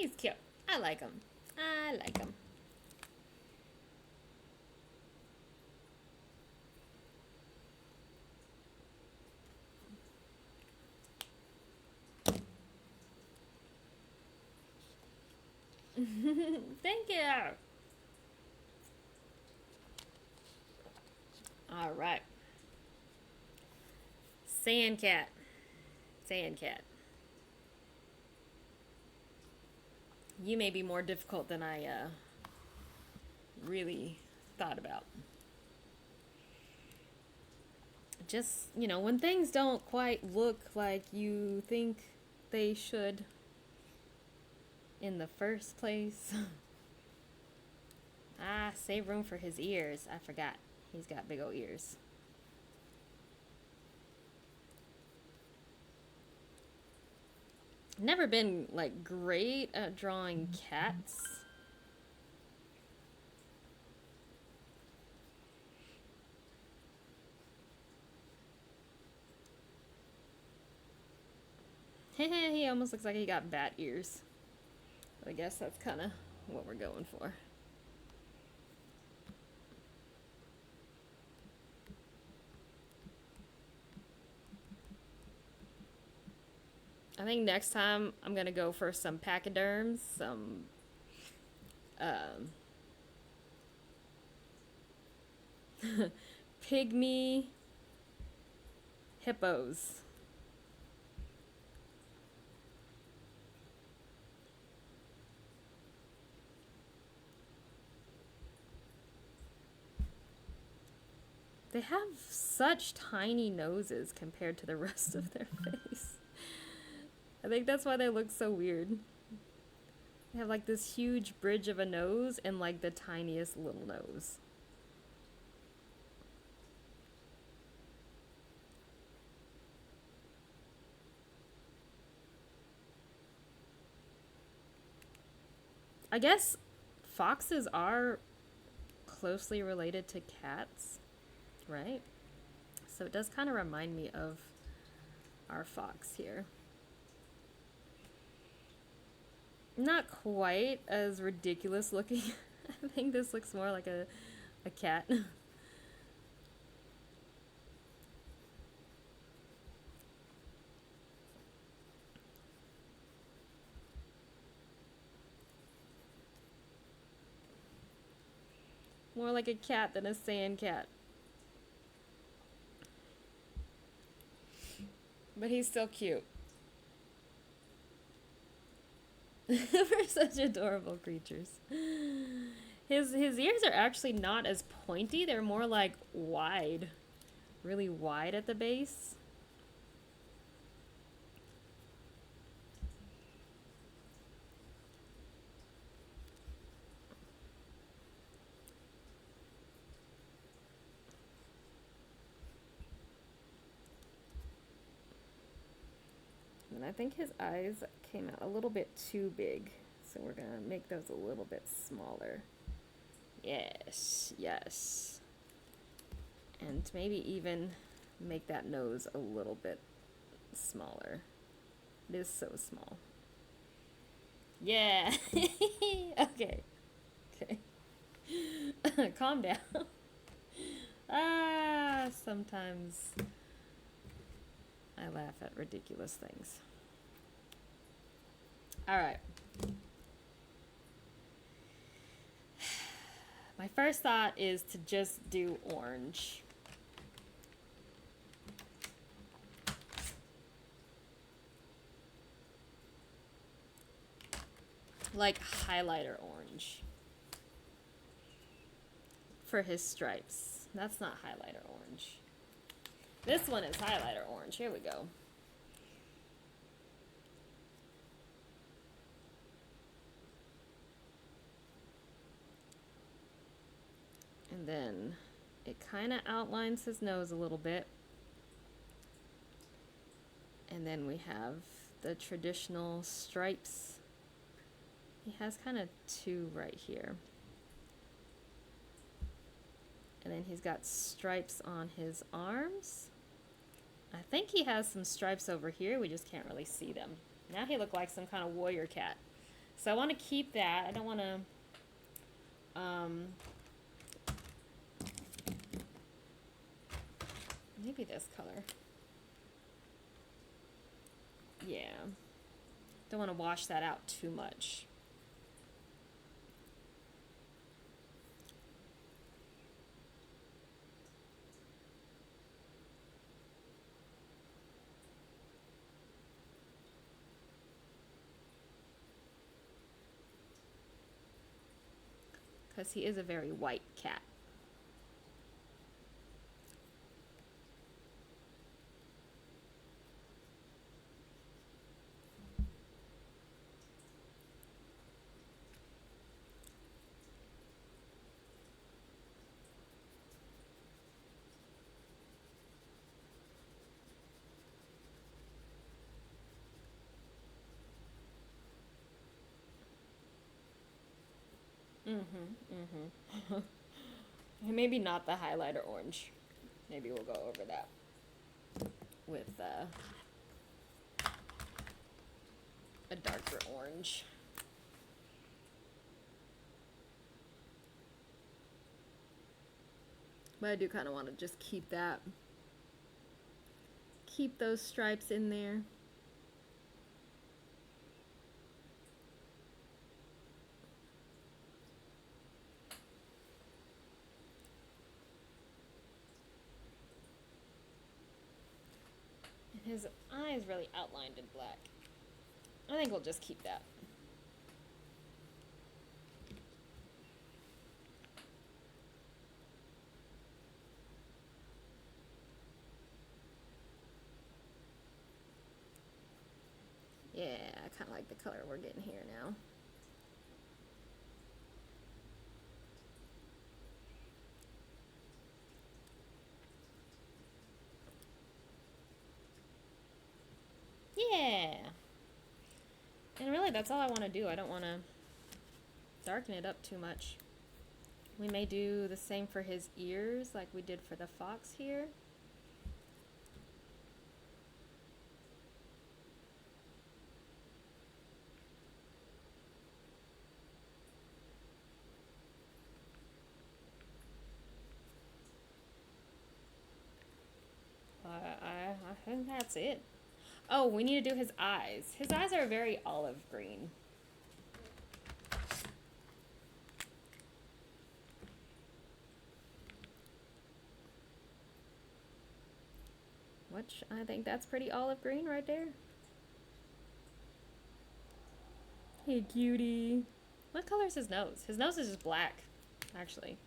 He's cute. I like him. I like him. Thank you. All right. Sand cat. Sand cat. You may be more difficult than I really thought about. Just, you know, when things don't quite look like you think they should in the first place. Ah, save room for his ears. I forgot. He's got big old ears. Never been, like, great at drawing cats. He almost looks like he got bat ears. But I guess that's kind of what we're going for. I think next time I'm gonna go for some pachyderms, some pygmy hippos. They have such tiny noses compared to the rest of their face. I think that's why they look so weird. They have like this huge bridge of a nose and like the tiniest little nose. I guess foxes are closely related to cats, right? So it does kind of remind me of our fox here. Not quite as ridiculous looking. I think this looks more like a cat. More like a cat than a sand cat. But he's still cute. They're such adorable creatures. His ears are actually not as pointy. They're more like wide. Really wide at the base. And I think his eyes came out a little bit too big. So we're gonna make those a little bit smaller. Yes, yes. And maybe even make that nose a little bit smaller. It is so small. Yeah. Okay. Okay. Calm down. Sometimes I laugh at ridiculous things. All right. My first thought is to just do orange. Like highlighter orange. For his stripes. That's not highlighter orange. This one is highlighter orange. Here we go. And then it kind of outlines his nose a little bit. And then we have the traditional stripes. He has kind of two right here. And then he's got stripes on his arms. I think he has some stripes over here. We just can't really see them. Now he looked like some kind of warrior cat. So I want to keep that. I don't want to, maybe this color. Yeah. Don't want to wash that out too much. Because he is a very white cat. Maybe not the highlighter orange. Maybe we'll go over that with a darker orange. But I do kind of want to just keep those stripes in there. And his eye is really outlined in black. I think we'll just keep that. Yeah, I kind of like the color we're getting here now. Yeah. And really, that's all I want to do. I don't want to darken it up too much. We may do the same for his ears like we did for the fox here. I think that's it. Oh, we need to do his eyes. His eyes are very olive green. Which I think that's pretty olive green right there. Hey, cutie. What color is his nose? His nose is just black, actually.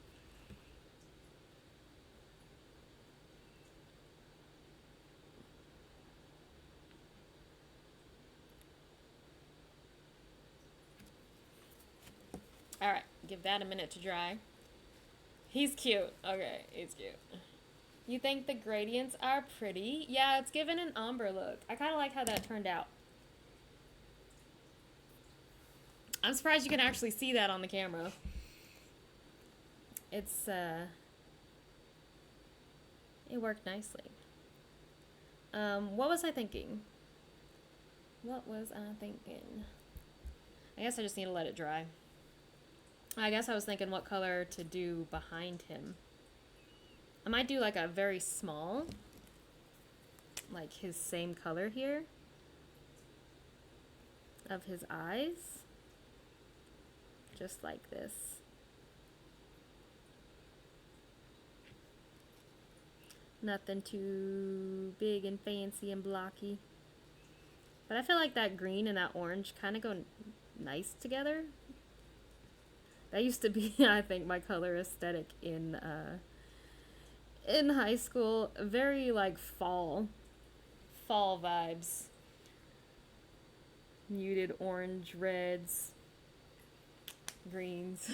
Alright, give that a minute to dry. He's cute. Okay, he's cute. You think the gradients are pretty? Yeah, it's given an ombre look. I kind of like how that turned out. I'm surprised you can actually see that on the camera. It worked nicely. What was I thinking? What was I thinking? I guess I just need to let it dry. I guess I was thinking what color to do behind him. I might do like a very small, like his same color here of his eyes. Just like this. Nothing too big and fancy and blocky. But I feel like that green and that orange kind of go nice together. That used to be, I think, my color aesthetic in high school. Very like fall vibes. Muted orange, reds, greens.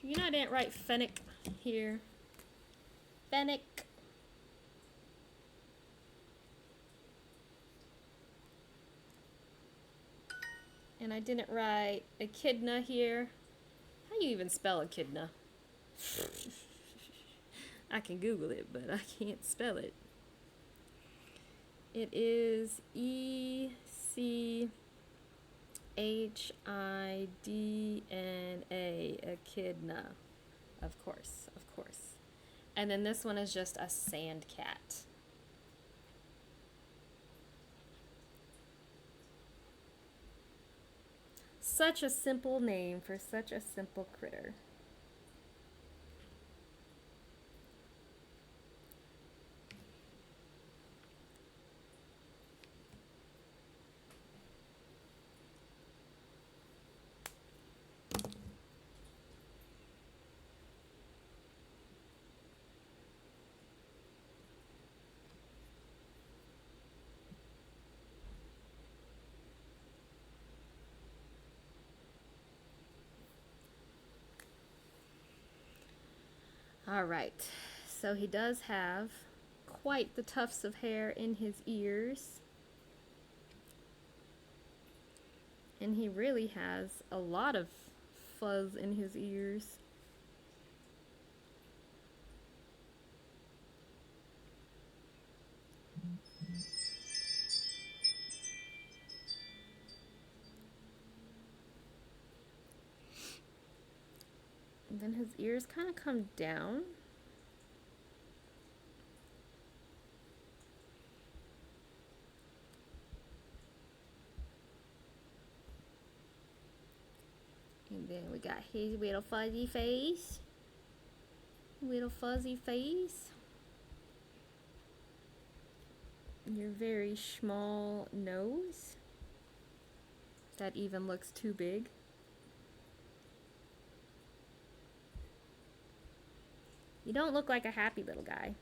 You know I didn't write Fennec here. Fennec. And I didn't write echidna here. How do you even spell echidna? I can Google it, but I can't spell it. It is Echidna, echidna. Of course, of course. And then this one is just a sand cat. Such a simple name for such a simple critter. All right, so he does have quite the tufts of hair in his ears. And he really has a lot of fuzz in his ears. And then his ears kind of come down. And then we got his little fuzzy face. Little fuzzy face. Your very small nose. That even looks too big. You don't look like a happy little guy.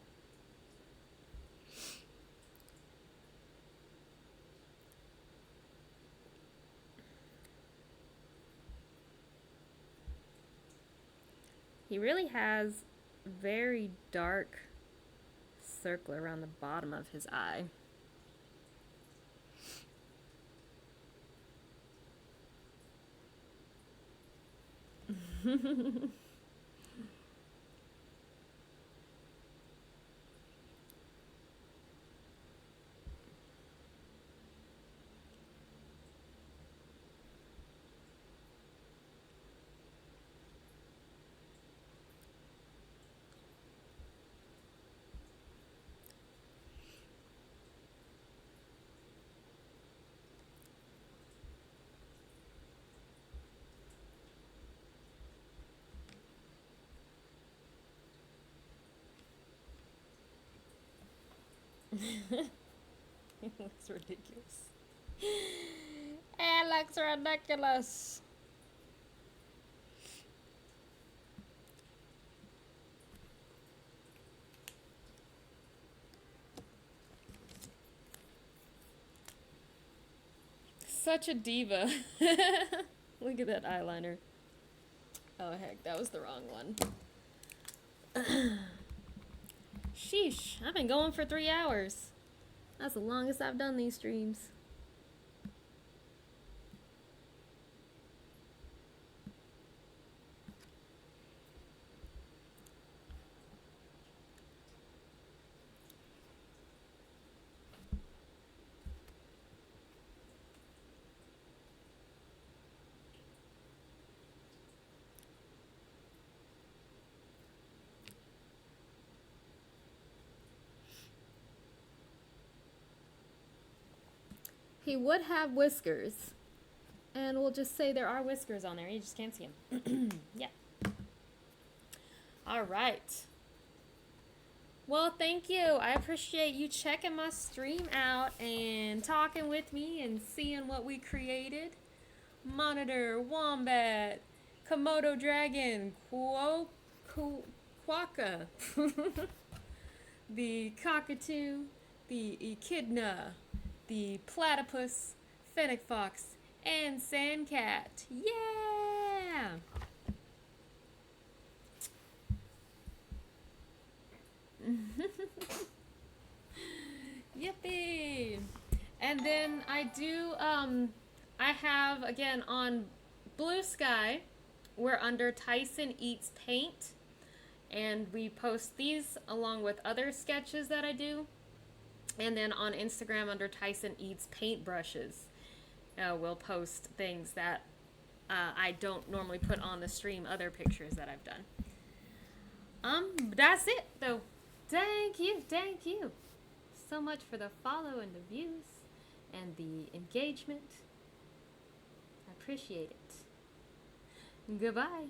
He really has very dark circle around the bottom of his eye. It looks ridiculous. It looks ridiculous. Such a diva. Look at that eyeliner. Oh heck, that was the wrong one. Sheesh, I've been going for 3 hours. That's the longest I've done these streams. He would have whiskers. And we'll just say there are whiskers on there. You just can't see them. Yeah. All right. Well, thank you. I appreciate you checking my stream out and talking with me and seeing what we created. Monitor, wombat, Komodo dragon, quokka, the cockatoo, the echidna, the platypus, fennec fox, and sand cat. Yeah! Yippee! And then I do I have, again, on Blue Sky, we're under Tyson Eats Paint, and we post these along with other sketches that I do. And then on Instagram under Tyson Eats Paintbrushes, we'll post things that I don't normally put on the stream, other pictures that I've done. That's it though. Thank you so much for the follow and the views and the engagement. I appreciate it. Goodbye.